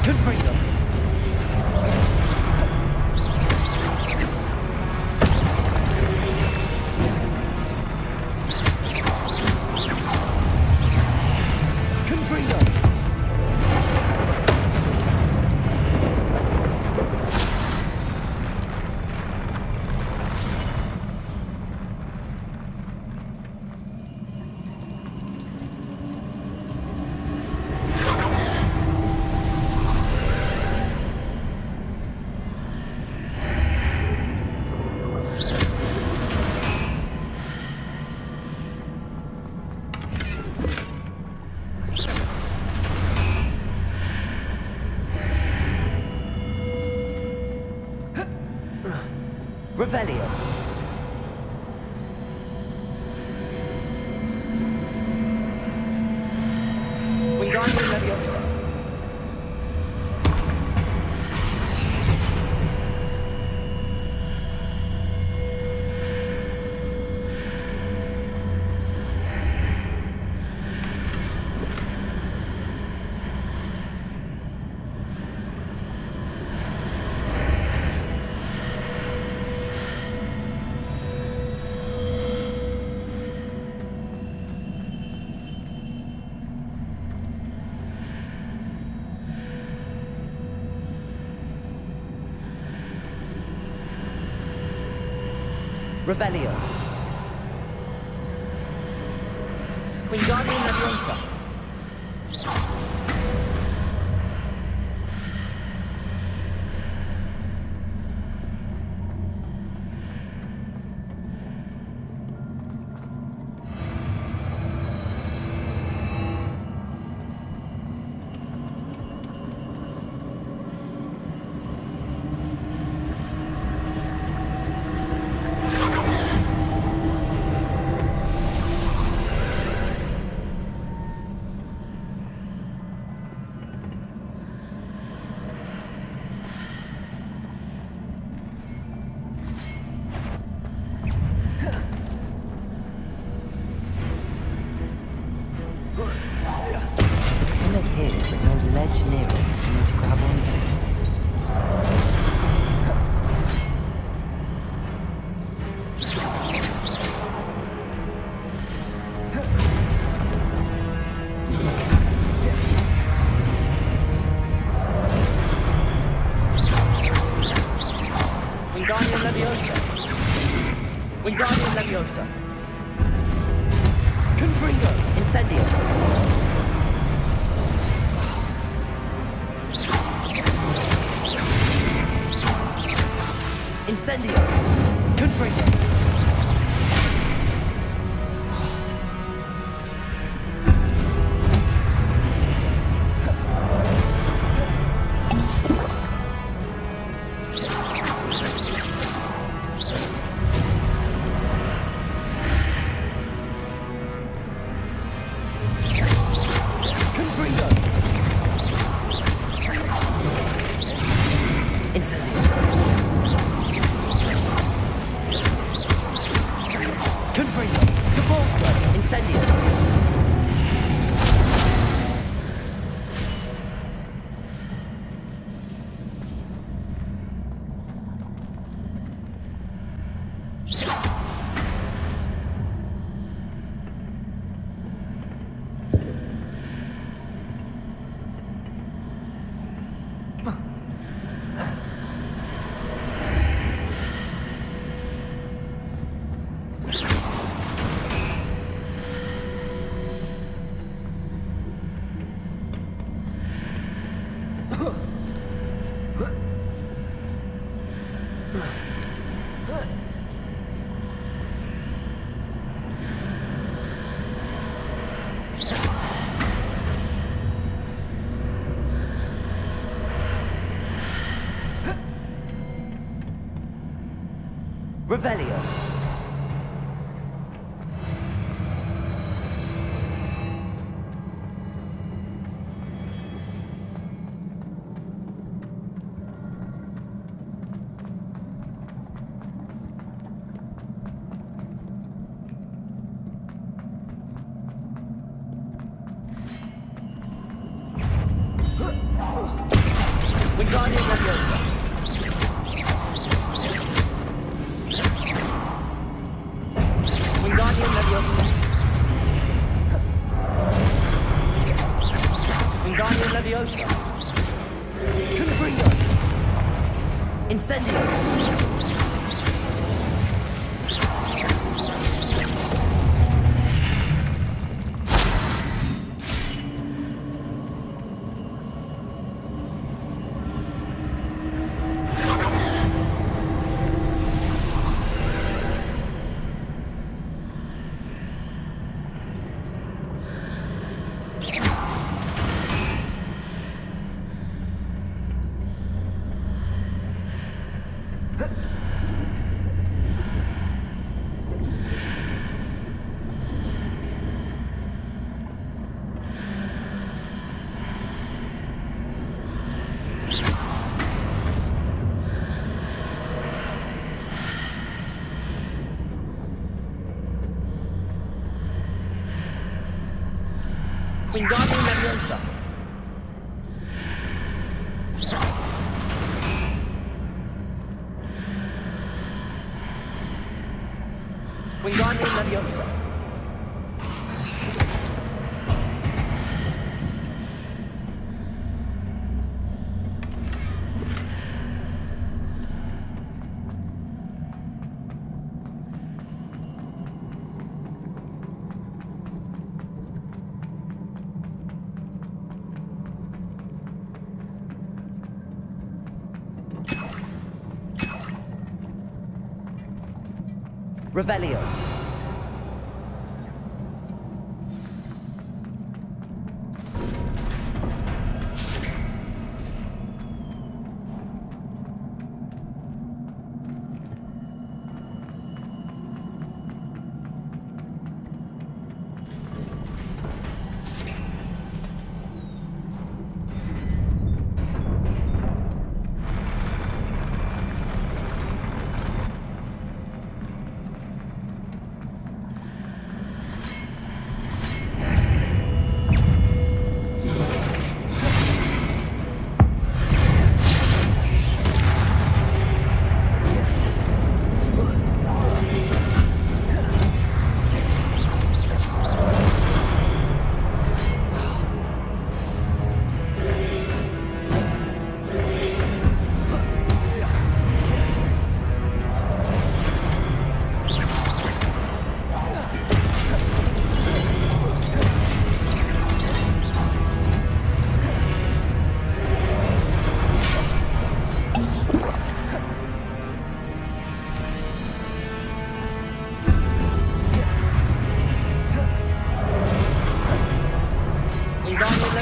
Confringo! Confringo! Revelio. Wingardium Leviosa. Revelio. Wingardium Leviosa. Wingardium Leviosa. Wingardium Leviosa. Confringo. Incendio. Incendio! Confringo! Revelio. Wingardium Leviosa. Wingardium Leviosa. Wingardium Leviosa. Confringo. Incendio. Wingardium Leviosa. Wingardium Leviosa. Revelio.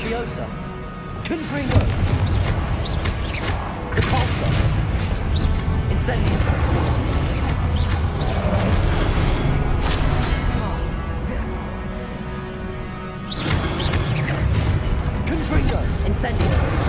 Leviosa! Confringo! Depulso! Incendio! Confringo! Incendio!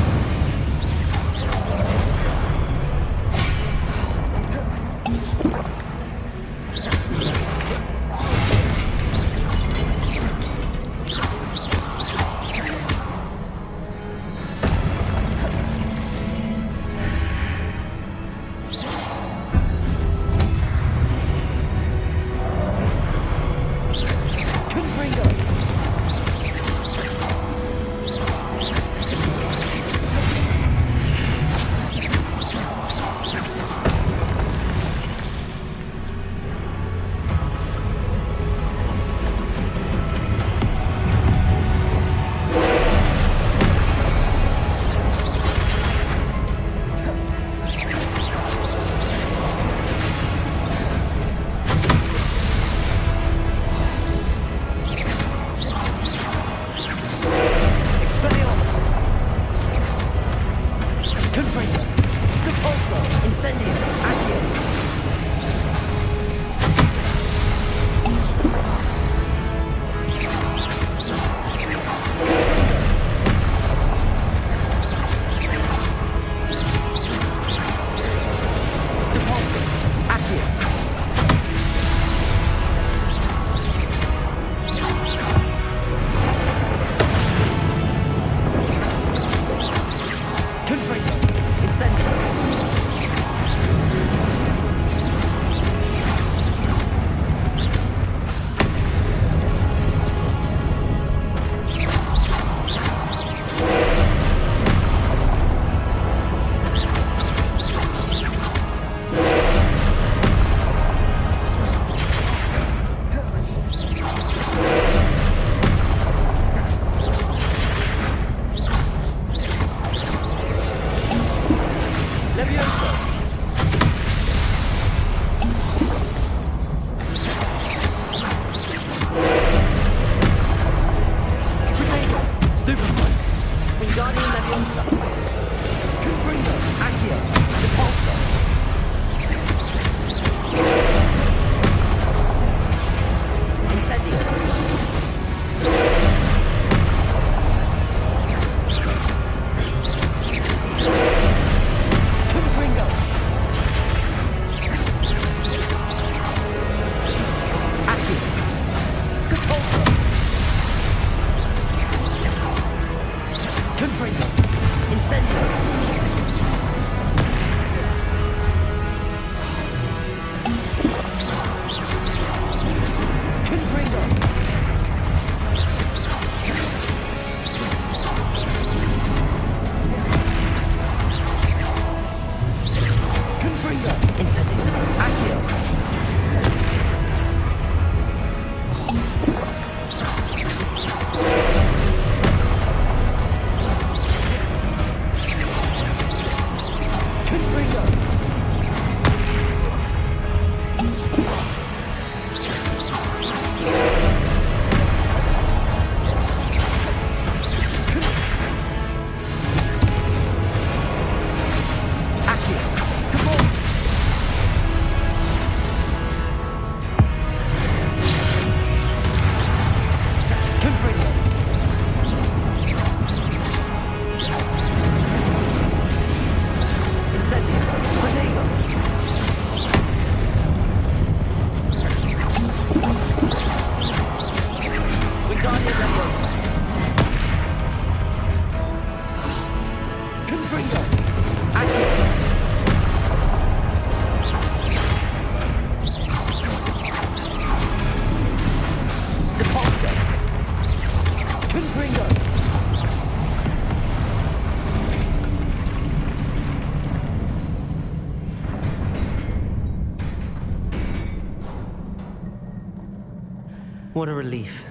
What a relief.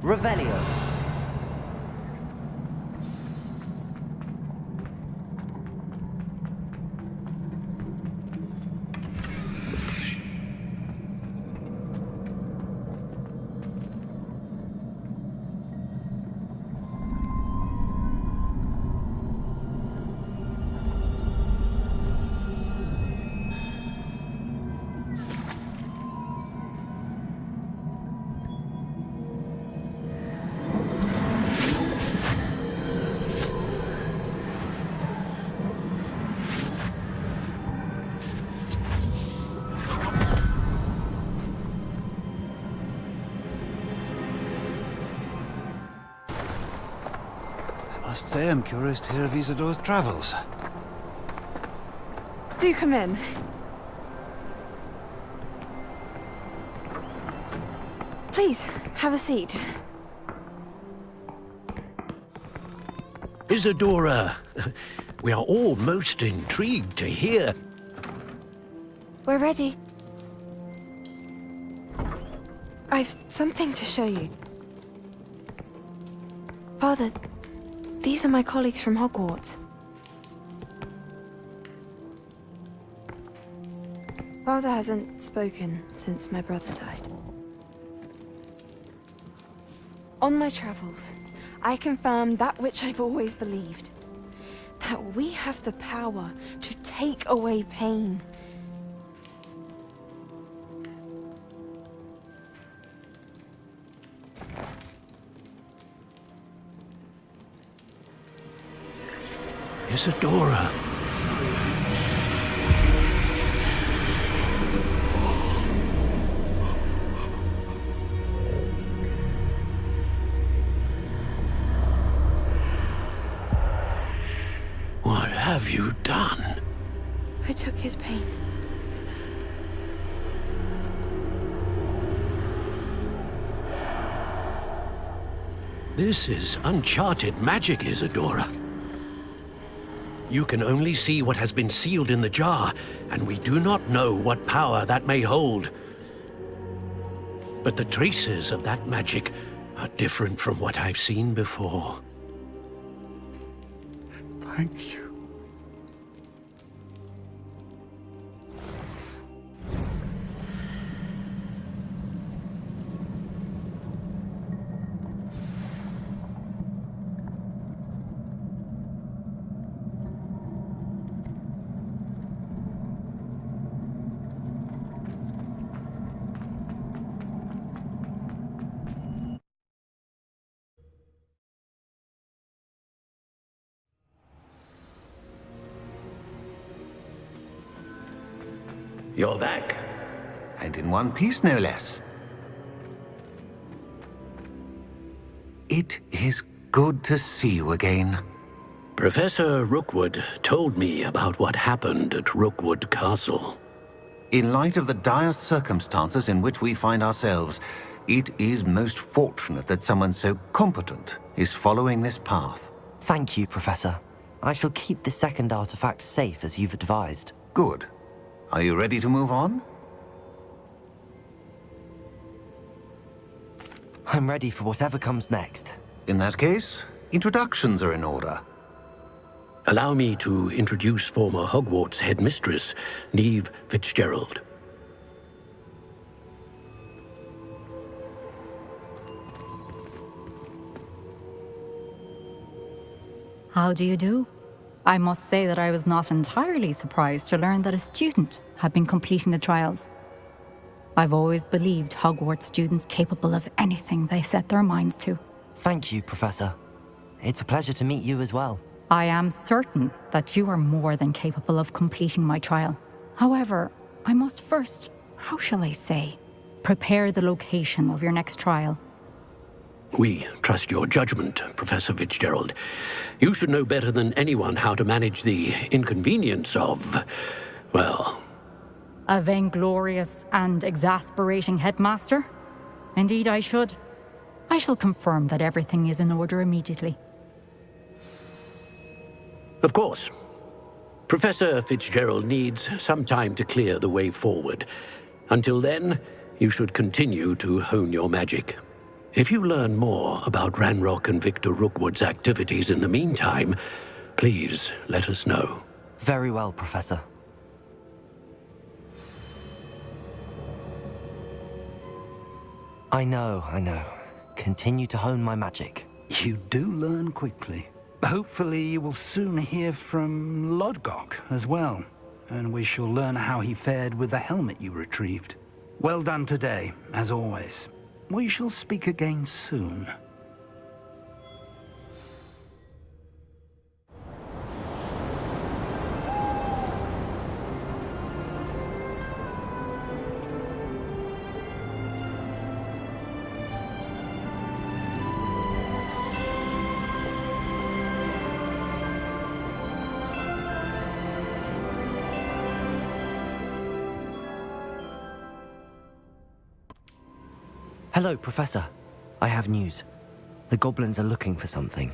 Revelio. Must say I'm curious to hear of Isadore's travels. Do come in. Please, have a seat. Isadora, we are all most intrigued to hear. We're ready. I've something to show you. Father, these are my colleagues from Hogwarts. Father hasn't spoken since my brother died. On my travels, I confirmed that which I've always believed. That we have the power to take away pain. Isadora. What have you done? I took his pain. This is uncharted magic, Isadora. You can only see what has been sealed in the jar, and we do not know what power that may hold. But the traces of that magic are different from what I've seen before. Thank you. You're back. And in one piece, no less. It is good to see you again. Professor Rookwood told me about what happened at Rookwood Castle. In light of the dire circumstances in which we find ourselves, it is most fortunate that someone so competent is following this path. Thank you, Professor. I shall keep the second artifact safe as you've advised. Good. Are you ready to move on? I'm ready for whatever comes next. In that case, introductions are in order. Allow me to introduce former Hogwarts headmistress, Neve Fitzgerald. How do you do? I must say that I was not entirely surprised to learn that a student had been completing the trials. I've always believed Hogwarts students capable of anything they set their minds to. Thank you, Professor. It's a pleasure to meet you as well. I am certain that you are more than capable of completing my trial. However, I must first, how shall I say, prepare the location of your next trial. We trust your judgment, Professor Fitzgerald. You should know better than anyone how to manage the inconvenience of, well... A vainglorious and exasperating headmaster? Indeed I should. I shall confirm that everything is in order immediately. Of course. Professor Fitzgerald needs some time to clear the way forward. Until then, you should continue to hone your magic. If you learn more about Ranrock and Victor Rookwood's activities in the meantime, please let us know. Very well, Professor. I know. Continue to hone my magic. You do learn quickly. Hopefully you will soon hear from Lodgok as well, and we shall learn how he fared with the helmet you retrieved. Well done today, as always. We shall speak again soon. Hello, Professor. I have news. The goblins are looking for something.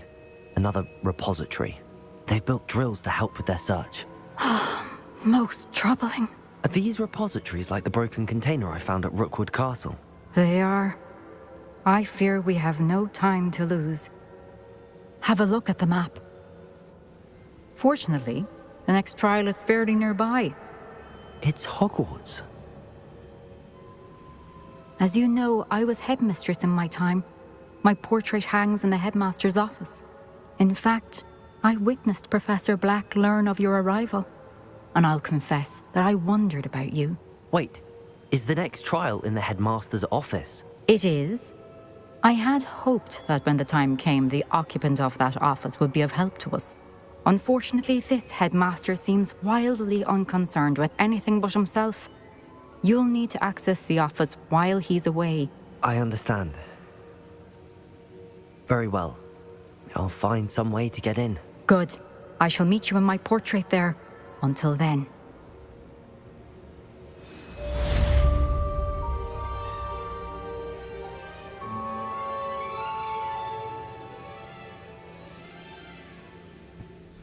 Another repository. They've built drills to help with their search. Most troubling. Are these repositories like the broken container I found at Rookwood Castle? They are. I fear we have no time to lose. Have a look at the map. Fortunately, the next trial is fairly nearby. It's Hogwarts. As you know, I was headmistress in my time. My portrait hangs in the headmaster's office. In fact, I witnessed Professor Black learn of your arrival. And I'll confess that I wondered about you. Wait, is the next trial in the headmaster's office? It is. I had hoped that when the time came, the occupant of that office would be of help to us. Unfortunately, this headmaster seems wildly unconcerned with anything but himself. You'll need to access the office while he's away. I understand. Very well. I'll find some way to get in. Good. I shall meet you in my portrait there. Until then.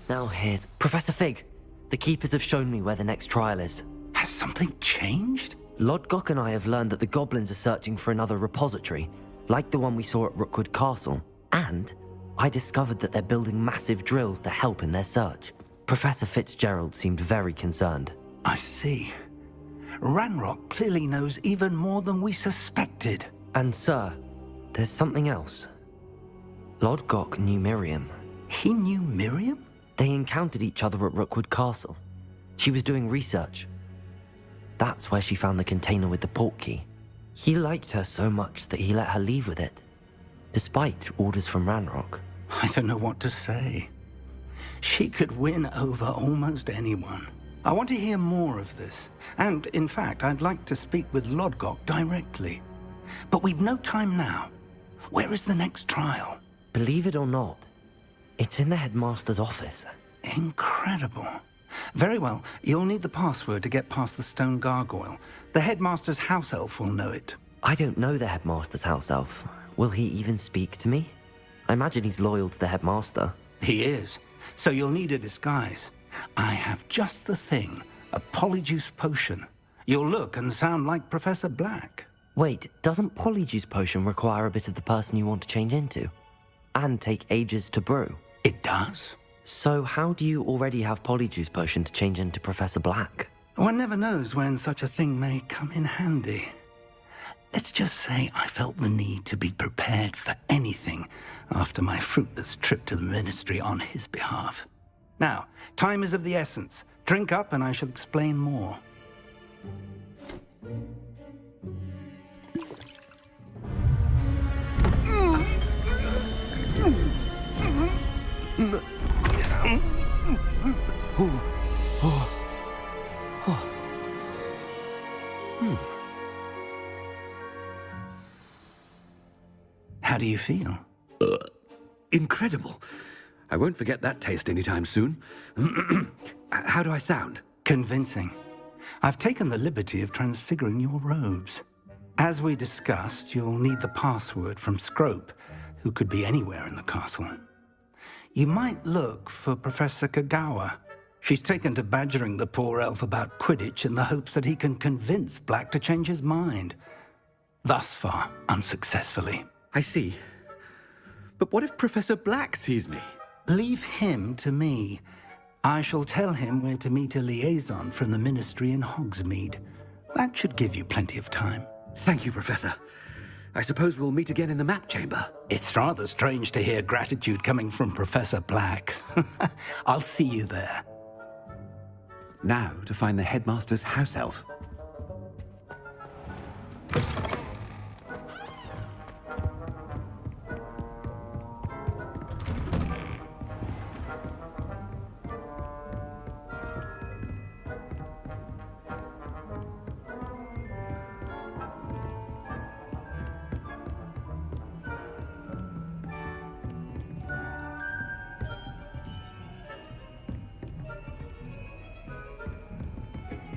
Now here's Professor Fig. The Keepers have shown me where the next trial is. Has something changed? Lodgok and I have learned that the goblins are searching for another repository, like the one we saw at Rookwood Castle. And I discovered that they're building massive drills to help in their search. Professor Fitzgerald seemed very concerned. I see. Ranrock clearly knows even more than we suspected. And sir, there's something else. Lodgok knew Miriam. He knew Miriam? They encountered each other at Rookwood Castle. She was doing research. That's where she found the container with the portkey. He liked her so much that he let her leave with it, despite orders from Ranrock. I don't know what to say. She could win over almost anyone. I want to hear more of this. And, in fact, I'd like to speak with Lodgok directly. But we've no time now. Where is the next trial? Believe it or not, it's in the headmaster's office. Incredible. Very well. You'll need the password to get past the stone gargoyle. The headmaster's house elf will know it. I don't know the headmaster's house elf. Will he even speak to me? I imagine he's loyal to the headmaster. He is. So you'll need a disguise. I have just the thing. A polyjuice potion. You'll look and sound like Professor Black. Wait, doesn't polyjuice potion require a bit of the person you want to change into? And take ages to brew? It does. So how do you already have polyjuice potion to change into Professor Black? One never knows when such a thing may come in handy. Let's just say I felt the need to be prepared for anything after my fruitless trip to the Ministry on his behalf. Now, time is of the essence. Drink up and I shall explain more. How do you feel? Incredible. I won't forget that taste anytime soon. How do I sound? Convincing. I've taken the liberty of transfiguring your robes. As we discussed, you'll need the password from Scrope, who could be anywhere in the castle. You might look for Professor Kagawa. She's taken to badgering the poor elf about Quidditch in the hopes that he can convince Black to change his mind. Thus far, unsuccessfully. I see. But what if Professor Black sees me? Leave him to me. I shall tell him where to meet a liaison from the Ministry in Hogsmeade. That should give you plenty of time. Thank you, Professor. I suppose we'll meet again in the map chamber. It's rather strange to hear gratitude coming from Professor Black. I'll see you there. Now to find the headmaster's house elf.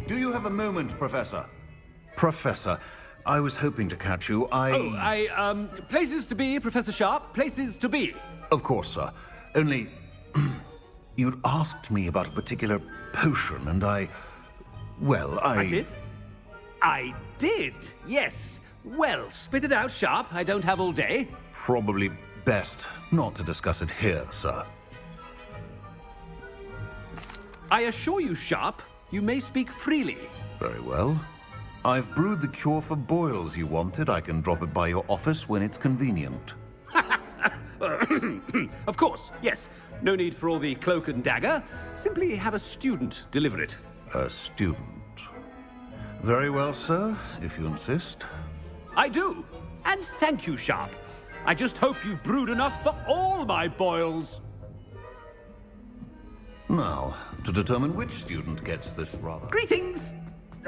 Do you have a moment, Professor? Professor, I was hoping to catch you. Places to be, Professor Sharp, places to be. Of course, sir. Only, you'd asked me about a particular potion, and I did? I did, yes. Well, spit it out, Sharp. I don't have all day. Probably best not to discuss it here, sir. I assure you, Sharp, you may speak freely. Very well. I've brewed the cure for boils you wanted. I can drop it by your office when it's convenient. Of course, yes. No need for all the cloak and dagger. Simply have a student deliver it. A student? Very well, sir, if you insist. I do. And thank you, Sharp. I just hope you've brewed enough for all my boils. Now, to determine which student gets this rather... Greetings!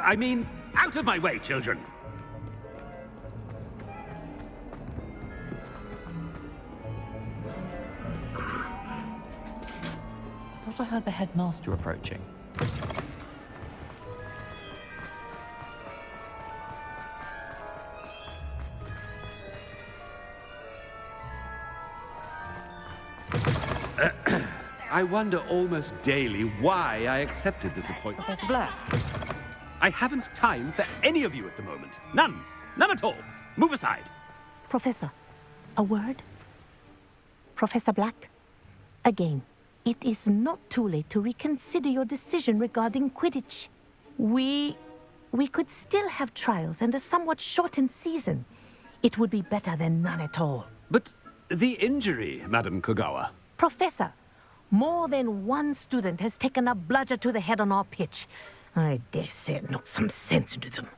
I mean, out of my way, children. I thought I heard the headmaster approaching. I wonder almost daily why I accepted this appointment. Professor Black. I haven't time for any of you at the moment. None. None at all. Move aside. Professor, a word? Professor Black, again, it is not too late to reconsider your decision regarding Quidditch. We could still have trials and a somewhat shortened season. It would be better than none at all. But the injury, Madam Kogawa. Professor, more than one student has taken a bludger to the head on our pitch. I dare say it knocked some sense into them.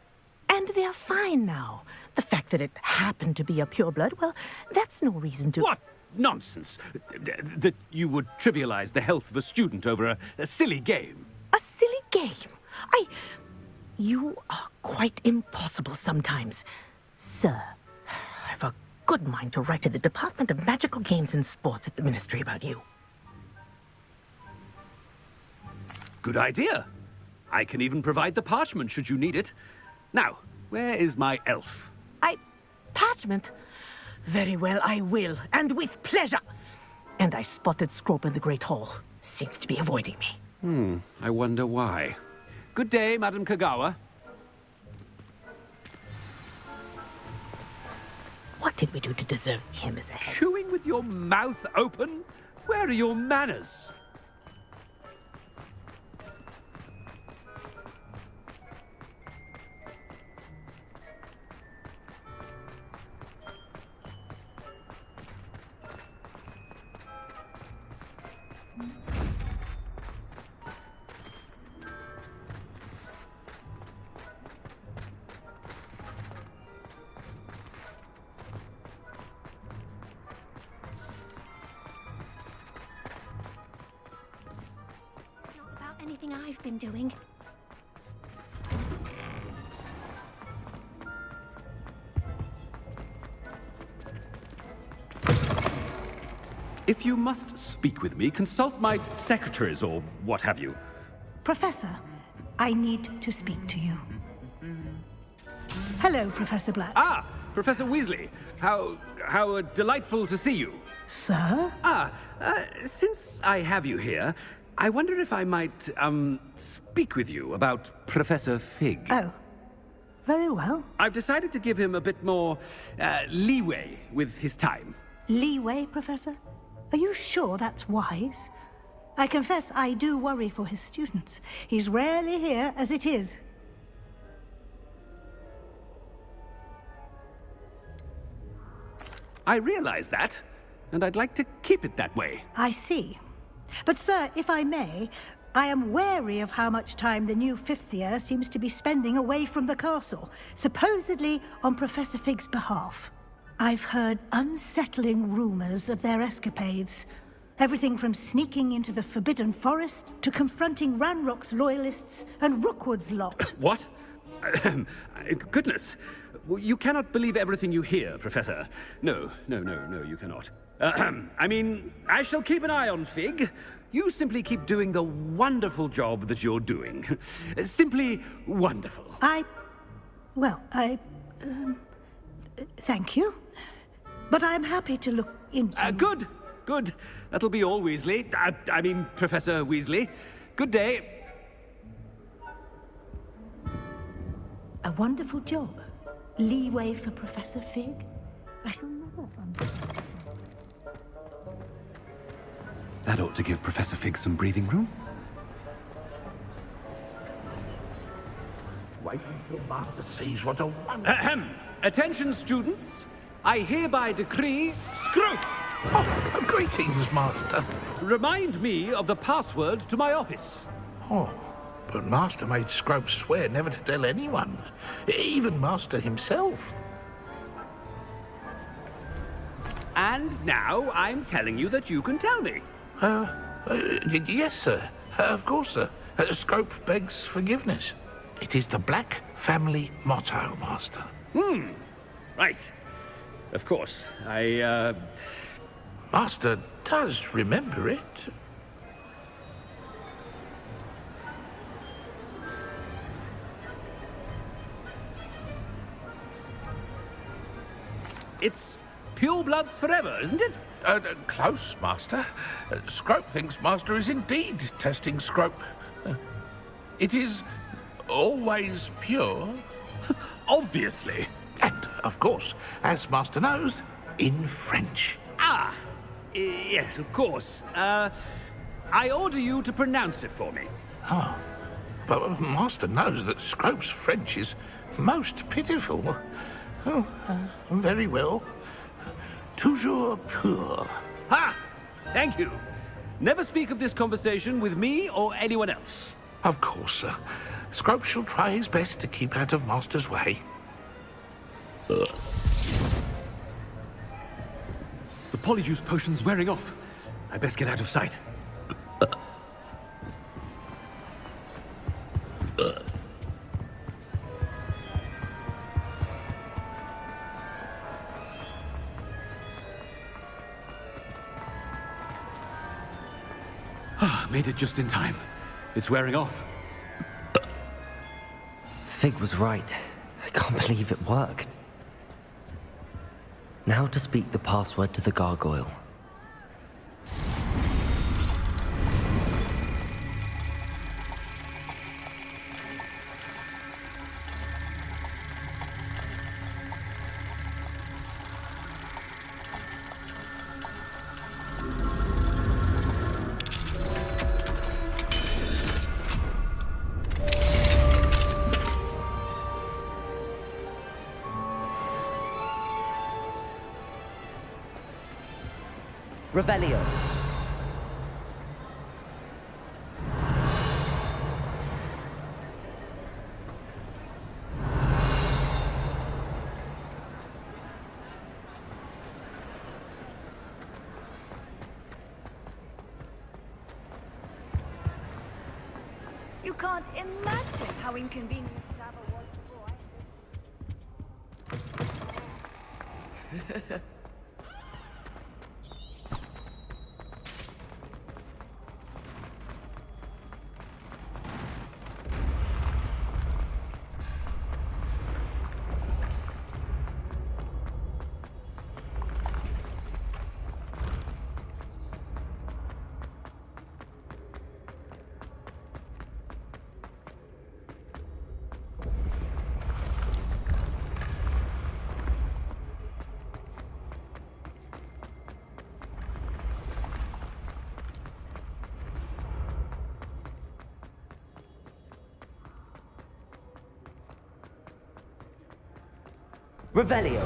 And they're fine now. The fact that it happened to be a pureblood, well, that's no reason to... What nonsense! That you would trivialize the health of a student over a silly game. A silly game? You are quite impossible sometimes. Sir, I've a good mind to write to the Department of Magical Games and Sports at the Ministry about you. Good idea. I can even provide the parchment should you need it. Now, where is my elf? Parchment? Very well, I will, and with pleasure. And I spotted Scrope in the Great Hall. Seems to be avoiding me. I wonder why. Good day, Madam Kogawa. What did we do to deserve him as a head? Chewing with your mouth open? Where are your manners? Anything I've been doing. If you must speak with me, consult my secretaries or what have you. Professor, I need to speak to you. Hello, Professor Black. Ah, Professor Weasley. How delightful to see you. Sir? Since I have you here, I wonder if I might, speak with you about Professor Fig. Oh, very well. I've decided to give him a bit more, leeway with his time. Leeway, Professor? Are you sure that's wise? I confess I do worry for his students. He's rarely here as it is. I realize that, and I'd like to keep it that way. I see. But, sir, if I may, I am wary of how much time the new fifth year seems to be spending away from the castle, supposedly on Professor Fig's behalf. I've heard unsettling rumors of their escapades. Everything from sneaking into the Forbidden Forest to confronting Ranrock's loyalists and Rookwood's lot. What? Goodness. You cannot believe everything you hear, Professor. No, you cannot. I mean, I shall keep an eye on Fig. You simply keep doing the wonderful job that you're doing. Simply wonderful. Thank you. But I'm happy to look into... Good. Good. That'll be all, Weasley. I mean, Professor Weasley. Good day. A wonderful job. Leeway for Professor Fig. I shall never understand. That ought to give Professor Fig some breathing room. Wait until Master sees what a wonder... Ahem. Attention, students. I hereby decree Scrope! Oh, greetings, Master. Remind me of the password to my office. Oh, but Master made Scrope swear never to tell anyone, even Master himself. And now I'm telling you that you can tell me. Yes, sir. Of course, sir. Scrope begs forgiveness. It is the Black family motto, Master. Right. Of course. Master does remember it. It's pure bloods forever, isn't it? Close, Master. Scrope thinks Master is indeed testing Scrope. It is always pure. Obviously. And, of course, as Master knows, in French. Ah, yes, of course. I order you to pronounce it for me. Oh, but Master knows that Scrope's French is most pitiful. Oh, very well. Toujours pur. Ha! Thank you. Never speak of this conversation with me or anyone else. Of course, sir. Scrope shall try his best to keep out of Master's way. The polyjuice potion's wearing off. I best get out of sight. Made it just in time. It's wearing off. Fig was right. I can't believe it worked. Now to speak the password to the gargoyle. Revelio. You can't imagine how inconvenient travel was for Revelio.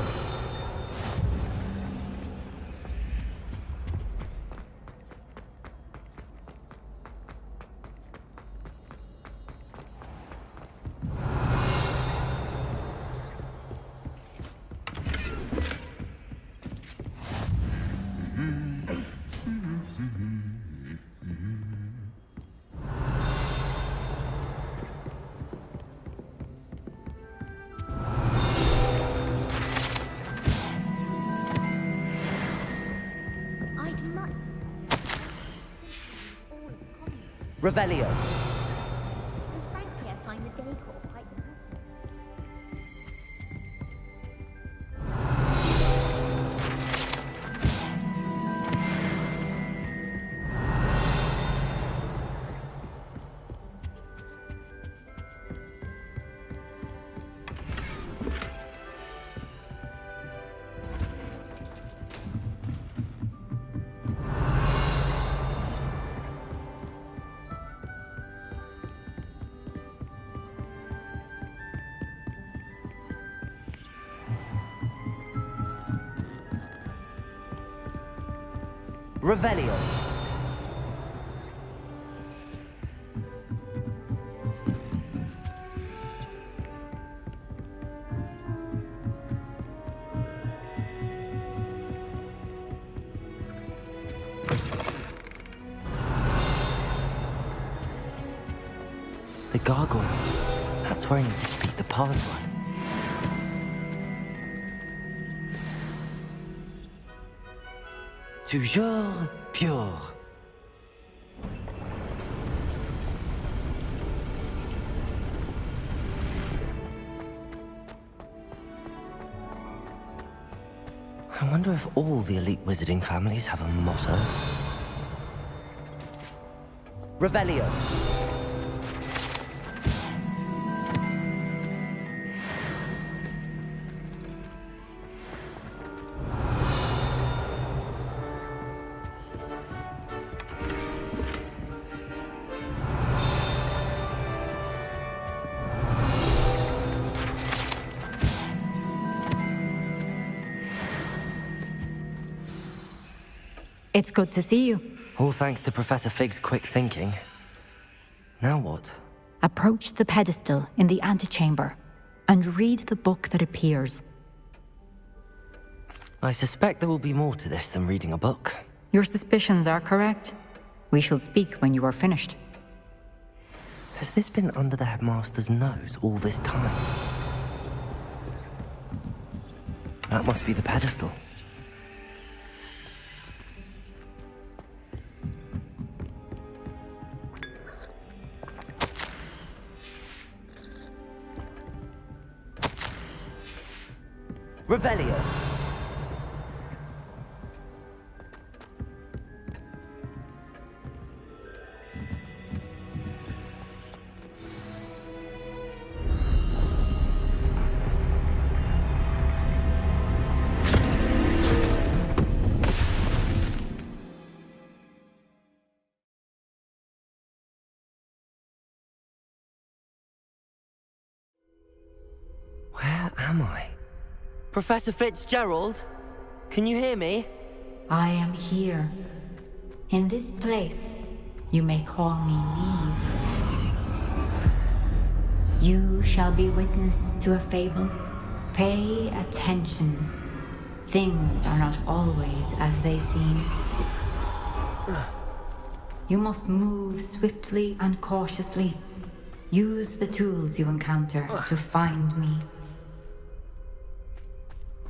Revelio. Frankly, I find the decor quite Revelio. The gargoyle. That's where I need to speak the password. Toujours pure. I wonder if all the elite wizarding families have a motto. Revelio. It's good to see you. All thanks to Professor Fig's quick thinking. Now what? Approach the pedestal in the antechamber and read the book that appears. I suspect there will be more to this than reading a book. Your suspicions are correct. We shall speak when you are finished. Has this been under the headmaster's nose all this time? That must be the pedestal. Revelio. Where am I? Professor Fitzgerald? Can you hear me? I am here. In this place, you may call me Neve. You shall be witness to a fable. Pay attention. Things are not always as they seem. You must move swiftly and cautiously. Use the tools you encounter to find me.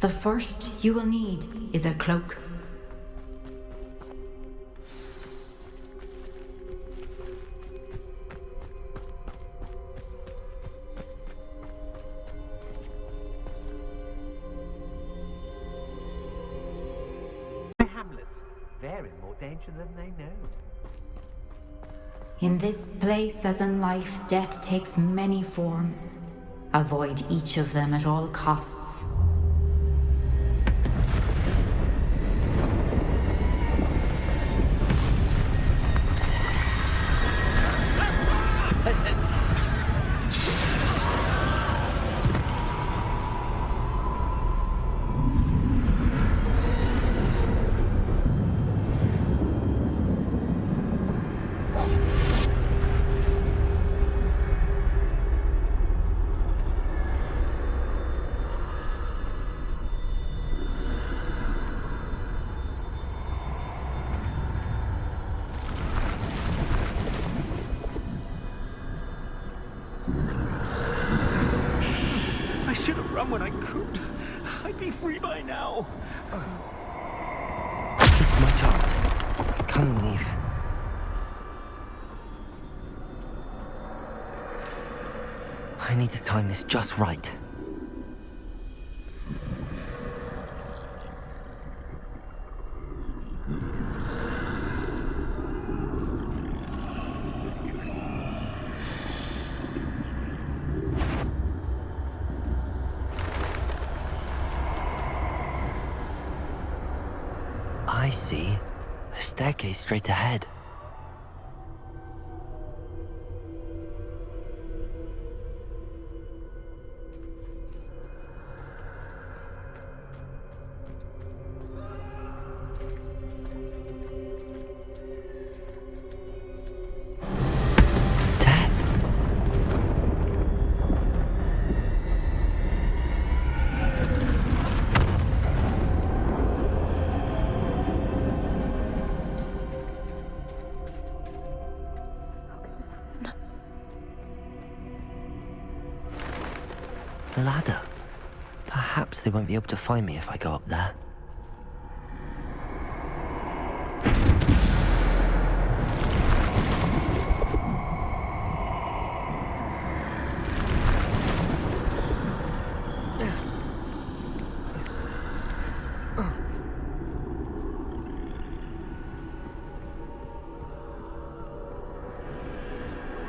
The first you will need is a cloak. The Hamlets, they're in more danger than they know. In this place, as in life, death takes many forms. Avoid each of them at all costs. I should have run when I could. I'd be free by now. This is my chance. Come on, Neve. I need to time this just right. I see. A staircase straight ahead. ladder. Perhaps they won't be able to find me if I go up there.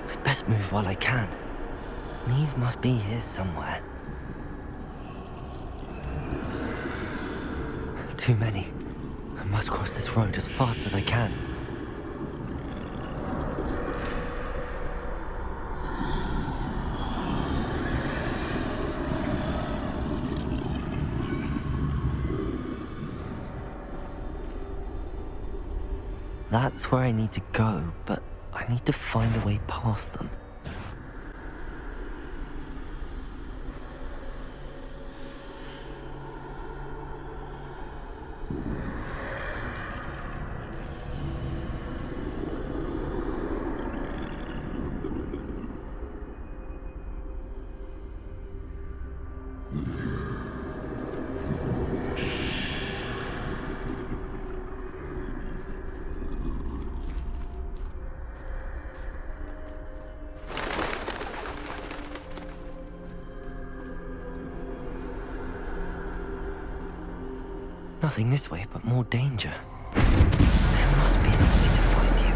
I'd best move while I can. Neve must be here somewhere. Too many. I must cross this road as fast as I can. That's where I need to go, but I need to find a way past them. Nothing this way, but more danger. There must be another way to find you.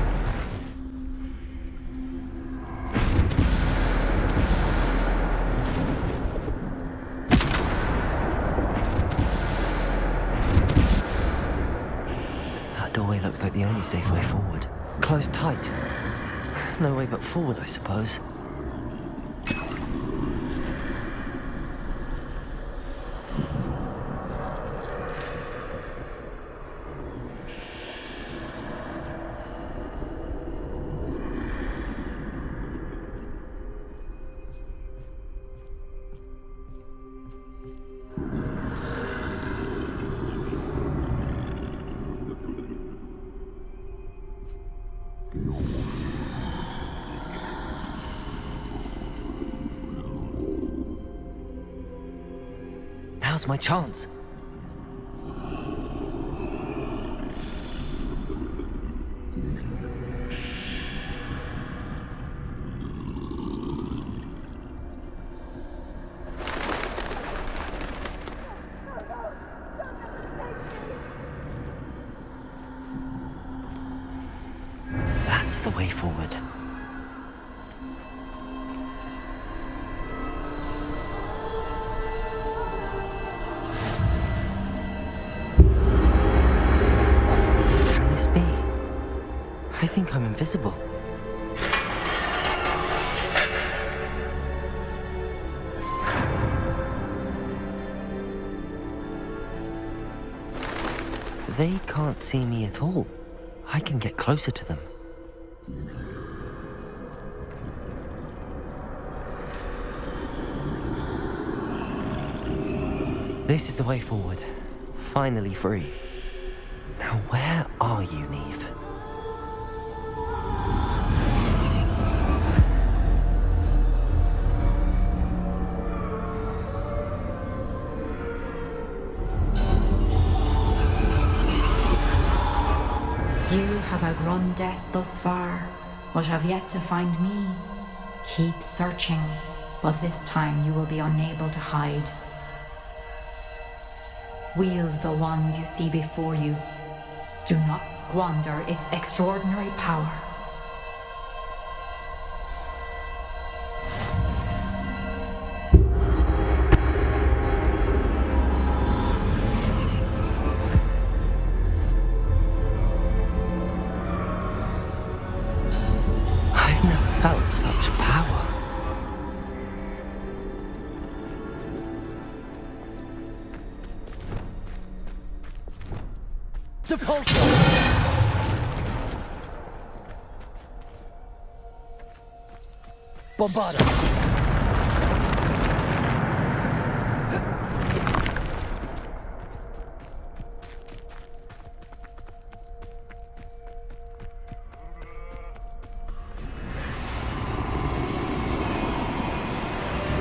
That doorway looks like the only safe way forward. Closed tight. No way but forward, I suppose. Now's my chance. That's the way forward. Can this be? I think I'm invisible. They can't see me at all. I can get closer to them. This is the way forward. Finally free. Now where are you, Neve? You have outrun death thus far, but have yet to find me. Keep searching, but this time you will be unable to hide. Wield the wand you see before you. Do not squander its extraordinary power. I've never felt such power. Depulsion! Bombarda!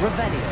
Revelio.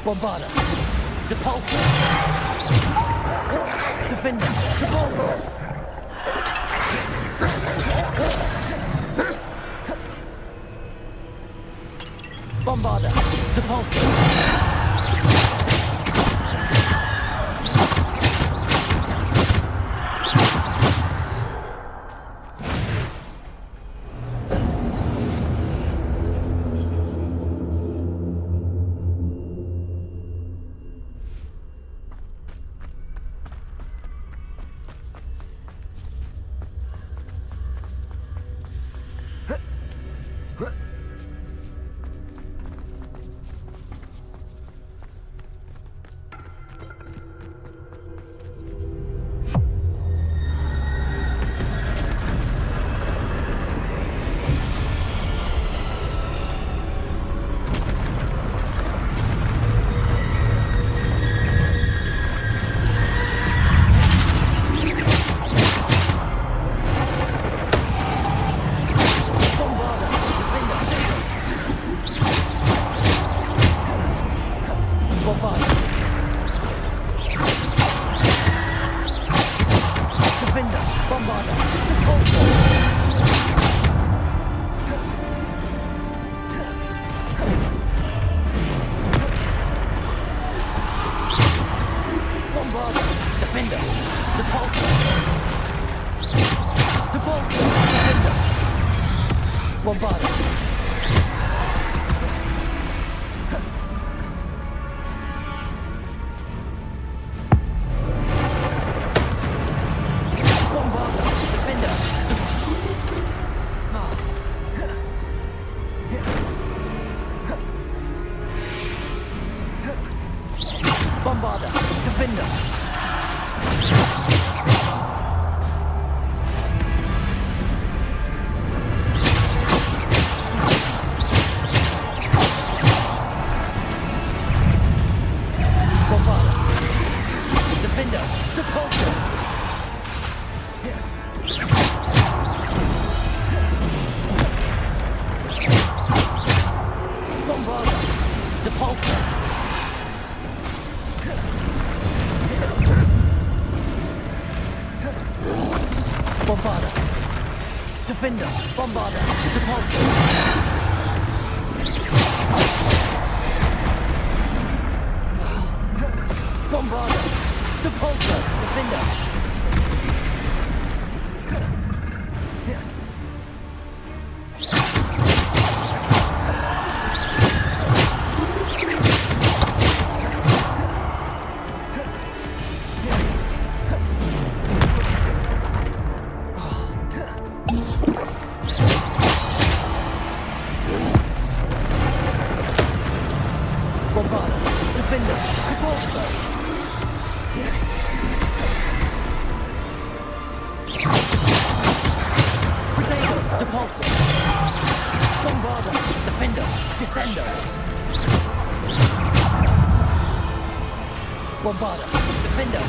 Bombarder. Depulsor. Defender. Depulsor. Bombarder. Depulsor. Bombarder, Defender. Bombarder, Defender, Depulsor. Bombarder, Depulsor. Bombarder. Defender. Bombarder. Depulsor. Bombarder. Depulsor. Defender. Bombarder, Defender, Depulsor. Potato, Depulsor. Bombarder, Defender, Descender. Bombarda, defender.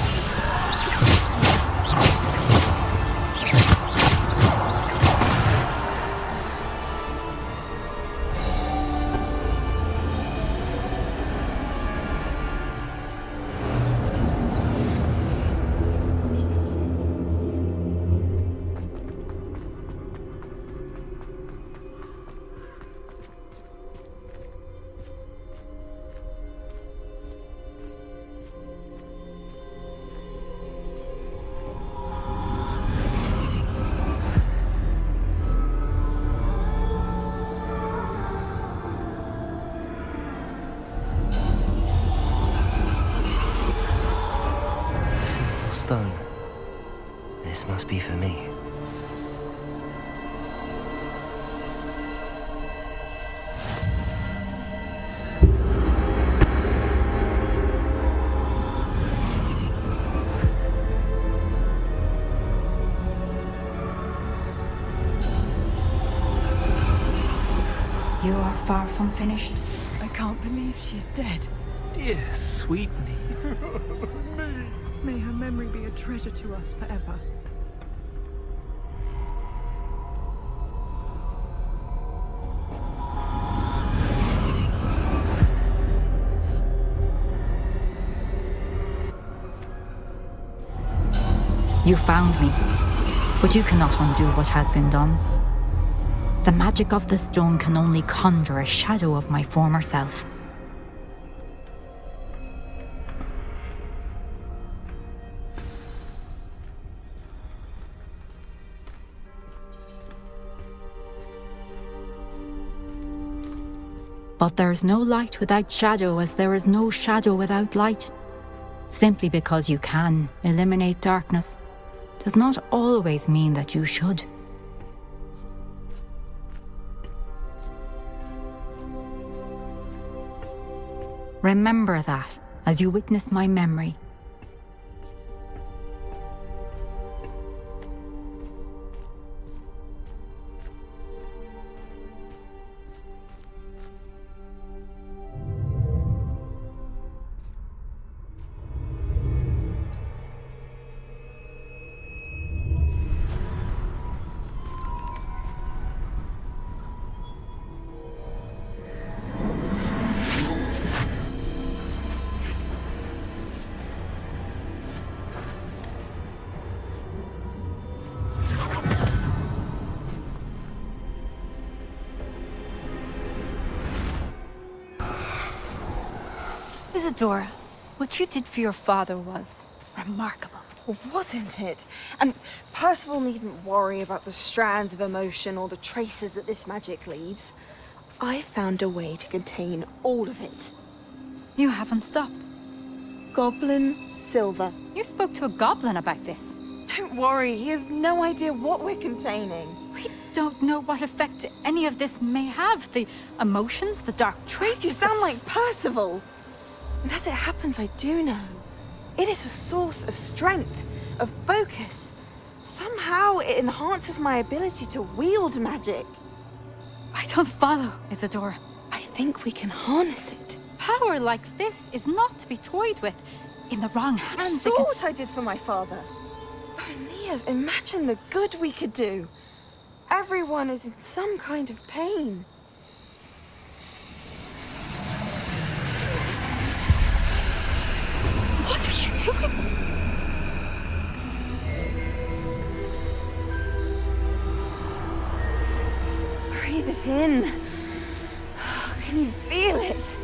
Simple stone. This must be for me. You are far from finished. I can't believe she's dead. Dear sweet me. May her memory be a treasure to us forever. You found me, but you cannot undo what has been done. The magic of the stone can only conjure a shadow of my former self. But there is no light without shadow, as there is no shadow without light. Simply because you can eliminate darkness does not always mean that you should. Remember that as you witness my memory. Isadora, what you did for your father was remarkable. Wasn't it? And Percival needn't worry about the strands of emotion or the traces that this magic leaves. I found a way to contain all of it. You haven't stopped. Goblin Silver. You spoke to a goblin about this. Don't worry, he has no idea what we're containing. We don't know what effect any of this may have. The emotions, the dark traits. You sound like Percival. And as it happens, I do know. It is a source of strength, of focus. Somehow it enhances my ability to wield magic. I don't follow, Isadora. I think we can harness it. Power like this is not to be toyed with. In the wrong You hands, saw what I did for my father. Oh, Neve, imagine the good we could do. Everyone is in some kind of pain. What are you doing? Breathe it in. Can you feel it?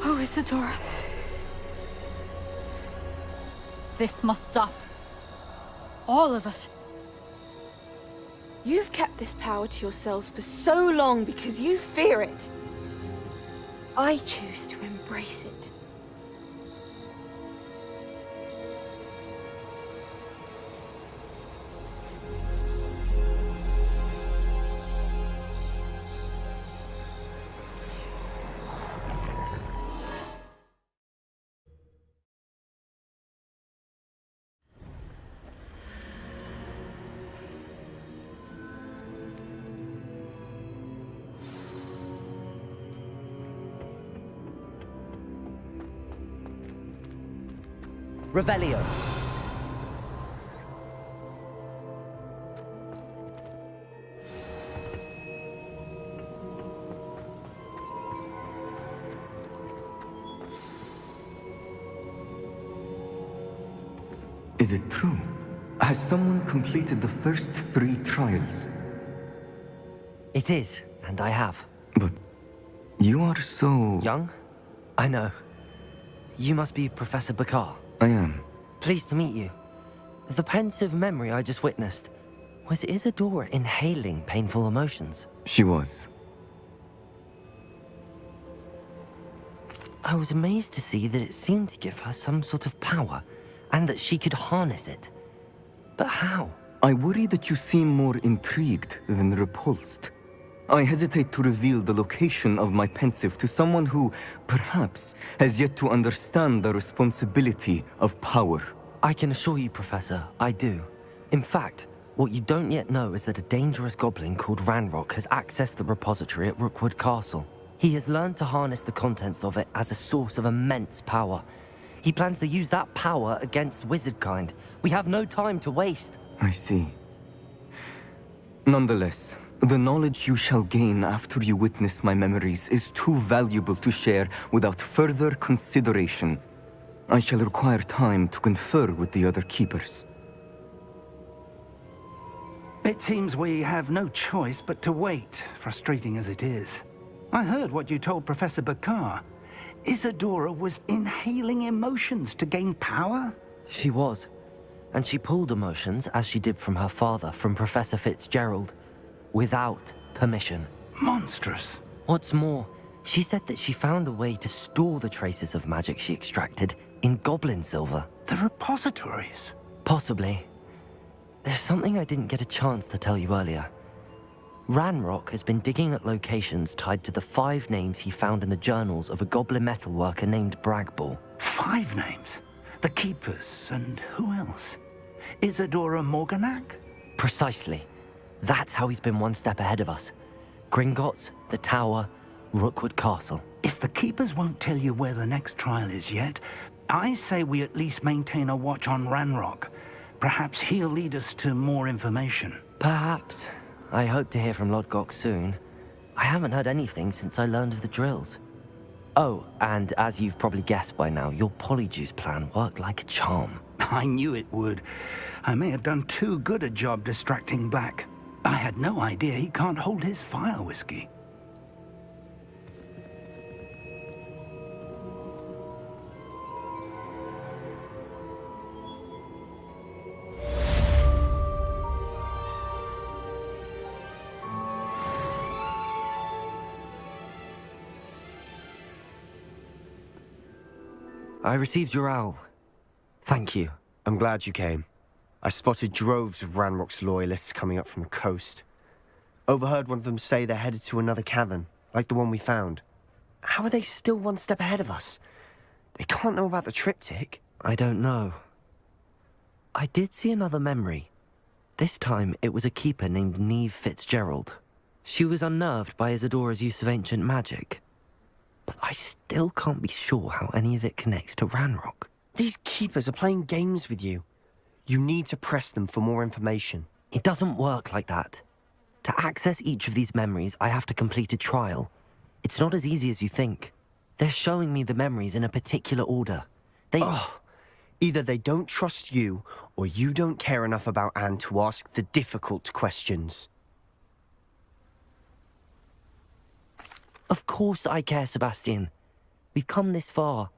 Oh, Isadora. This must stop. All of it. You've kept this power to yourselves for so long because you fear it. I choose to embrace it. Revelio. Is it true? Has someone completed the first 3 trials? It is, and I have. But you are so... Young? I know. You must be Professor Bakar. I am. Pleased to meet you. The pensive memory I just witnessed, was Isadora inhaling painful emotions? She was. I was amazed to see that it seemed to give her some sort of power, and that she could harness it. But how? I worry that you seem more intrigued than repulsed. I hesitate to reveal the location of my pensive to someone who, perhaps, has yet to understand the responsibility of power. I can assure you, Professor, I do. In fact, what you don't yet know is that a dangerous goblin called Ranrock has accessed the repository at Rookwood Castle. He has learned to harness the contents of it as a source of immense power. He plans to use that power against wizardkind. We have no time to waste. I see. Nonetheless, the knowledge you shall gain after you witness my memories is too valuable to share without further consideration. I shall require time to confer with the other keepers. It seems we have no choice but to wait, frustrating as it is. I heard what you told Professor Bakar. Isadora was inhaling emotions to gain power? She was. And she pulled emotions, as she did from her father, from Professor Fitzgerald, without permission. Monstrous. What's more, she said that she found a way to store the traces of magic she extracted in goblin silver. The repositories? Possibly. There's something I didn't get a chance to tell you earlier. Ranrock has been digging at locations tied to the 5 names he found in the journals of a goblin metalworker named Bragball. 5 names? The Keepers, and who else? Isadora Morganac? Precisely. That's how he's been one step ahead of us. Gringotts, the Tower, Rookwood Castle. If the Keepers won't tell you where the next trial is yet, I say we at least maintain a watch on Ranrock. Perhaps he'll lead us to more information. Perhaps. I hope to hear from Lodgok soon. I haven't heard anything since I learned of the drills. Oh, and as you've probably guessed by now, your polyjuice plan worked like a charm. I knew it would. I may have done too good a job distracting Black. I had no idea he can't hold his fire whiskey. I received your owl. Thank you. I'm glad you came. I spotted droves of Ranrock's loyalists coming up from the coast. Overheard one of them say they're headed to another cavern, like the one we found. How are they still one step ahead of us? They can't know about the triptych. I don't know. I did see another memory. This time, it was a keeper named Neve Fitzgerald. She was unnerved by Isadora's use of ancient magic. But I still can't be sure how any of it connects to Ranrock. These keepers are playing games with you. You need to press them for more information. It doesn't work like that. To access each of these memories, I have to complete a trial. It's not as easy as you think. They're showing me the memories in a particular order. Either they don't trust you, or you don't care enough about Anne to ask the difficult questions. Of course I care, Sebastian. We've come this far.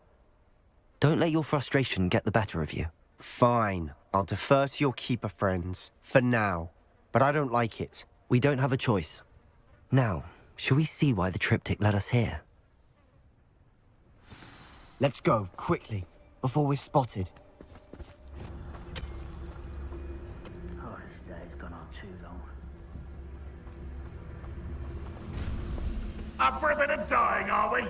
Don't let your frustration get the better of you. Fine. I'll defer to your keeper friends, for now. But I don't like it. We don't have a choice. Now, shall we see why the triptych led us here? Let's go, quickly, before we're spotted. Oh, this day's gone on too long. Up for a bit of dying, are we?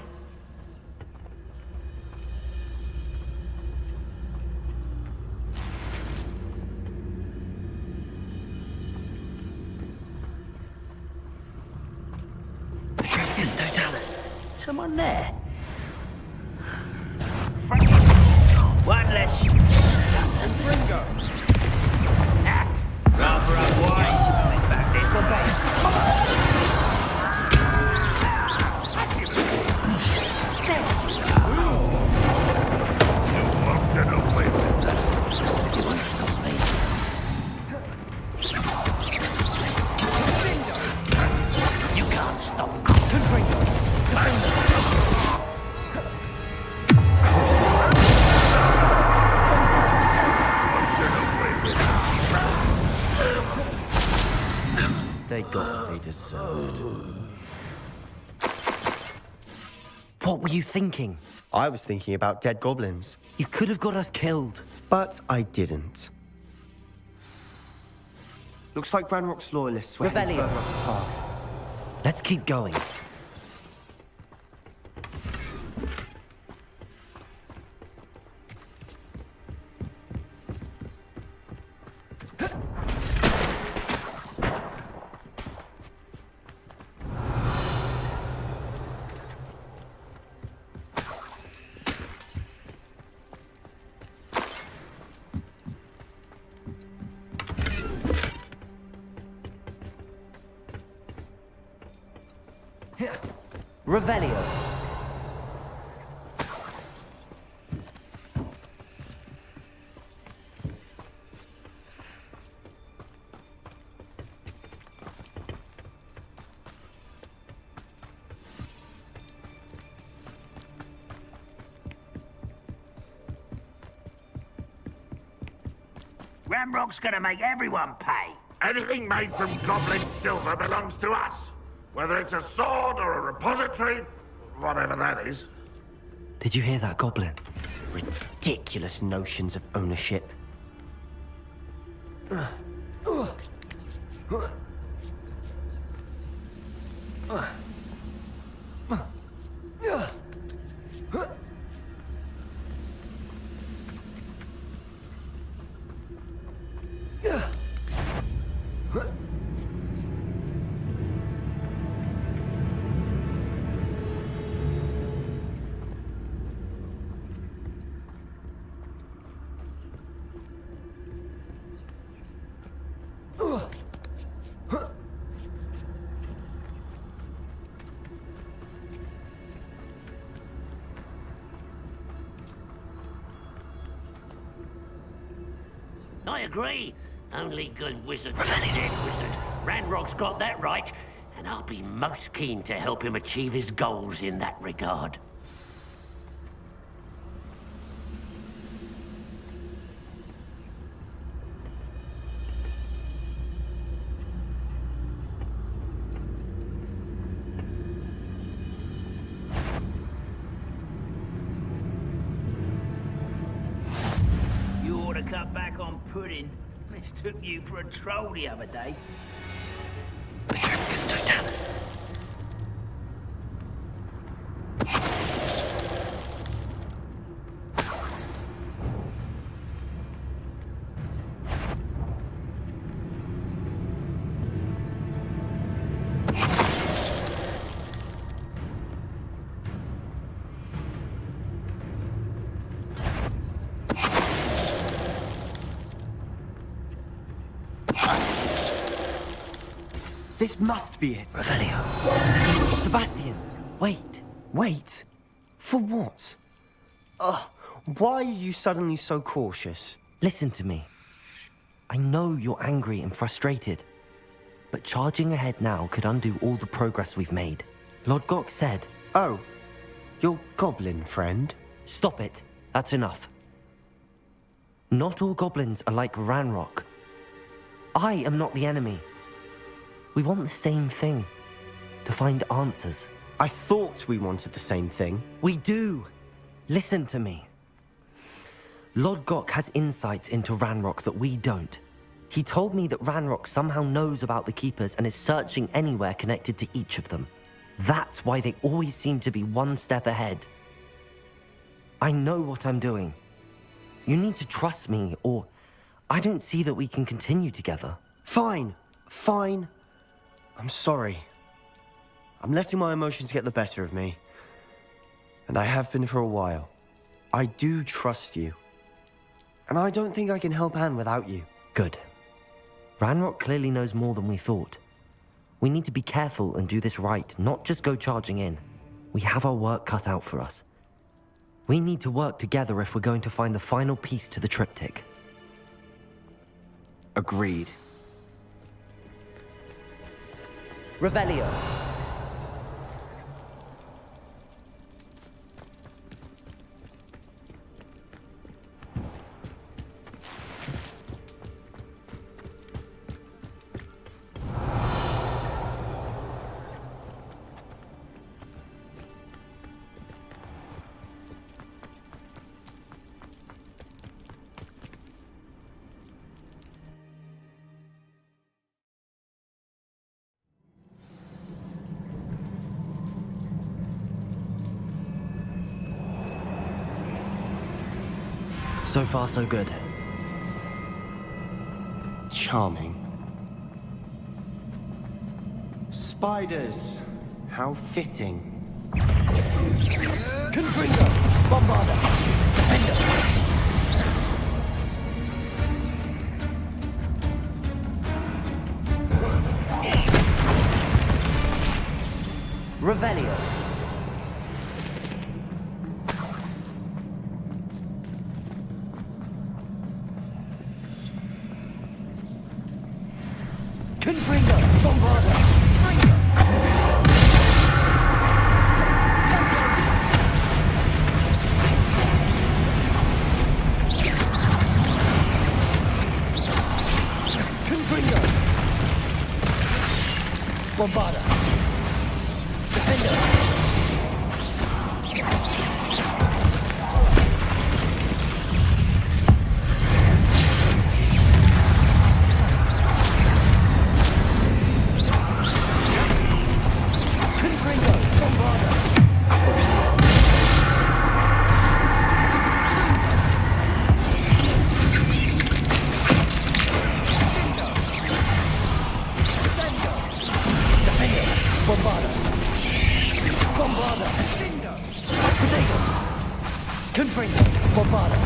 Yes, Totalis. Someone there? One less. they got what they deserved. What were you thinking? I was thinking about dead goblins. You could have got us killed. But I didn't. Looks like Ranrock's loyalists were heading Revelio. further up the path. Let's keep going. Revelio. Ramrock's gonna make everyone pay. Anything made from goblin silver belongs to us. Whether it's a sword or a repository, whatever that is. Did you hear that, Goblin? Ridiculous notions of ownership. I agree. Only good wizards are dead wizard. Ranrock's got that right, and I'll be most keen to help him achieve his goals in that regard. You ought to cut back on pudding. Mistook you for a troll the other day. Totalus. This must be it. Revelio. Sebastian, wait. Wait? For what? Why are you suddenly so cautious? Listen to me. I know you're angry and frustrated, but charging ahead now could undo all the progress we've made. Lord Gok said... Oh, your goblin friend? Stop it. That's enough. Not all goblins are like Ranrock. I am not the enemy. We want the same thing. To find answers. I thought we wanted the same thing. We do. Listen to me. Lord Gok has insights into Ranrock that we don't. He told me that Ranrock somehow knows about the Keepers and is searching anywhere connected to each of them. That's why they always seem to be one step ahead. I know what I'm doing. You need to trust me, or I don't see that we can continue together. Fine. Fine. I'm sorry. I'm letting my emotions get the better of me. And I have been for a while. I do trust you. And I don't think I can help Anne without you. Good. Ranrock clearly knows more than we thought. We need to be careful and do this right, not just go charging in. We have our work cut out for us. We need to work together if we're going to find the final piece to the triptych. Agreed. Revelio. So far, so good. Charming. Spiders. How fitting. Confringo! Bombarder! Defender! Revelio! Confringo! Bombarder! Bombarder! Defender! Confringo! Bombarder! Bombarder! Bombarder! Potato! Confringo! Bombarder!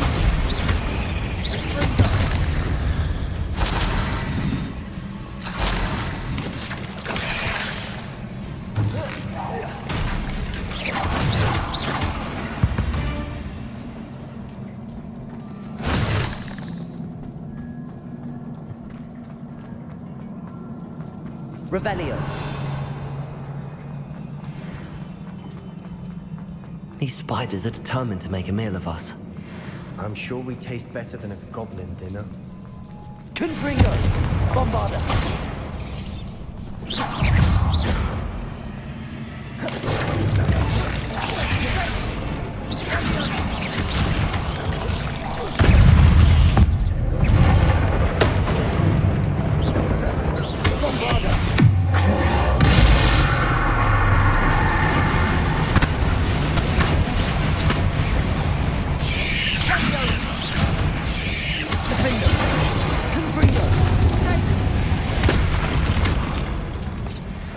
Revelio! These spiders are determined to make a meal of us. I'm sure we taste better than a goblin dinner. Confringo! Bombarder!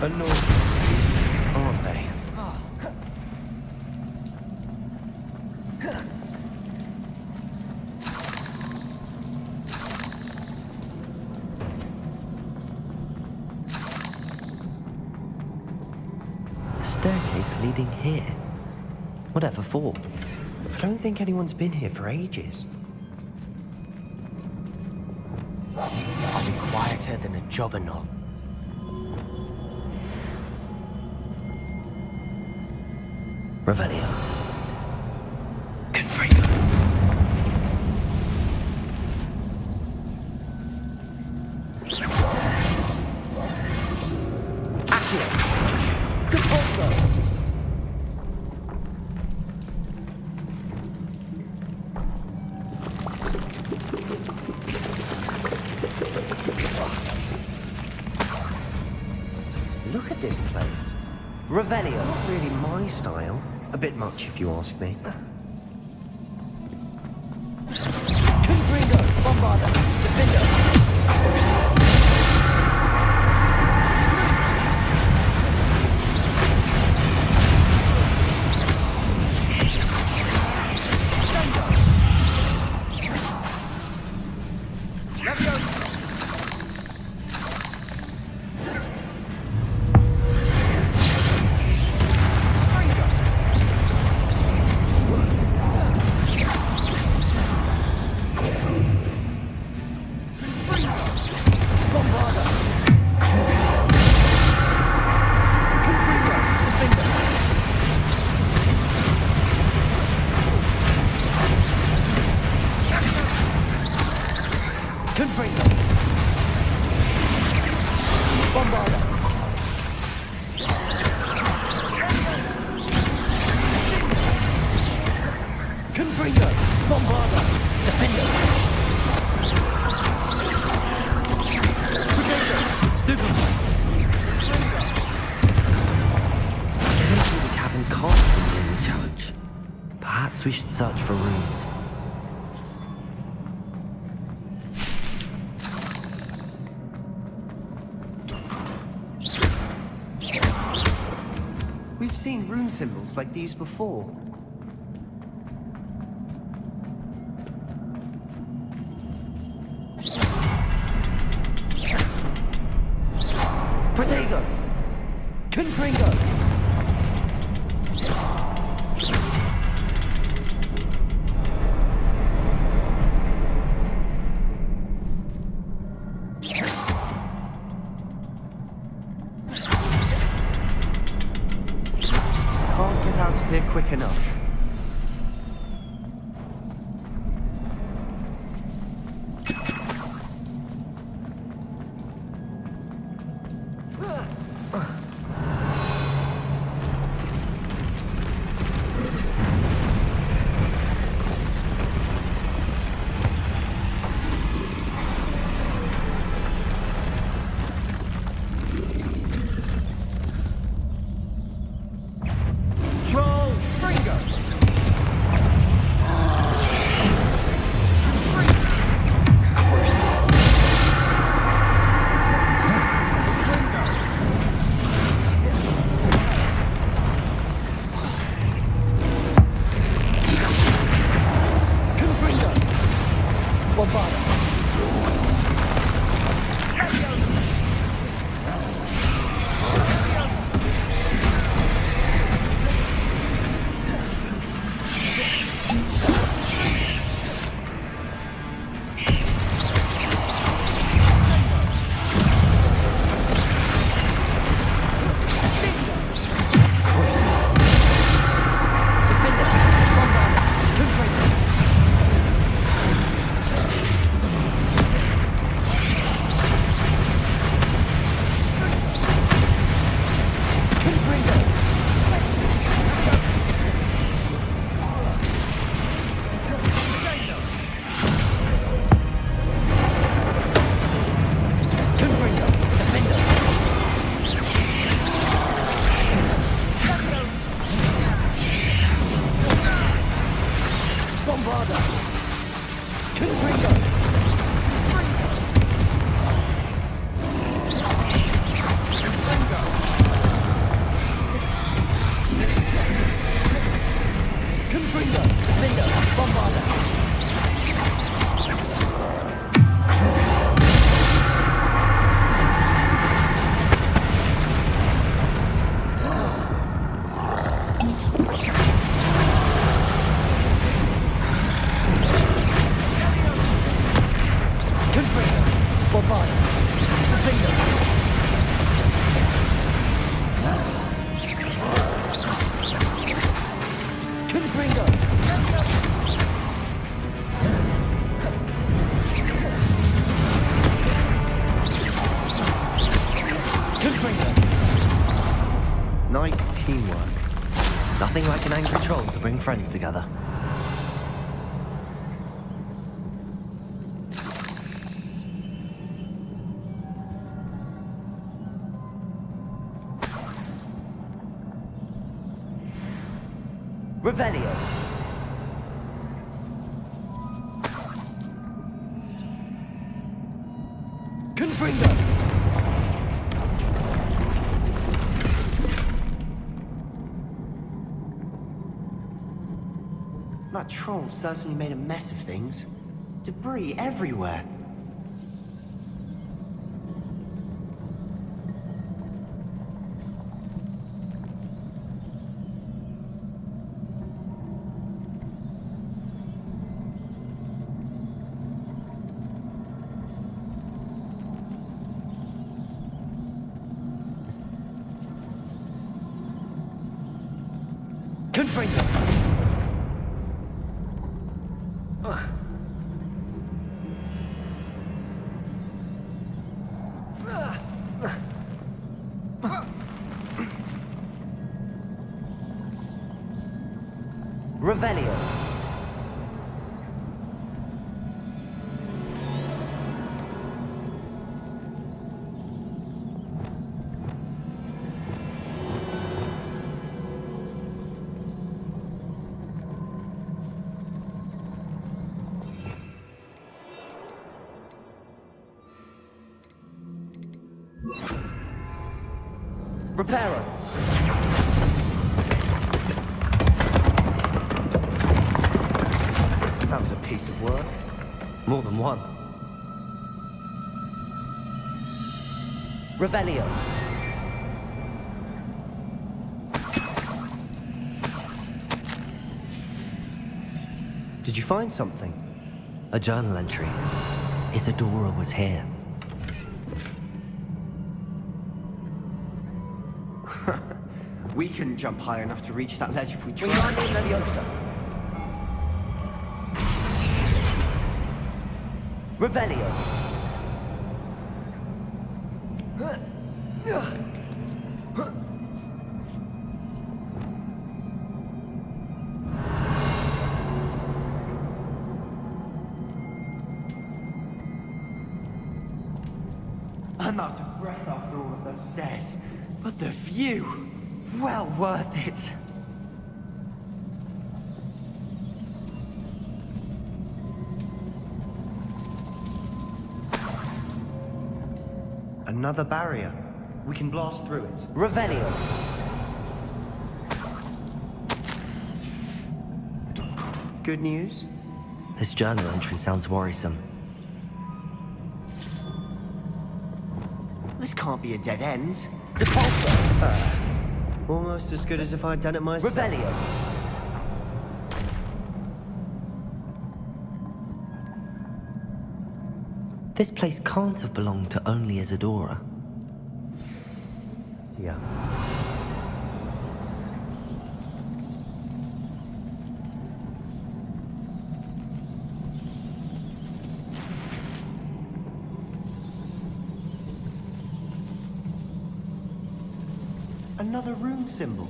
Annoying beasts, aren't they? A staircase leading here. Whatever for? I don't think anyone's been here for ages. I'll be quieter than a jobberknoll. Revelio. Confringo. Accio. Compulso. Look at this place. Revelio. Not really my style. A bit much, if you ask me. Confringo. Bombarder. Defender. Confringo. Bombarder. Confringo. Bombarder. Defender. Potato. Stupid. Getting through the cavern can't be the only challenge. Perhaps we should search for rooms. We've seen rune symbols like these before. Protego! Confringo! Can't get out of here quick enough. Troll Fringo! Confringo! Bombarda! Bombarda! Confringo! Confringo! Defender! Bombarda! Confringo! Bombarda! Defender! Confringo! Confringo! Nice teamwork. Nothing like an angry troll to bring friends together. Revelio! Confringo! That troll certainly made a mess of things. Debris everywhere. Confringo! Revelio! Reparo! was a piece of work. More than one. Revelio. Did you find something? A journal entry. Isadora was here. We couldn't jump high enough to reach that ledge if we tried. Revelio. I'm out of breath after all of those stairs. But the view! Well worth it! Another barrier. We can blast through it. Revelio. Good news? This journal entry sounds worrisome. This can't be a dead end. Depulso. Almost as good as if I'd done it myself. Revelio. This place can't have belonged to only Isadora. Yeah. Another rune symbol.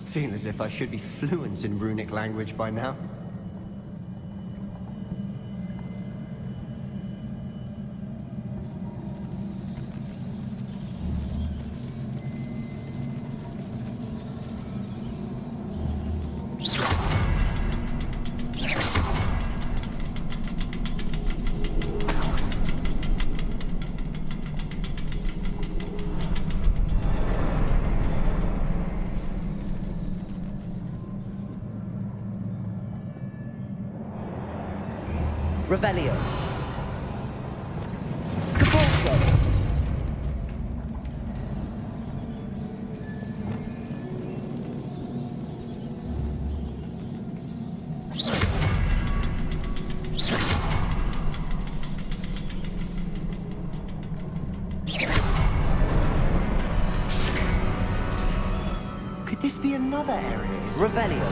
Feel as if I should be fluent in runic language by now. Revelio. Depulso. Could this be another area? Revelio.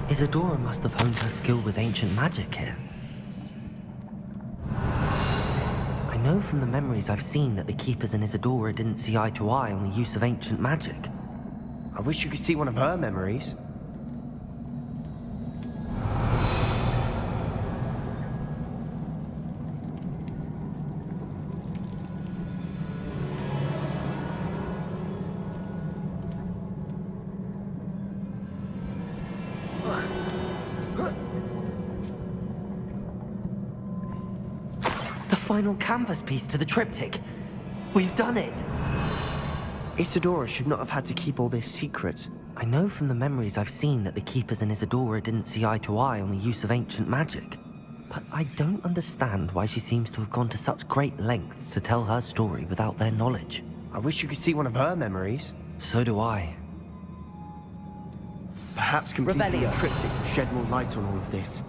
Isadora must have honed her skill with ancient magic here. I know from the memories I've seen that the Keepers and Isadora didn't see eye to eye on the use of ancient magic. I wish you could see one of her memories. The final canvas piece to the triptych. We've done it! Isadora should not have had to keep all this secret. I know from the memories I've seen that the Keepers and Isadora didn't see eye to eye on the use of ancient magic. But I don't understand why she seems to have gone to such great lengths to tell her story without their knowledge. I wish you could see one of her memories. So do I. Perhaps completing Revelio. the triptych will shed more light on all of this.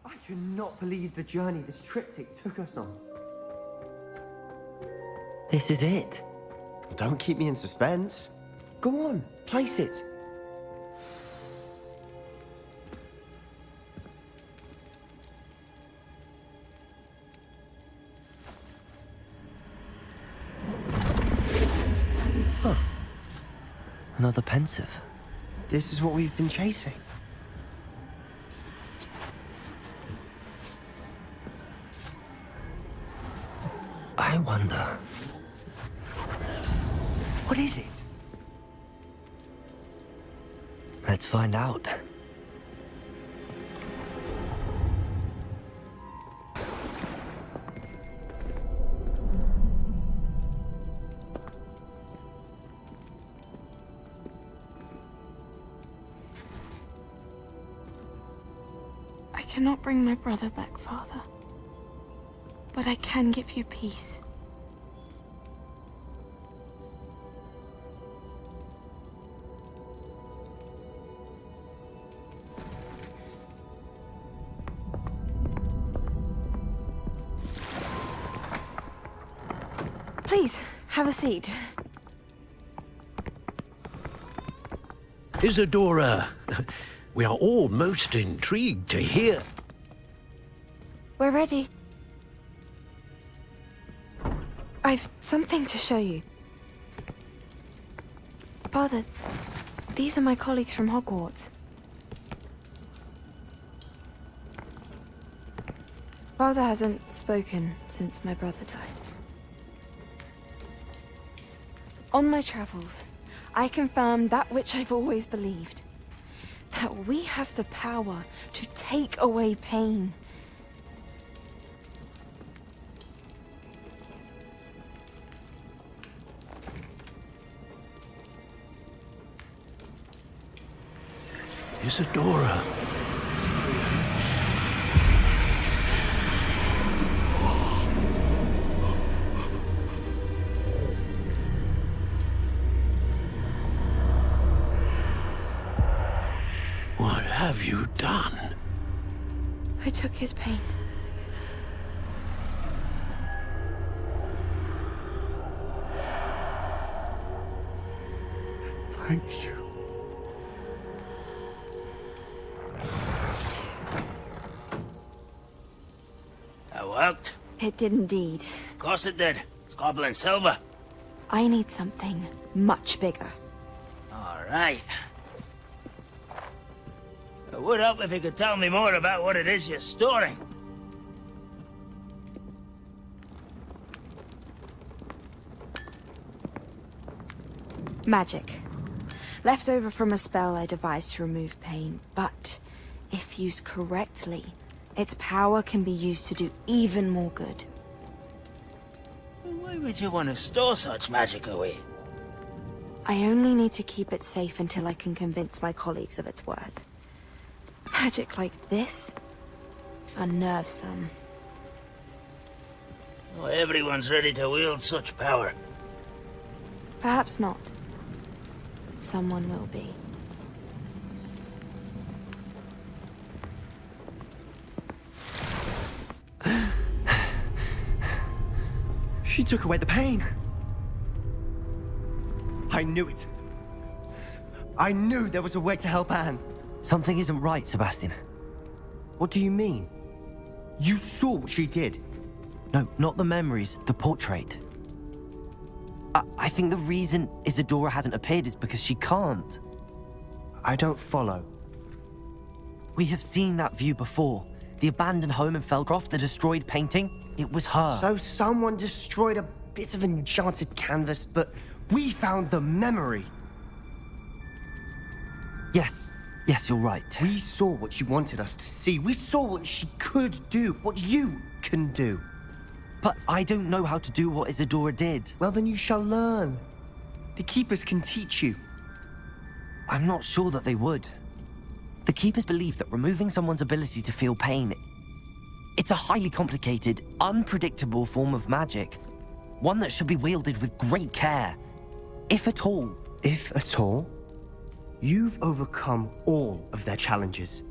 I cannot believe the journey this triptych took us on. This is it. Don't keep me in suspense. Go on, place it. Another pensive. This is what we've been chasing. I wonder... What is it? Let's find out. I cannot bring my brother back, Father. But I can give you peace. Please, have a seat. Isadora, we are all most intrigued to hear. We're ready. I've something to show you. Father, these are my colleagues from Hogwarts. Father hasn't spoken since my brother died. On my travels, I confirmed that which I've always believed. That we have the power to take away pain. Isadora. What have you done? I took his pain. Thank you. That worked? It did indeed. Of course it did. It's goblin silver. I need something much bigger. All right. It would help if you could tell me more about what it is you're storing. Magic. Left over from a spell I devised to remove pain, but if used correctly, its power can be used to do even more good. Why would you want to store such magic away? I only need to keep it safe until I can convince my colleagues of its worth. Magic like this unnerves some. Not everyone's ready to wield such power. Perhaps not. But someone will be. She took away the pain. I knew it. I knew there was a way to help Anne. Something isn't right, Sebastian. What do you mean? You saw what she did. No, not the memories, the portrait. I think the reason Isadora hasn't appeared is because she can't. I don't follow. We have seen that view before. The abandoned home in Feldcroft, the destroyed painting, it was her. So someone destroyed a bit of enchanted canvas, but we found the memory. Yes, you're right. We saw what she wanted us to see. We saw what she could do, what you can do. But I don't know how to do what Isadora did. Well, then you shall learn. The Keepers can teach you. I'm not sure that they would. The Keepers believe that removing someone's ability to feel pain, it's a highly complicated, unpredictable form of magic. One that should be wielded with great care. If at all. If at all? You've overcome all of their challenges.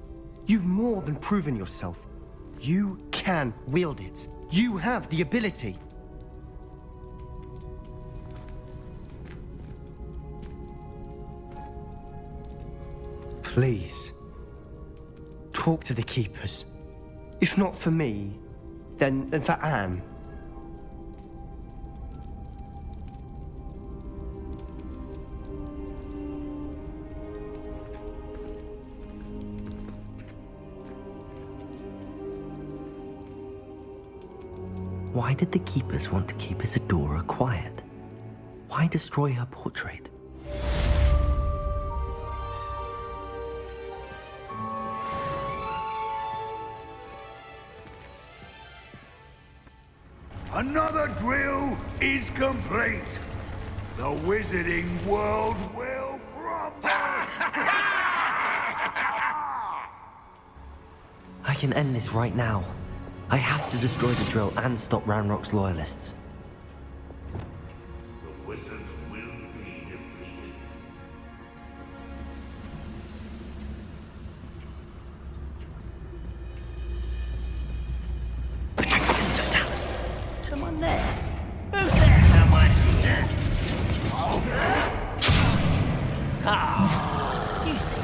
You've more than proven yourself. You can wield it. You have the ability. Please, talk to the Keepers. If not for me, then for Anne. Why did the Keepers want to keep Isadora quiet? Why destroy her portrait? Another drill is complete. The wizarding world will crumble. I can end this right now. I have to destroy the drill and stop Ranrock's loyalists. The wizards will be defeated. Someone there? Who's there? Someone here? Ah, you seem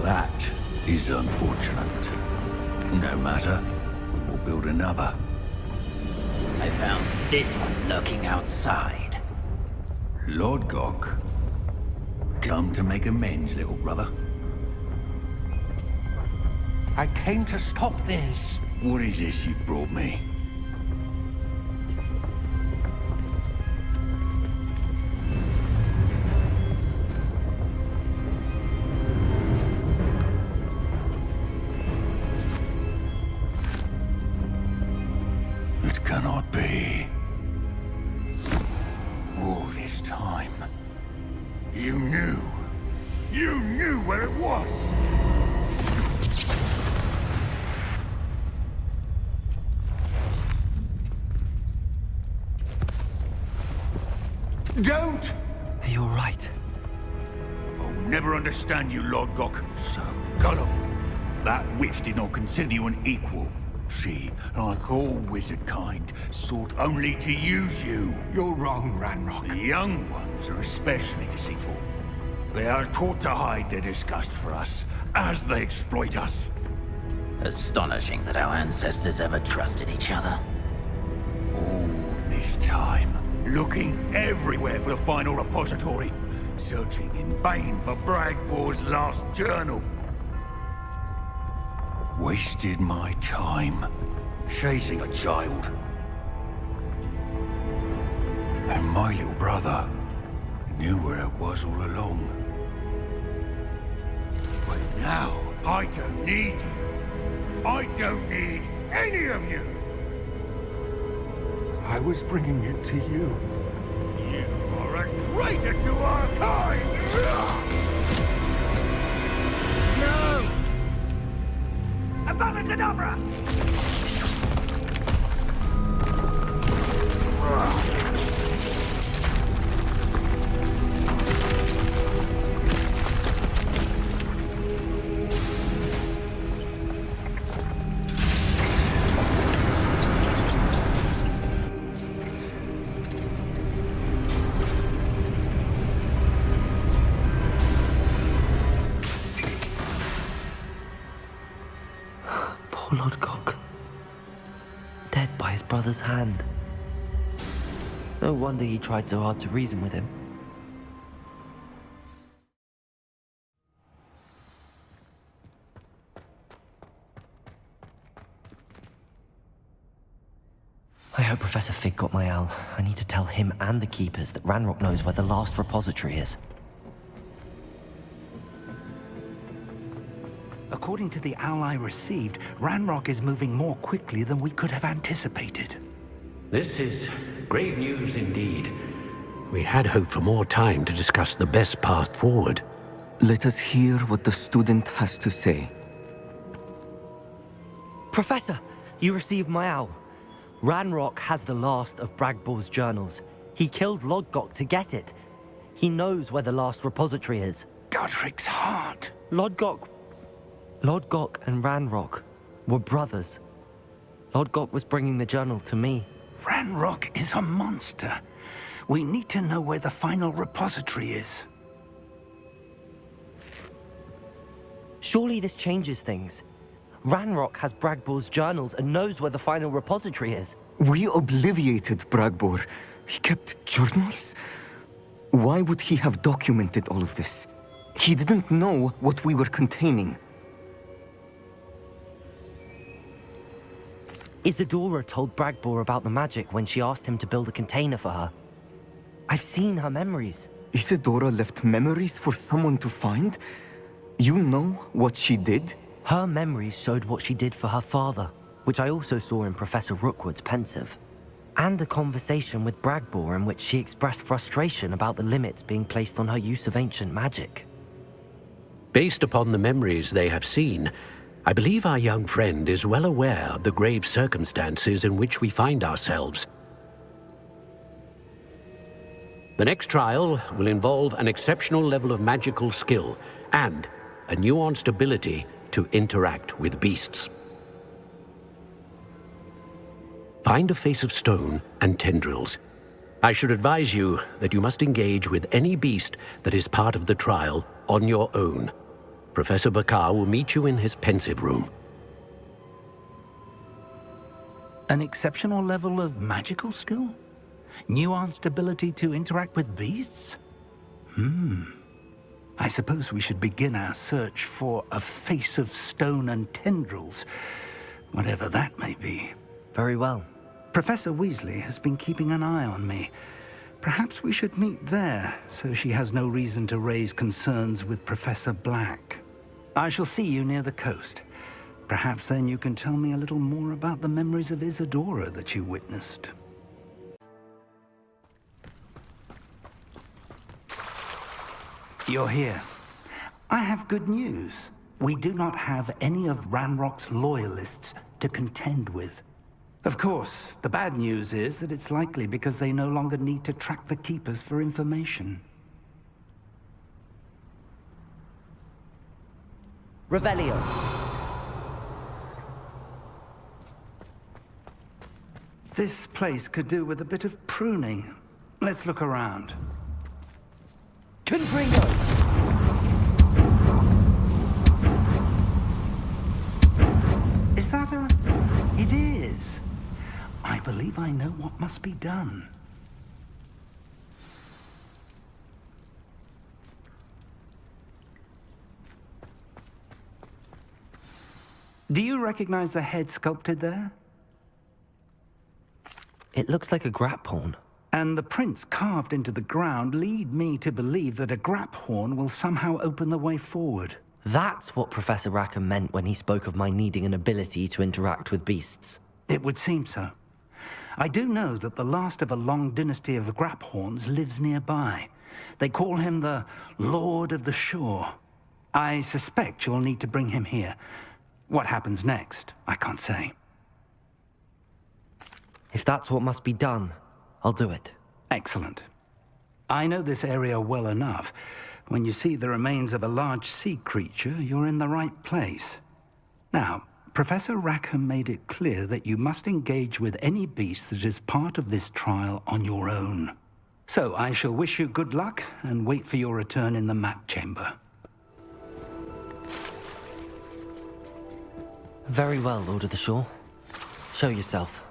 That is unfortunate. No matter, we will build another. I found this one lurking outside. Lord Gok, come to make amends, little brother. I came to stop this. What is this you've brought me? It cannot be. All this time, you knew where it was! Don't! Are you alright? I'll never understand you, Lord Gok. So gullible. That witch did not consider you an equal. She, like all wizard kind, sought only to use you. You're wrong, Ranrock. The young ones are especially deceitful. They are taught to hide their disgust for us, as they exploit us. Astonishing that our ancestors ever trusted each other. All this time, looking everywhere for the final repository, searching in vain for Bragbor's last journal. Wasted my time chasing a child. And my little brother knew where it was all along. But now, I don't need you. I don't need any of you. I was bringing it to you. You are a traitor to our kind! No! Avada Kedavra! Poor Lodgok. Dead by his brother's hand. No wonder he tried so hard to reason with him. I hope Professor Fig got my owl. I need to tell him and the Keepers that Ranrock knows where the last repository is. According to the owl I received, Ranrock is moving more quickly than we could have anticipated. This is grave news indeed. We had hoped for more time to discuss the best path forward. Let us hear what the student has to say. Professor, you received my owl. Ranrock has the last of Bragbor's journals. He killed Lodgok to get it. He knows where the last repository is. Godric's heart. Lodgok and Ranrock were brothers. Lodgok was bringing the journal to me. Ranrock is a monster. We need to know where the final repository is. Surely this changes things. Ranrock has Bragbor's journals and knows where the final repository is. We obliviated Bragbor. He kept journals? Why would he have documented all of this? He didn't know what we were containing. Isadora told Bragbor about the magic when she asked him to build a container for her. I've seen her memories. Isadora left memories for someone to find? You know what she did? Her memories showed what she did for her father, which I also saw in Professor Rookwood's pensive. And a conversation with Bragbor in which she expressed frustration about the limits being placed on her use of ancient magic. Based upon the memories they have seen, I believe our young friend is well aware of the grave circumstances in which we find ourselves. The next trial will involve an exceptional level of magical skill and a nuanced ability to interact with beasts. Find a face of stone and tendrils. I should advise you that you must engage with any beast that is part of the trial on your own. Professor Bakar will meet you in his pensive room. An exceptional level of magical skill? Nuanced ability to interact with beasts? I suppose we should begin our search for a face of stone and tendrils, whatever that may be. Very well. Professor Weasley has been keeping an eye on me. Perhaps we should meet there, so she has no reason to raise concerns with Professor Black. I shall see you near the coast. Perhaps then you can tell me a little more about the memories of Isadora that you witnessed. You're here. I have good news. We do not have any of Ranrock's loyalists to contend with. Of course, the bad news is that it's likely because they no longer need to track the Keepers for information. Revelio. This place could do with a bit of pruning. Let's look around. Confringo! Is that a... It is. I believe I know what must be done. Do you recognize the head sculpted there? It looks like a grap horn. And the prints carved into the ground lead me to believe that a grap horn will somehow open the way forward. That's what Professor Rackham meant when he spoke of my needing an ability to interact with beasts. It would seem so. I do know that the last of a long dynasty of grap horns lives nearby. They call him the Lord of the Shore. I suspect you'll need to bring him here. What happens next, I can't say. If that's what must be done, I'll do it. Excellent. I know this area well enough. When you see the remains of a large sea creature, you're in the right place. Now, Professor Rackham made it clear that you must engage with any beast that is part of this trial on your own. So I shall wish you good luck and wait for your return in the map chamber. Very well, Lord of the Shore. Show yourself.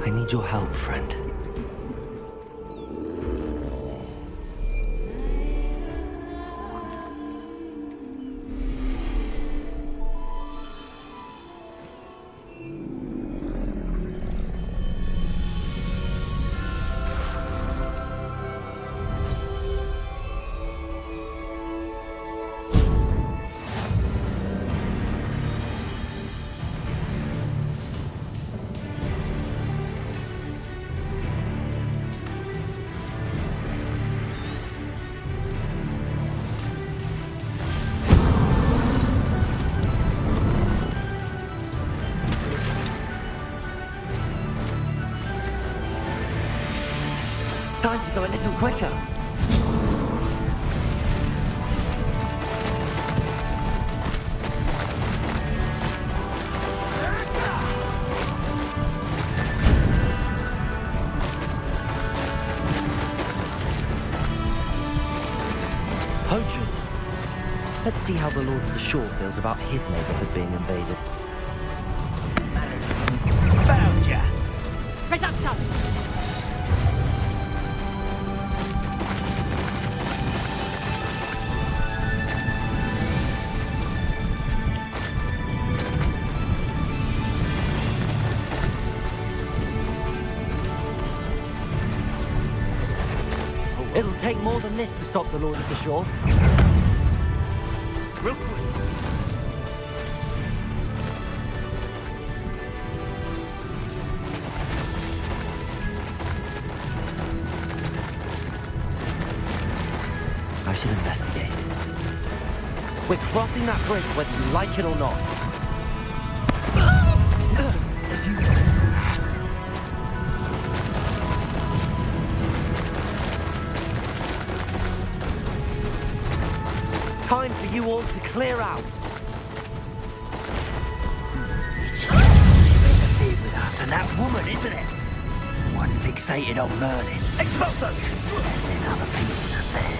I need your help, friend. time to go a little quicker. Poachers. Let's see how the Lord of the Shore feels about his neighborhood being invaded. Found ya! It'll take more than this to stop the Lord of the Shore. Real quick. I should investigate. We're crossing that bridge whether you like it or not. As usual. Time for you all to clear out. Interfered with us and that woman, isn't it? One fixated on Merlin. Expulso! And then other people's affairs.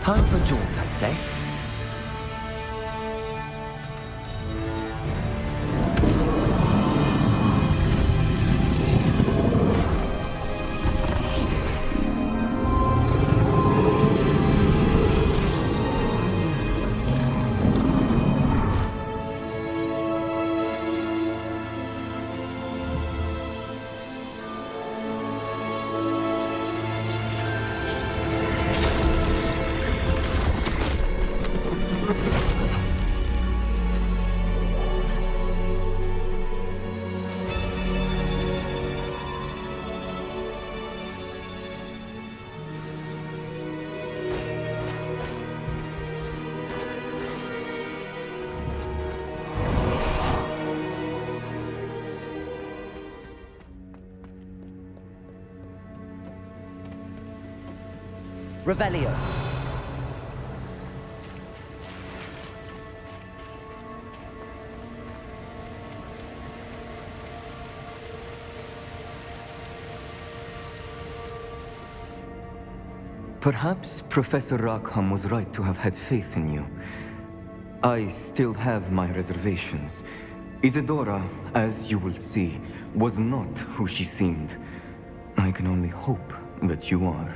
Time for a jaunt, I'd say. Revelio. Perhaps Professor Rackham was right to have had faith in you. I still have my reservations. Isadora, as you will see, was not who she seemed. I can only hope that you are.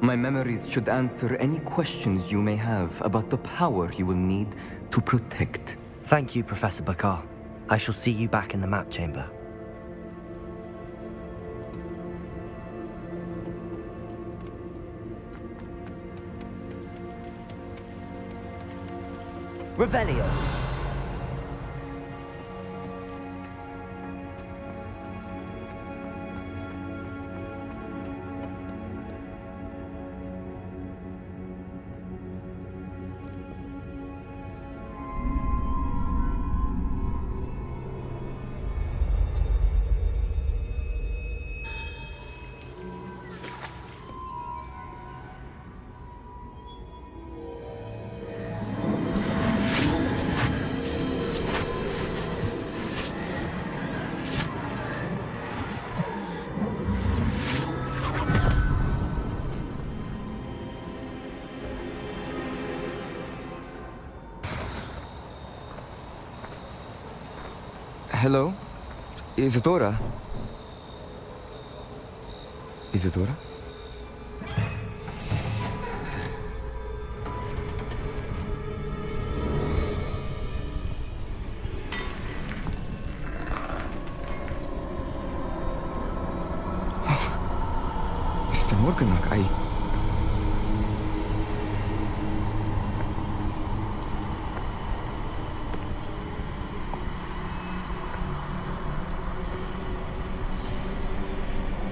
My memories should answer any questions you may have about the power you will need to protect. Thank you, Professor Bakar. I shall see you back in the map chamber. Revelio. Hello? Isadora? Isadora? Mr. Morganach,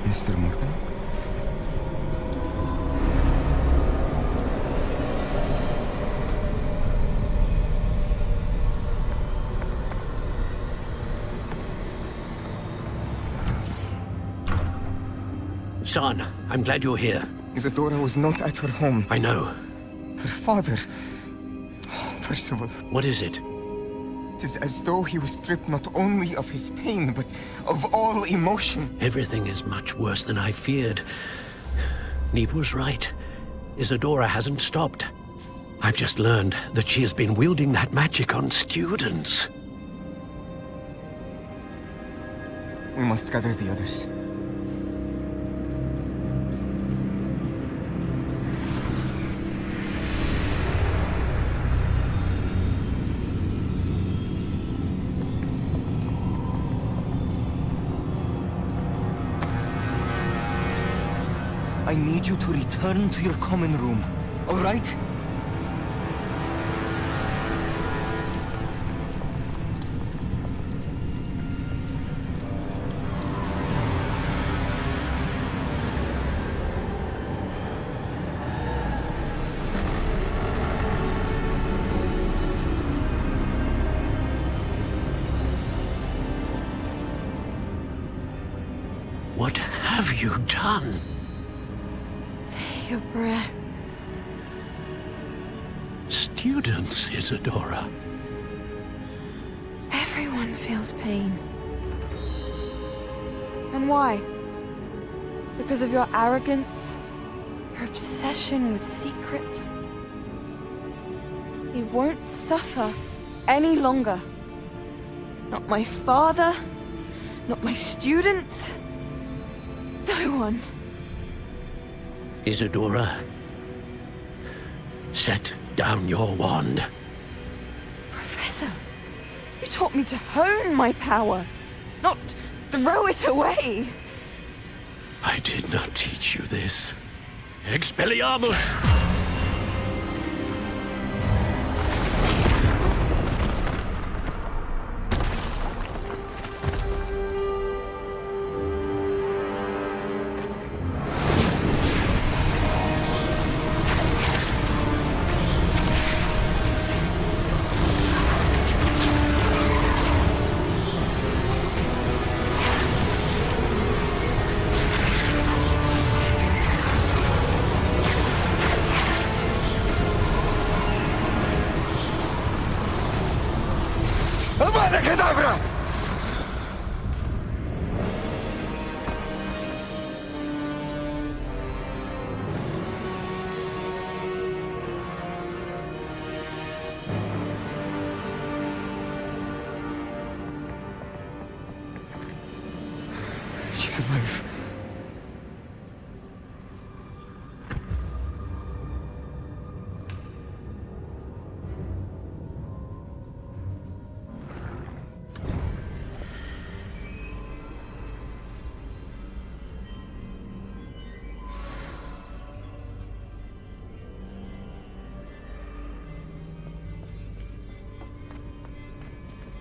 Mr. Morgan? Son, I'm glad you're here. Isadora was not at her home. I know. Her father... Oh, Percival. What is it? It is as though he was stripped not only of his pain, but of all emotion. Everything is much worse than I feared. Neve was right. Isadora hasn't stopped. I've just learned that she has been wielding that magic on students. We must gather the others. I need you to return to your common room, all right? What have you done? Take a breath. Students, Isadora. Everyone feels pain. And why? Because of your arrogance? Your obsession with secrets? He won't suffer any longer. Not my father, not my students, no one. Isadora, set down your wand. Professor, you taught me to hone my power, not throw it away. I did not teach you this. Expelliarmus! Avada Kedavra! She's alive.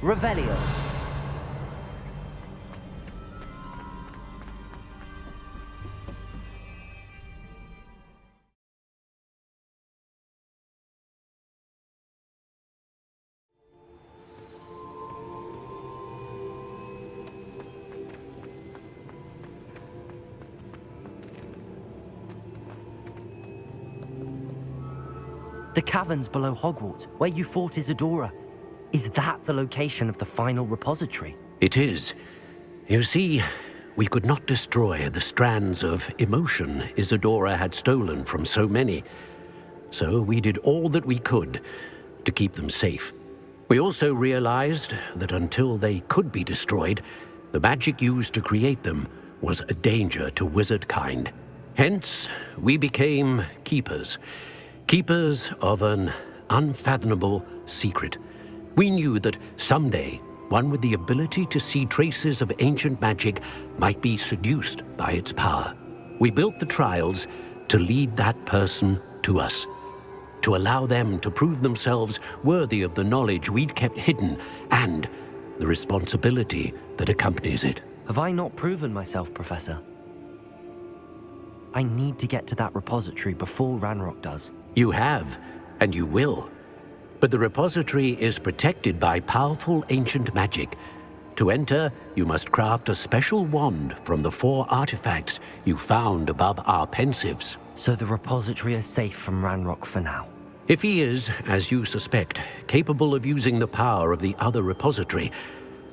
Revelio. The caverns below Hogwarts, where you fought Isadora. Is that the location of the final repository? It is. You see, we could not destroy the strands of emotion Isadora had stolen from so many. So we did all that we could to keep them safe. We also realized that until they could be destroyed, the magic used to create them was a danger to wizard kind. Hence, we became keepers. Keepers of an unfathomable secret. We knew that someday, one with the ability to see traces of ancient magic might be seduced by its power. We built the trials to lead that person to us, to allow them to prove themselves worthy of the knowledge we'd kept hidden and the responsibility that accompanies it. Have I not proven myself, Professor? I need to get to that repository before Ranrock does. You have, and you will. But the repository is protected by powerful ancient magic. To enter, you must craft a special wand from the 4 artifacts you found above our pensives. So the repository is safe from Ranrock for now? If he is, as you suspect, capable of using the power of the other repository,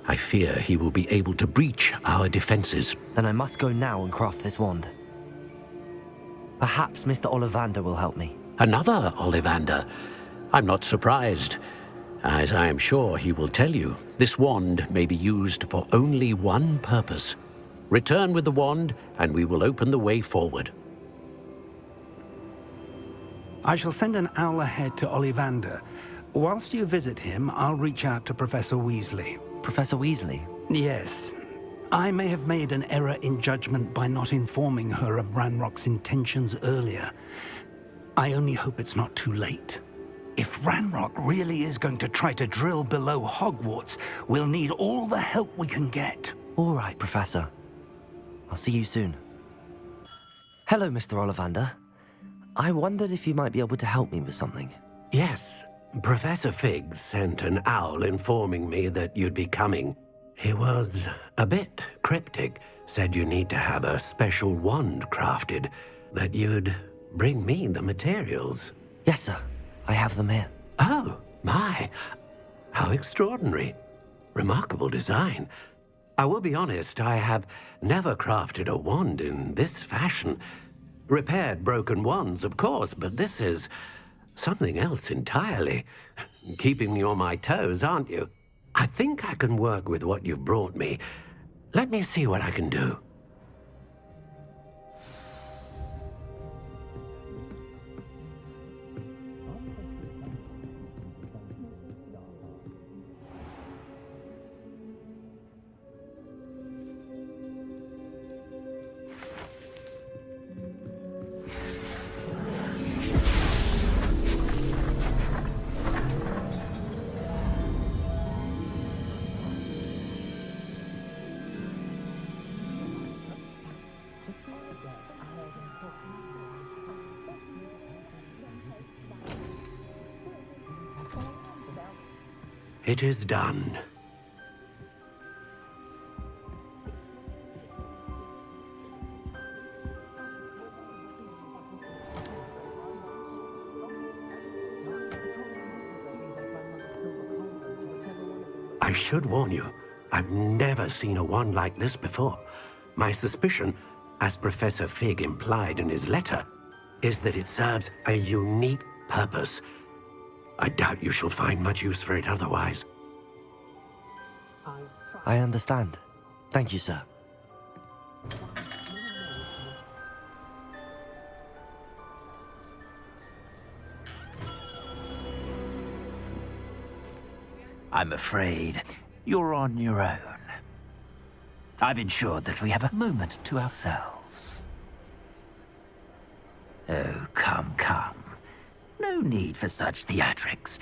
I fear he will be able to breach our defenses. Then I must go now and craft this wand. Perhaps Mr. Ollivander will help me. Another Ollivander? I'm not surprised. As I am sure he will tell you, this wand may be used for only one purpose. Return with the wand, and we will open the way forward. I shall send an owl ahead to Ollivander. Whilst you visit him, I'll reach out to Professor Weasley. Professor Weasley? Yes. I may have made an error in judgment by not informing her of Ranrock's intentions earlier. I only hope it's not too late. If Ranrock really is going to try to drill below Hogwarts, we'll need all the help we can get. All right, Professor. I'll see you soon. Hello, Mr. Ollivander. I wondered if you might be able to help me with something. Yes, Professor Fig sent an owl informing me that you'd be coming. He was a bit cryptic, said you need to have a special wand crafted, that you'd bring me the materials. Yes, sir. I have them here. Oh, my. How extraordinary. Remarkable design. I will be honest, I have never crafted a wand in this fashion. Repaired broken wands, of course, but this is something else entirely. Keeping me on my toes, aren't you? I think I can work with what you've brought me. Let me see what I can do. It is done. I should warn you, I've never seen a wand like this before. My suspicion, as Professor Fig implied in his letter, is that it serves a unique purpose. I doubt you shall find much use for it otherwise. I understand. Thank you, sir. I'm afraid you're on your own. I've ensured that we have a moment to ourselves. Oh, come, come. No need for such theatrics.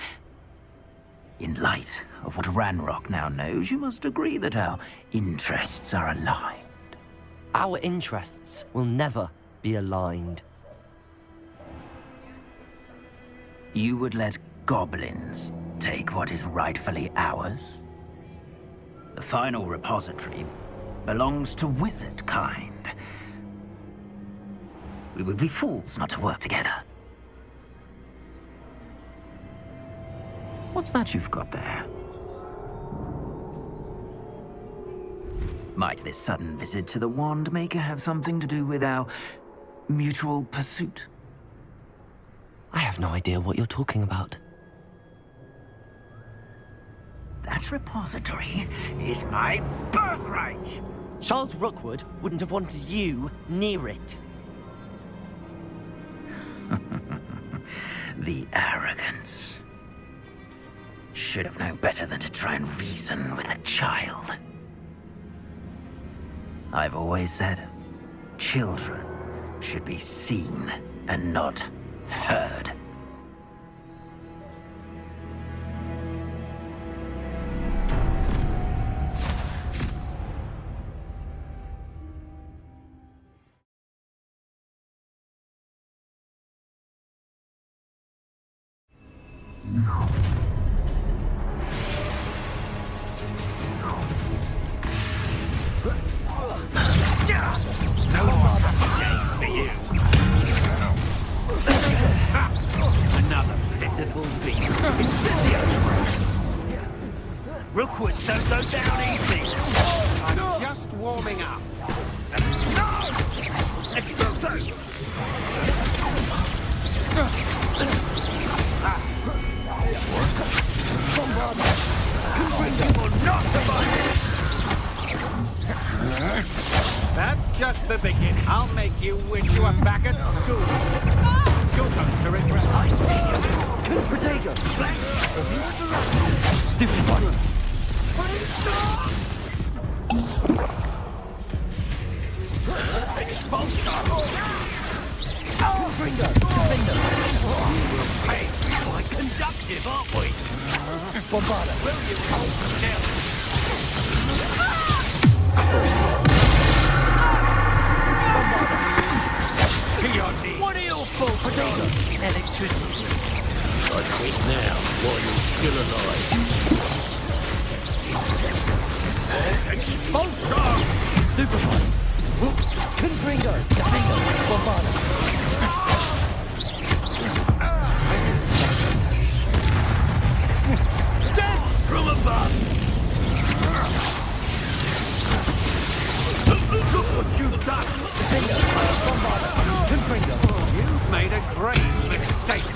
In light of what Ranrock now knows, you must agree that our interests are aligned. Our interests will never be aligned. You would let goblins take what is rightfully ours? The final repository belongs to wizard kind. We would be fools not to work together. What's that you've got there? Might this sudden visit to the Wand Maker have something to do with our mutual pursuit? I have no idea what you're talking about. That repository is my birthright! Charles Rookwood wouldn't have wanted you near it. The arrogance. Should have known better than to try and reason with a child. I've always said, children should be seen and not heard. Another pitiful beast. Rookwood don't go down easy. I'm just warming up. That's just the beginning. I'll make you wish you were back at school. You're going to regret it. I see you. Protego! Stupid one! Confringo! Hey, quite conductive, aren't we? Bombarda! Will you hold still? To your knees. What are your full potatoes? Electricity. I quit now, while you're still alive. Expulsion! Stupefy! Confringo! Defendo! Bombarda! Dead from above! Look what you've done! Defendo! Bombarda! Confringo! You've made a great mistake.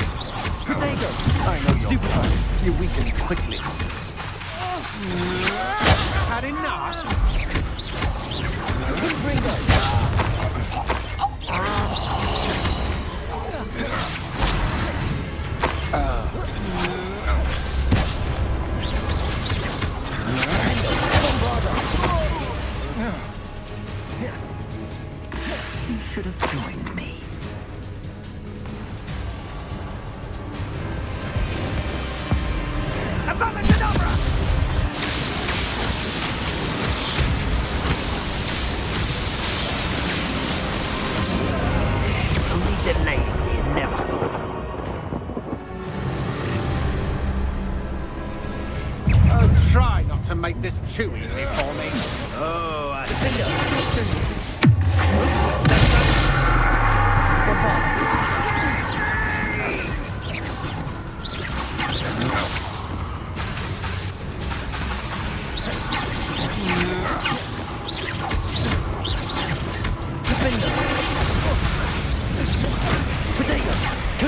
Protego! I know you're Stupefy! You weaken quickly. Had enough? Confringo! You should have joined me. Abracadabra! Only delaying the inevitable. Oh, try not to make this too easy for me. Oh, I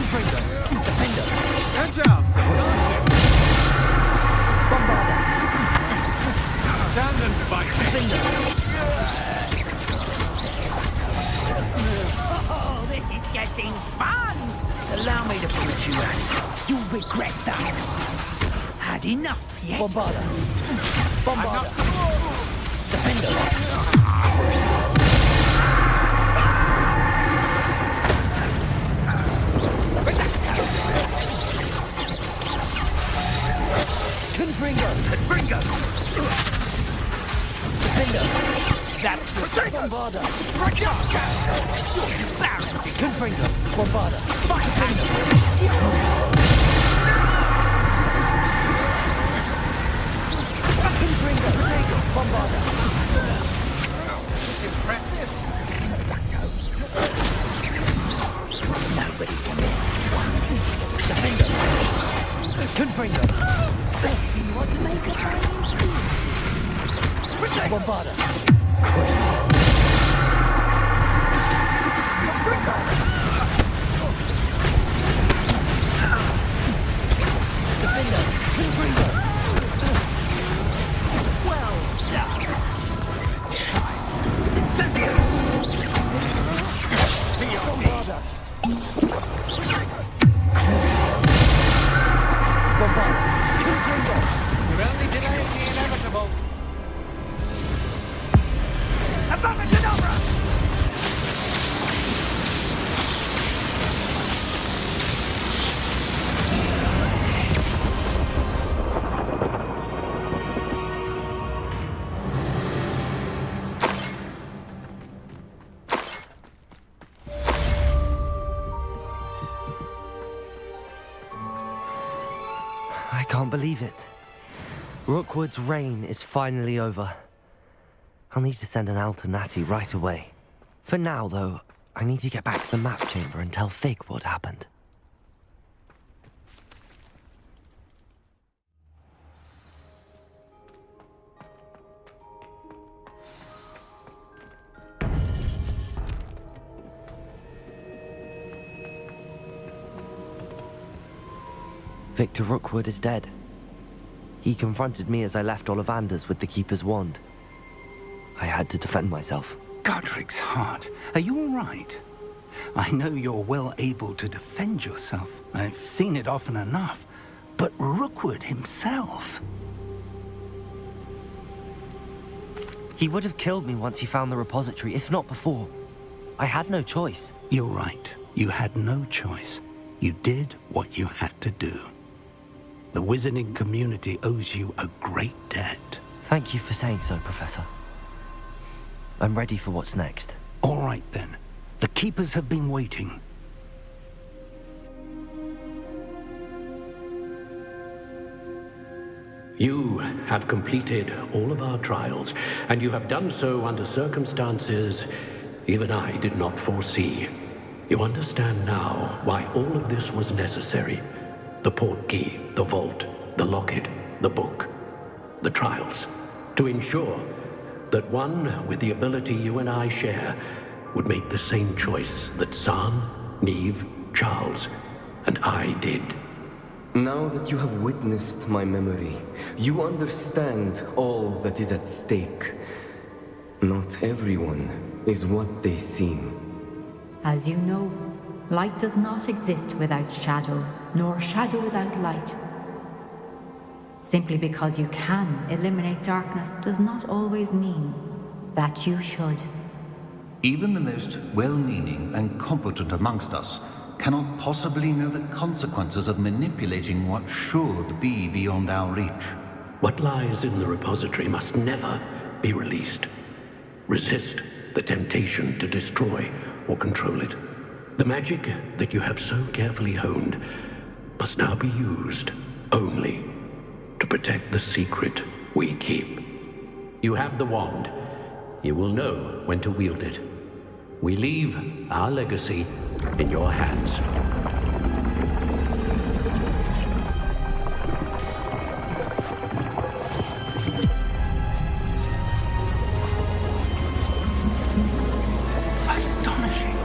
Good job. Stand and fight me. Oh, this is getting fun! Allow me to put you out. You'll regret that. Had enough, yes? Bombarda! Bombarda! Confringo! Confringo! Defendo! That's the Bombarda! You're embarrassing! Confringo! Bombarda! Confringo! Bombarda! Impressive. Nobody can miss one piece. Defendo! Confringo! Let's see what you make of my Bombarda! Defendo! Confringo! us. You're only delaying the inevitable. I can't believe it. Rookwood's reign is finally over. I'll need to send an owl to Natty right away. For now, though, I need to get back to the map chamber and tell Fig what happened. Victor Rookwood is dead. He confronted me as I left Ollivander's with the Keeper's wand. I had to defend myself. Godric's heart, are you all right? I know you're well able to defend yourself. I've seen it often enough. But Rookwood himself... He would have killed me once he found the repository, if not before. I had no choice. You're right. You had no choice. You did what you had to do. The wizarding community owes you a great debt. Thank you for saying so, Professor. I'm ready for what's next. All right, then. The Keepers have been waiting. You have completed all of our trials, and you have done so under circumstances even I did not foresee. You understand now why all of this was necessary. The portkey, the vault, the locket, the book, the trials. To ensure that one with the ability you and I share would make the same choice that San, Neve, Charles, and I did. Now that you have witnessed my memory, you understand all that is at stake. Not everyone is what they seem. As you know, light does not exist without shadow, nor shadow without light. Simply because you can eliminate darkness does not always mean that you should. Even the most well-meaning and competent amongst us cannot possibly know the consequences of manipulating what should be beyond our reach. What lies in the repository must never be released. Resist the temptation to destroy or control it. The magic that you have so carefully honed must now be used only to protect the secret we keep. You have the wand. You will know when to wield it. We leave our legacy in your hands. Astonishing.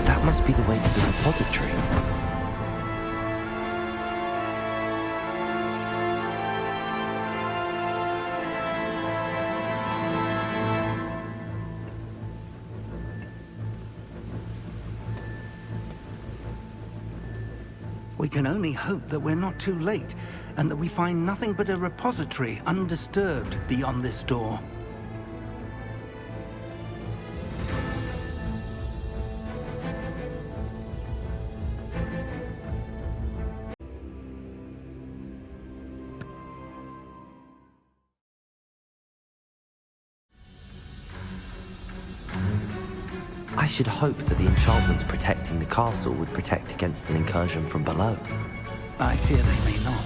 That must be the way to the repository. We can only hope that we're not too late, and that we find nothing but a repository undisturbed beyond this door. I should hope that the enchantments protecting the castle would protect against an incursion from below. I fear they may not.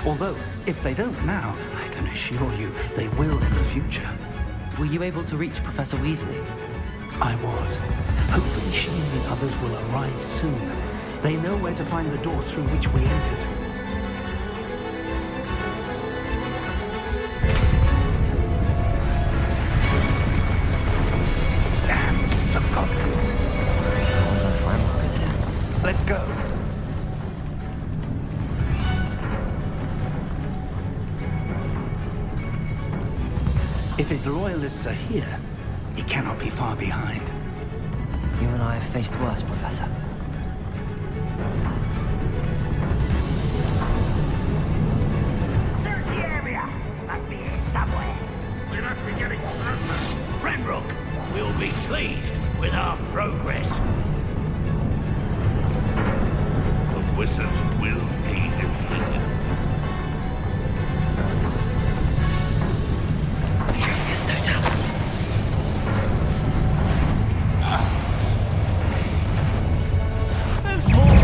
Although, if they don't now, I can assure you they will in the future. Were you able to reach Professor Weasley? I was. Hopefully she and the others will arrive soon. They know where to find the door through which we entered. Let's go. If his loyalists are here, he cannot be far behind. You and I have faced worse, Professor. Search the area! Must be here somewhere. We must be getting closer. Ranrock will be pleased with our progress. The wizards will be defeated. Trivius Totalis. Who's more?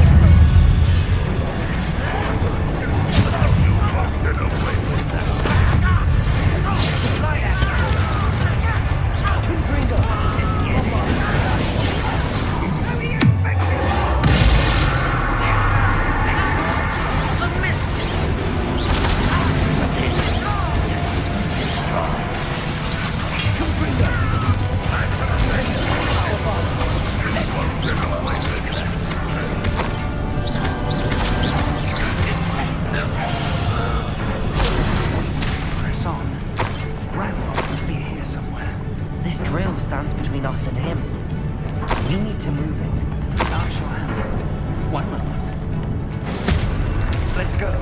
Press on. Ranrock must be here somewhere. This drill stands between us and him. We need to move it. I shall handle it. One moment. Let's go.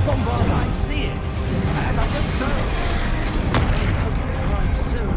I see it, and I don't know. I hope it arrives soon.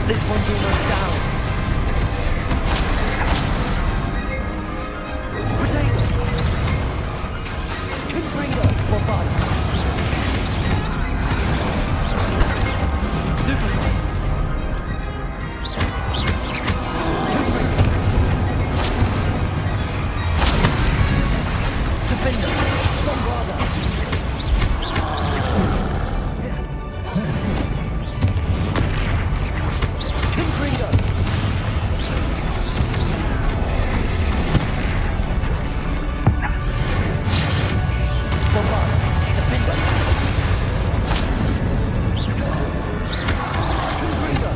This one's almost down. Potato! Confringo! Bombard! Stupefy! Defender! Bombarda! Confringo! Bombard! Defender! Confringo!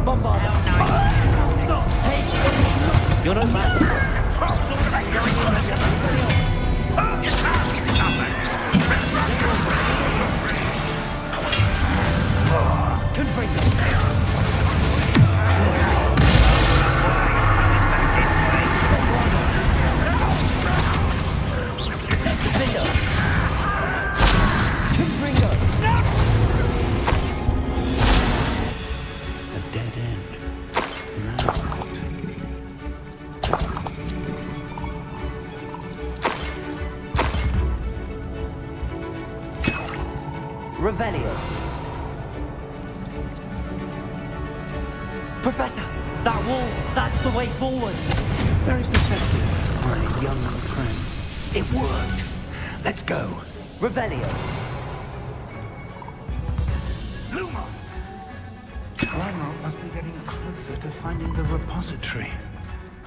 Bombard! You're no man. A dead end. Now what? Revelio. Professor, that wall, that's the way forward. Very perceptive, my young friend. It worked. Let's go. Revelio. Ranrock must be getting closer to finding the repository.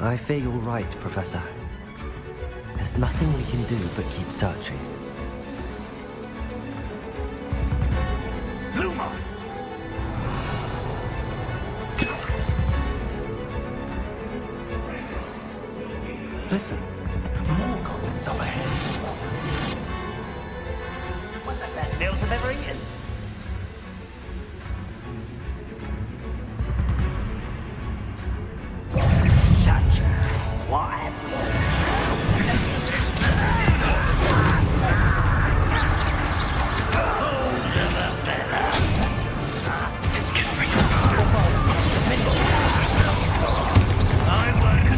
I fear you're right, Professor. There's nothing we can do but keep searching. Lumos! Listen, more goblins up ahead. One of the best meals I've ever eaten. Such a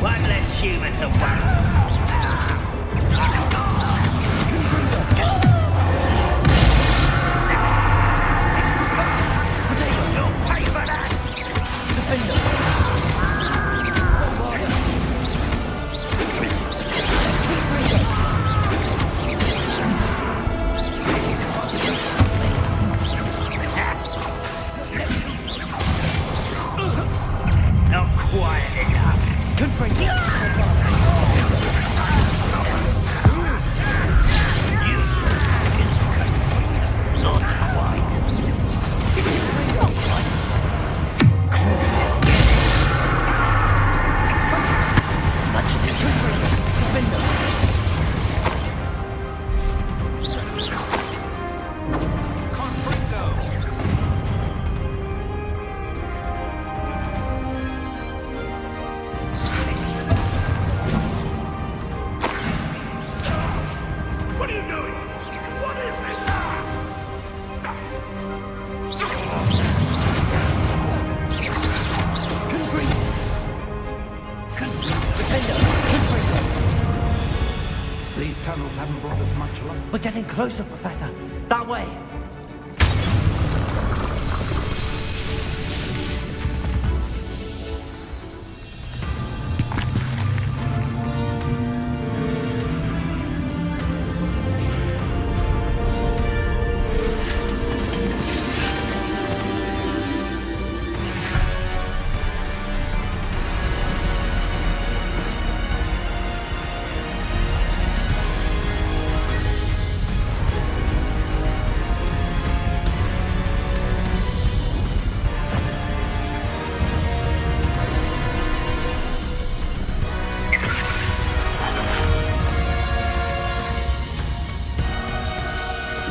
one less human to worry. You'll pay for that! Not quiet enough. Confront not quite. Cruises much What are you doing? What is this? These tunnels haven't brought us much luck. We're getting closer, Professor. That way.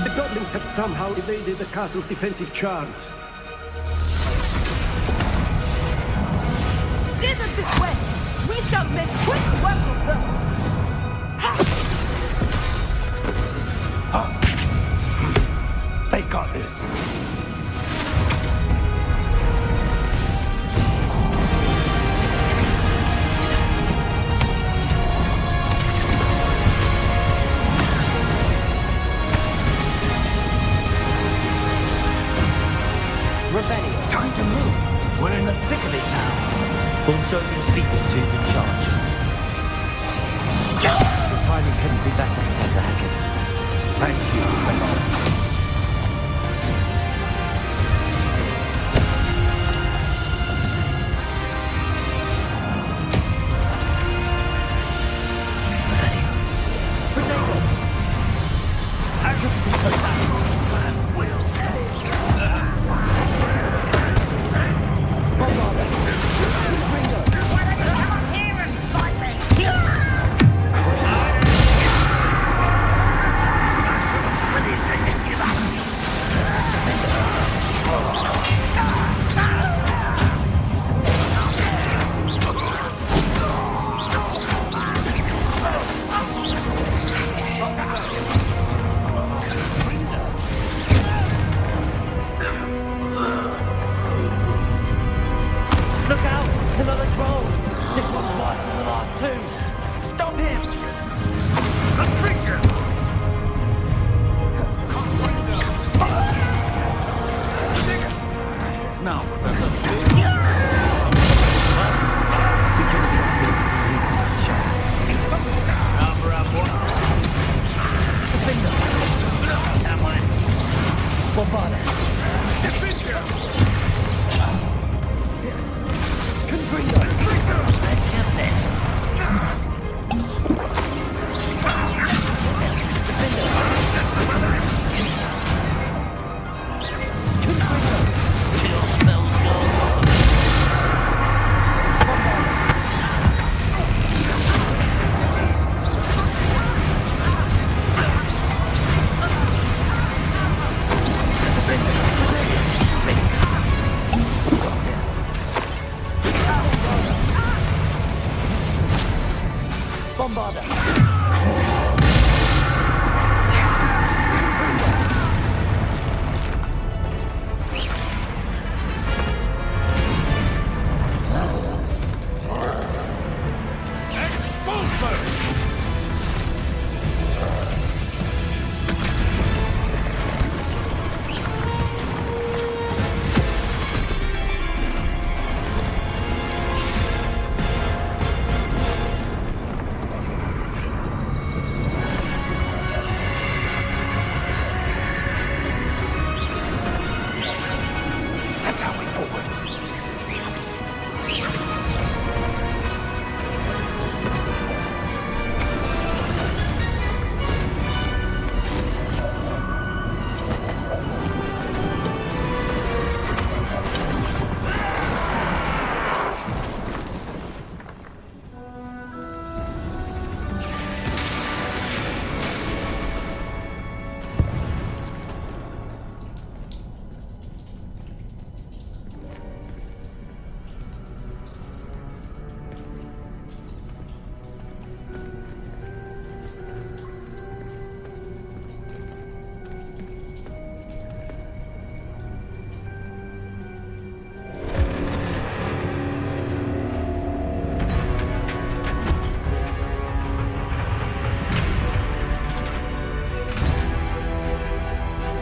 The goblins have somehow evaded the castle's defensive charms. Steer them this way! We shall make quick work of them! They got this. Time to move. We're in the thick of it now. Also, you speak to who's in charge. The timing couldn't be better, Professor Hackett. Thank you, Professor.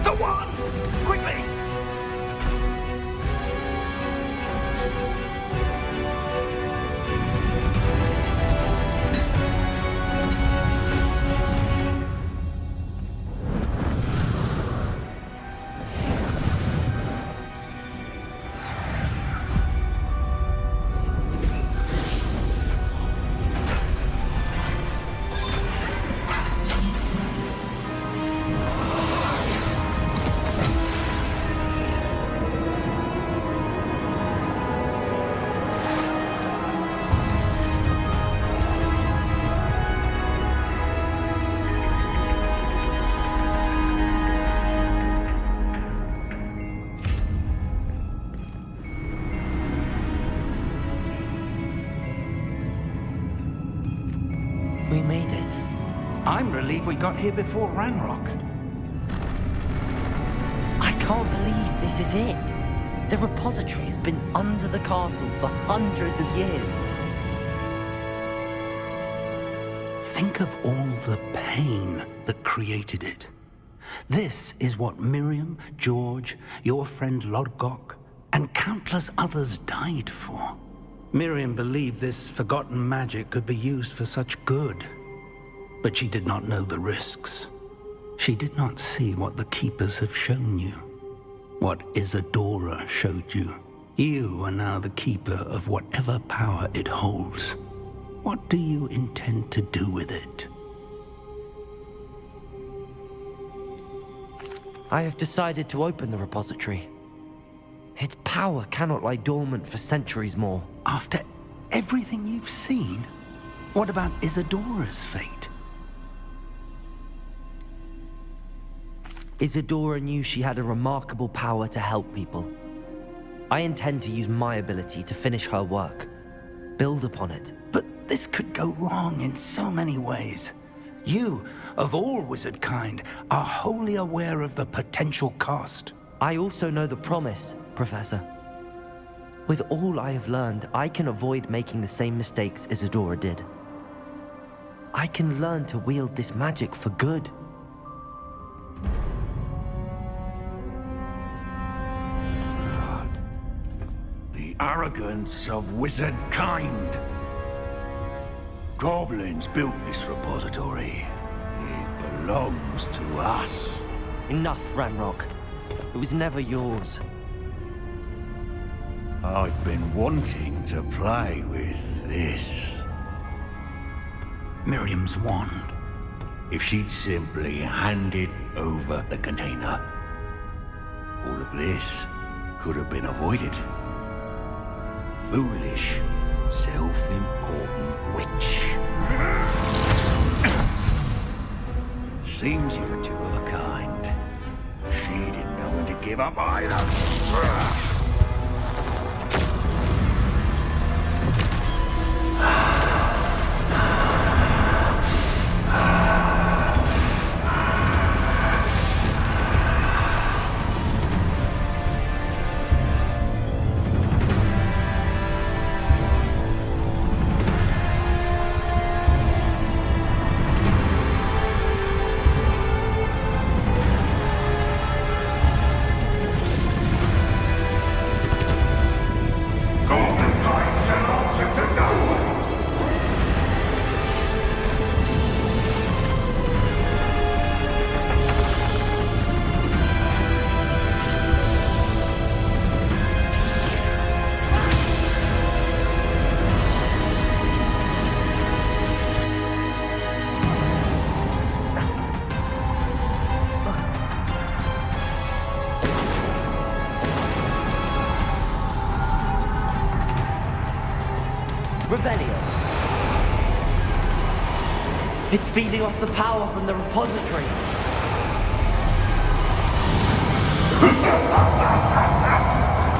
The wand! Quickly! We made it. I'm relieved we got here before Ranrock. I can't believe this is it. The repository has been under the castle for hundreds of years. Think of all the pain that created it. This is what Miriam, George, your friend Lodgok, and countless others died for. Miriam believed this forgotten magic could be used for such good. But she did not know the risks. She did not see what the Keepers have shown you. What Isadora showed you. You are now the Keeper of whatever power it holds. What do you intend to do with it? I have decided to open the repository. Its power cannot lie dormant for centuries more. After everything you've seen? What about Isadora's fate? Isadora knew she had a remarkable power to help people. I intend to use my ability to finish her work. Build upon it. But this could go wrong in so many ways. You, of all wizard kind, are wholly aware of the potential cost. I also know the promise, Professor. With all I have learned, I can avoid making the same mistakes Isadora did. I can learn to wield this magic for good. The arrogance of wizard kind. Goblins built this repository. It belongs to us. Enough, Ranrock. It was never yours. I've been wanting to play with this. Miriam's wand. If she'd simply handed over the container, all of this could have been avoided. Foolish, self-important witch. Seems you're two of a kind. She didn't know when to give up either. It's feeding off the power from the repository.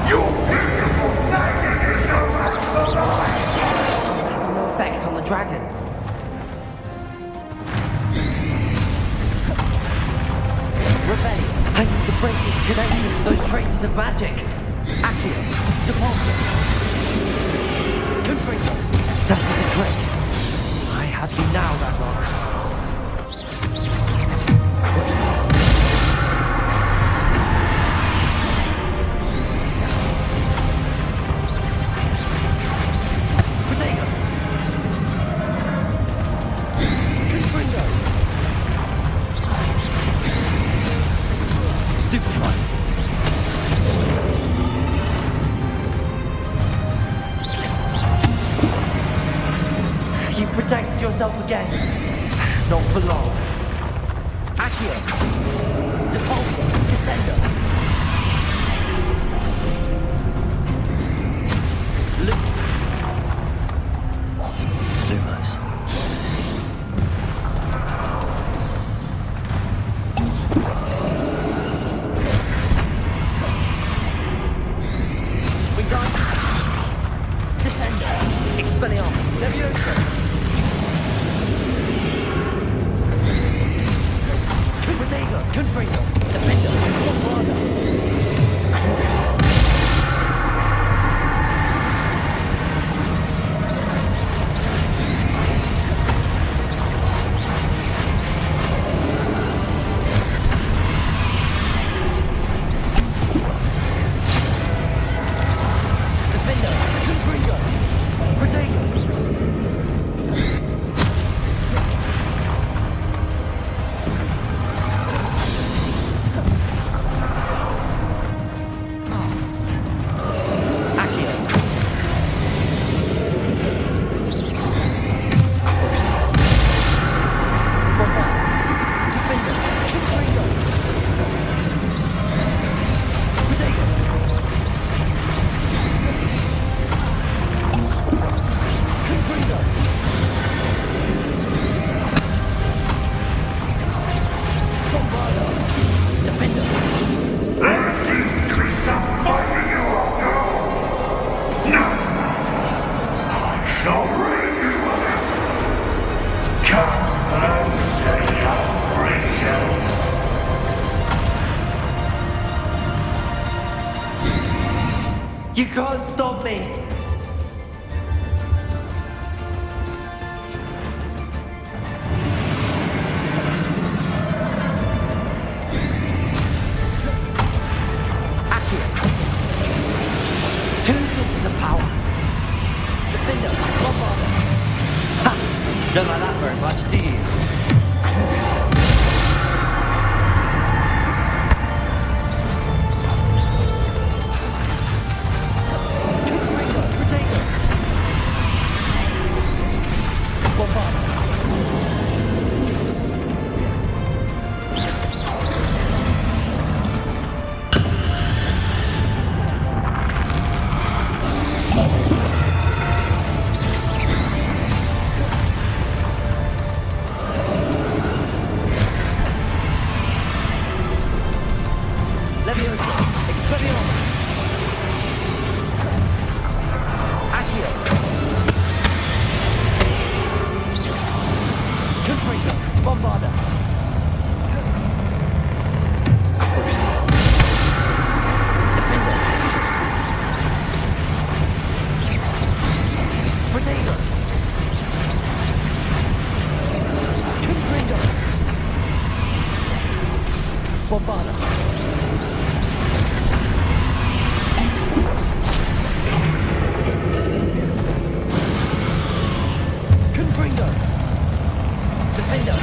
Your beautiful magic is no match for mine! Having no effect on the dragon. Revelio, I need to break its connection to those traces of magic. Accio, Depulso. Confringo. That's the trick. I have you now, Ranrock. Crucible. Stupid one. You protected yourself again. Not for long. Accio. Depulso. Descendo. Lumos. Wingardium. Descendo. Expelliarmus. Levioso. Protego. Confringo. Defender. Bombarda. Cruiser. You can't stop me! Accio. 2 sources of power. Defender, Bombarda. Ha! Don't like that very much, do you? Cruiser. Levioso. Expelliarmus. Accio. Confringo. Bombarda. Cruiser. Defender. Protego. Confringo. Bombarda. Confringo. Defender.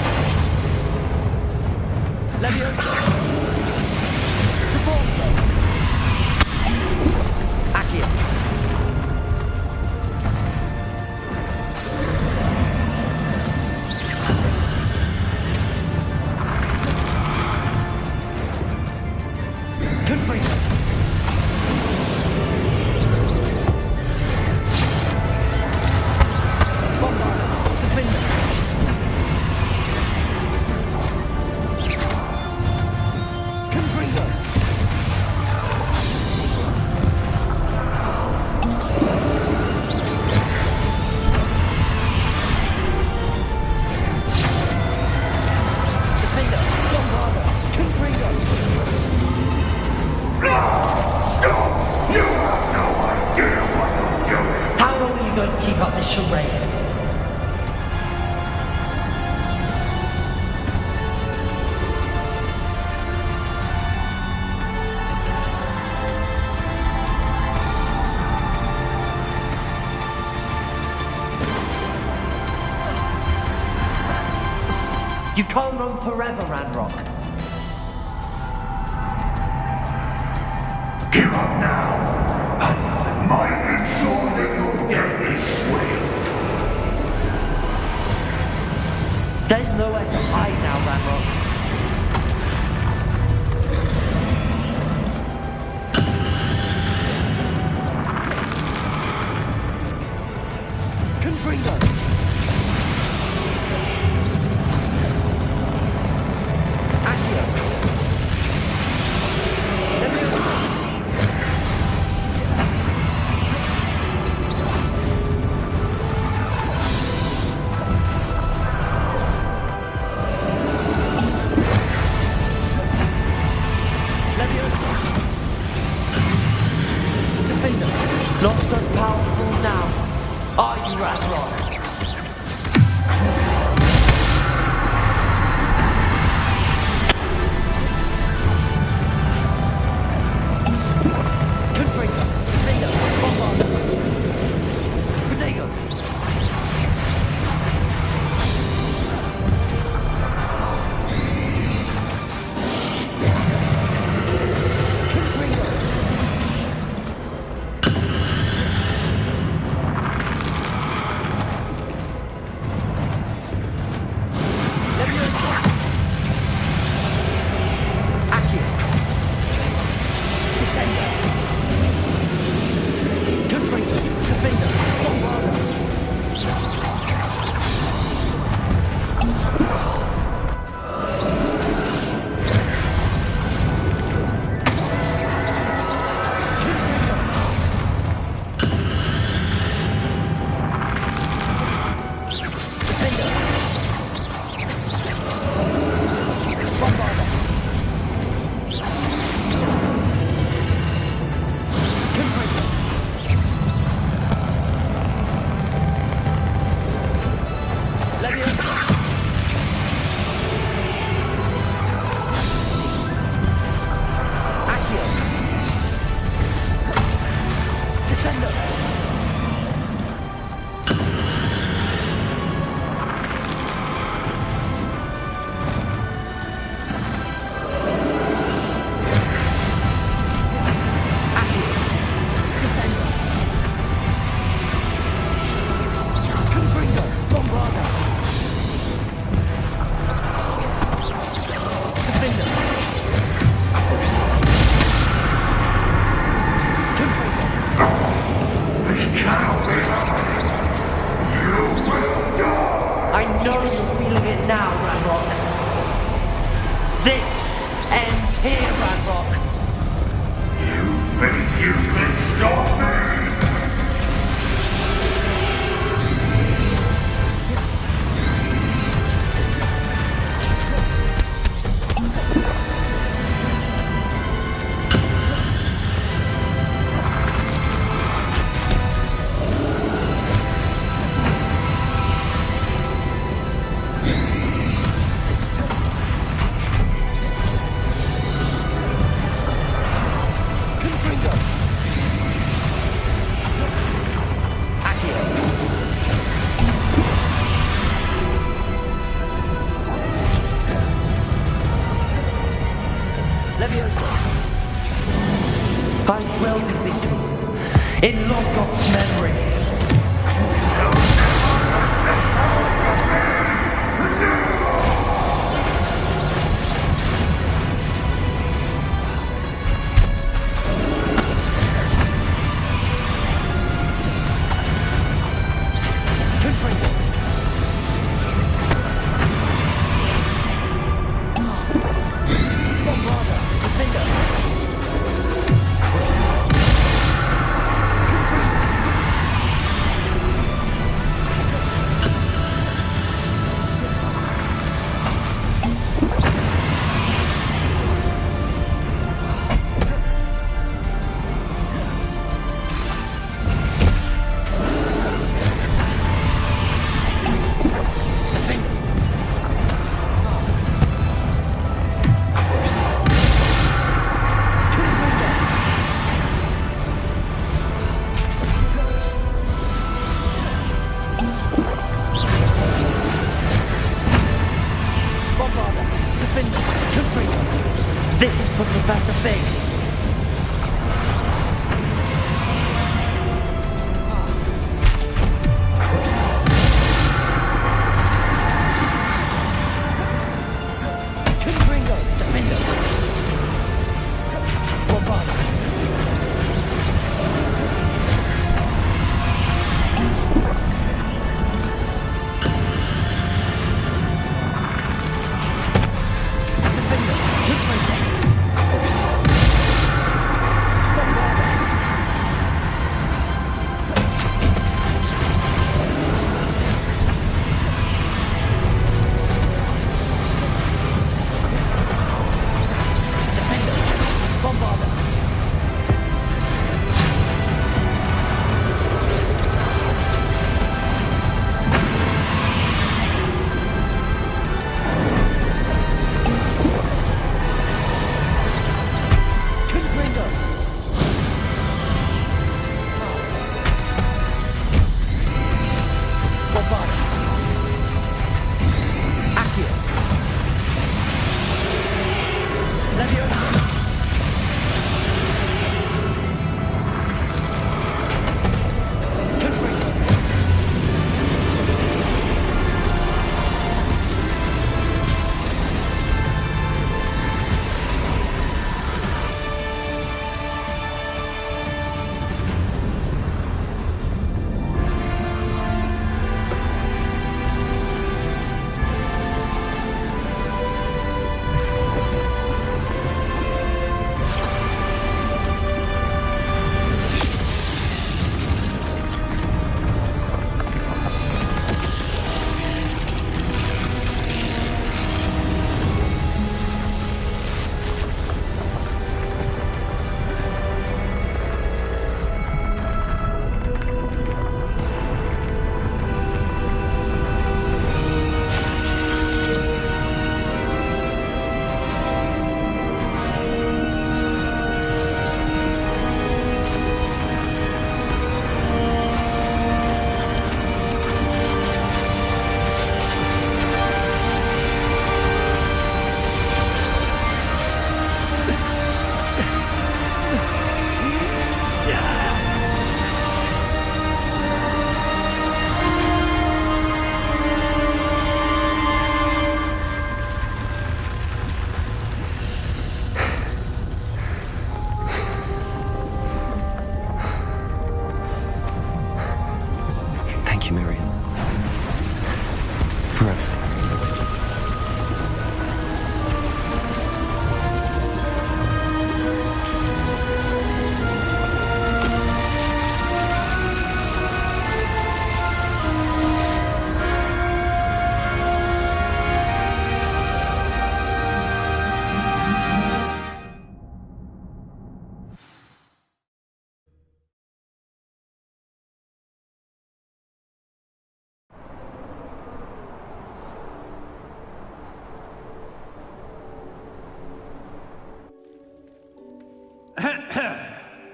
Levioso. Depulso. Accio. Confringo. Bombarda. Defender. Confringo. Defender. Bombarda. Confringo. Stop! You have no idea what you're doing! How long are you going to keep up this charade? You can't run forever, Ranrock. Give up now, and I might ensure that your death is swift. There's nowhere to hide now, Ranrock. Confringo! Accio! Leviosa! Leviosa! Defender! Not so powerful now. Are you, Ranrock? Confringo! Defender! Bombarder! Protego! Confringo! Leviosa! Accio! Descender! Confringo! Defender! Bombarder! Leviosa! Accio! Descendo! Accio! Descendo! Confringo! Bombarder! Defender! Cruiser! Confringo! This cannot be happening. You will die. I know you're feeling it now, Ranrock. This ends here, Ranrock. You think you can stop me? Confringo! Accio! Leviosa! I will defeat you in Logok's memory. Confringo! Bombarder! Defender! Cruiser! This is for Professor Fig.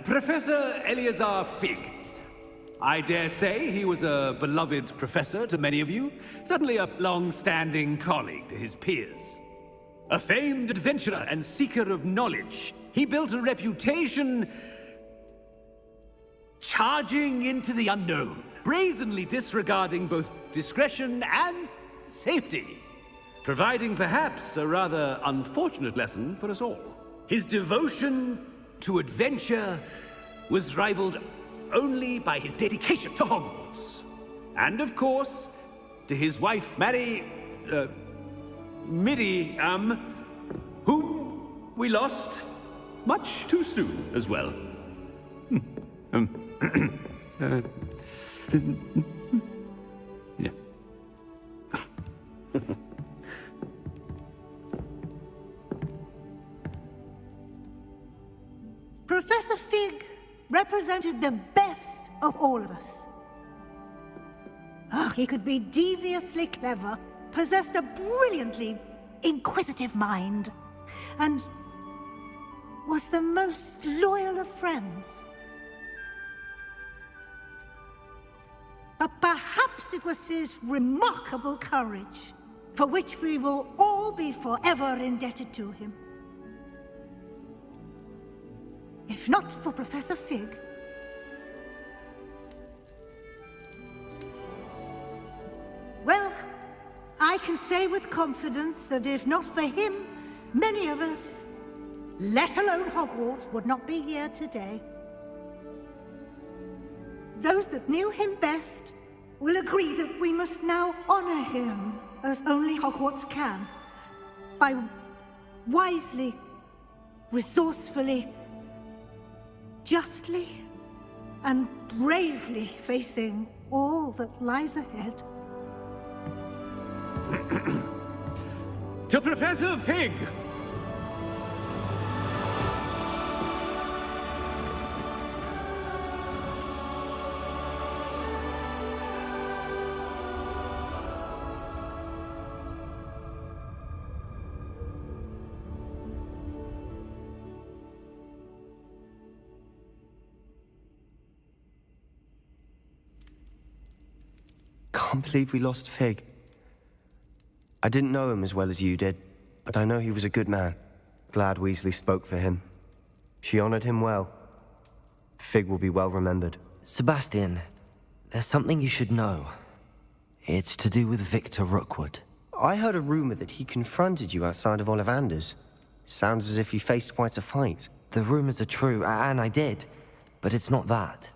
Professor Eleazar Fig. I dare say he was a beloved professor to many of you, certainly a long-standing colleague to his peers. A famed adventurer and seeker of knowledge, he built a reputation charging into the unknown, brazenly disregarding both discretion and safety, providing perhaps a rather unfortunate lesson for us all. His devotion to adventure was rivaled only by his dedication to Hogwarts. And of course, to his wife, Miriam, whom we lost much too soon as well. Yeah. Professor Fig represented the best of all of us. He could be deviously clever, possessed a brilliantly inquisitive mind, and was the most loyal of friends. But perhaps it was his remarkable courage, for which we will all be forever indebted to him. If not for Professor Fig, well, I can say with confidence that if not for him, many of us, let alone Hogwarts, would not be here today. Those that knew him best will agree that we must now honor him as only Hogwarts can, by wisely, resourcefully, justly, and bravely facing all that lies ahead. To Professor Fig! Can't believe we lost Fig. I didn't know him as well as you did, but I know he was a good man. Glad Weasley spoke for him. She honored him well. Fig will be well remembered. Sebastian, there's something you should know. It's to do with Victor Rookwood. I heard a rumor that he confronted you outside of Ollivander's. Sounds as if he faced quite a fight. The rumors are true, and I did, but it's not that.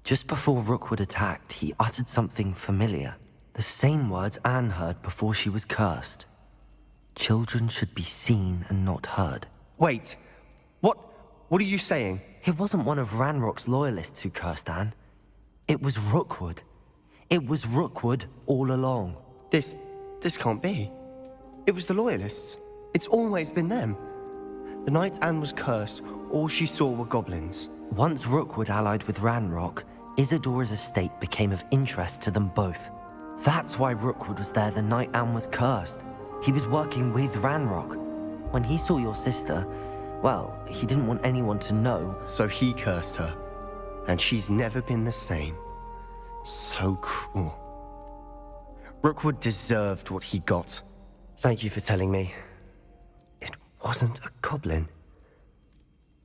Just before Rookwood attacked, he uttered something familiar. The same words Anne heard before she was cursed. Children should be seen and not heard. Wait, what are you saying? It wasn't one of Ranrock's loyalists who cursed Anne. It was Rookwood. It was Rookwood all along. This can't be. It was the loyalists. It's always been them. The night Anne was cursed, all she saw were goblins. Once Rookwood allied with Ranrock, Isadora's estate became of interest to them both. That's why Rookwood was there the night Anne was cursed. He was working with Ranrock. When he saw your sister, well, he didn't want anyone to know. So he cursed her. And she's never been the same. So cruel. Rookwood deserved what he got. Thank you for telling me. It wasn't a goblin.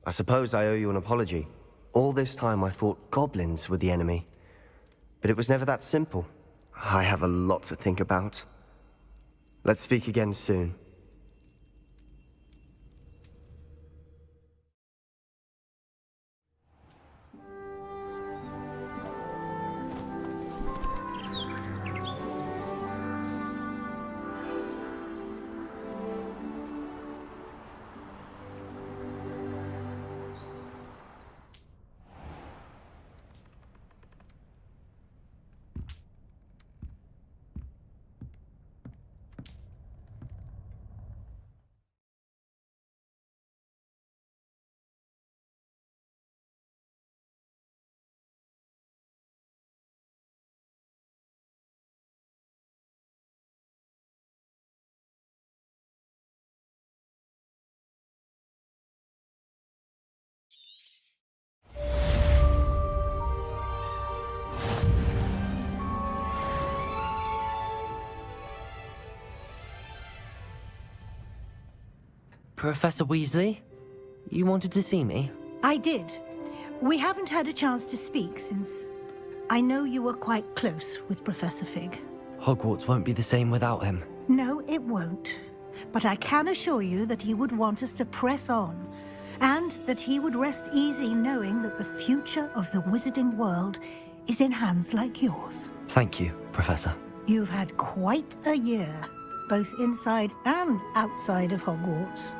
I suppose I owe you an apology. All this time I thought goblins were the enemy. But it was never that simple. I have a lot to think about. Let's speak again soon. Professor Weasley? You wanted to see me? I did. We haven't had a chance to speak since I know you were quite close with Professor Fig. Hogwarts won't be the same without him. No, it won't. But I can assure you that he would want us to press on, and that he would rest easy knowing that the future of the wizarding world is in hands like yours. Thank you, Professor. You've had quite a year, both inside and outside of Hogwarts.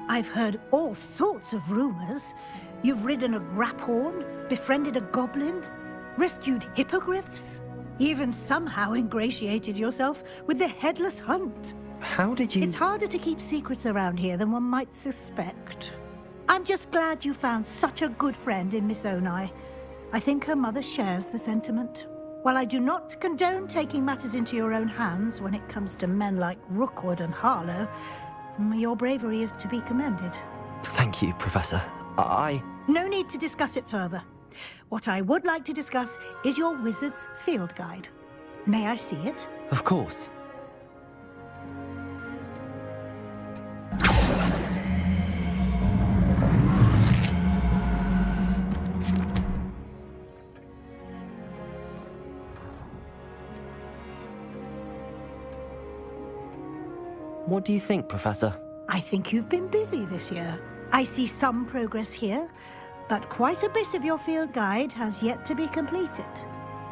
I've heard all sorts of rumors. You've ridden a graphorn, befriended a goblin, rescued hippogriffs, even somehow ingratiated yourself with the Headless Hunt. How did you... It's harder to keep secrets around here than one might suspect. I'm just glad you found such a good friend in Miss Onai. I think her mother shares the sentiment. While I do not condone taking matters into your own hands when it comes to men like Rookwood and Harlow, your bravery is to be commended. Thank you, Professor. No need to discuss it further. What I would like to discuss is your wizard's field guide. May I see it? Of course. What do you think, Professor? I think you've been busy this year. I see some progress here, but quite a bit of your field guide has yet to be completed.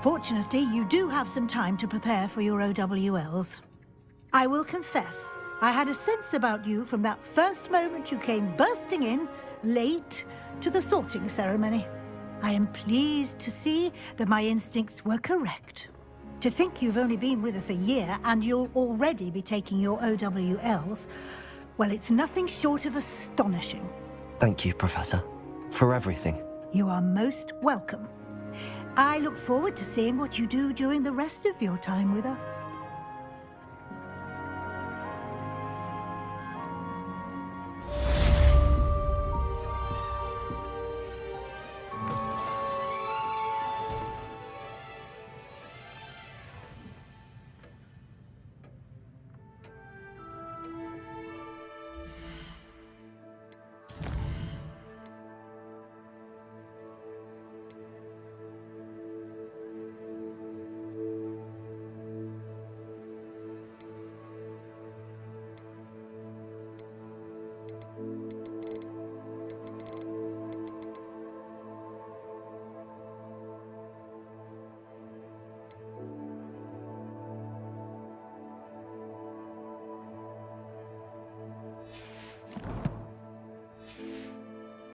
Fortunately, you do have some time to prepare for your OWLs. I will confess, I had a sense about you from that first moment you came bursting in, late, to the sorting ceremony. I am pleased to see that my instincts were correct. To think you've only been with us a year and you'll already be taking your OWLs, well, it's nothing short of astonishing. Thank you, Professor, for everything. You are most welcome. I look forward to seeing what you do during the rest of your time with us.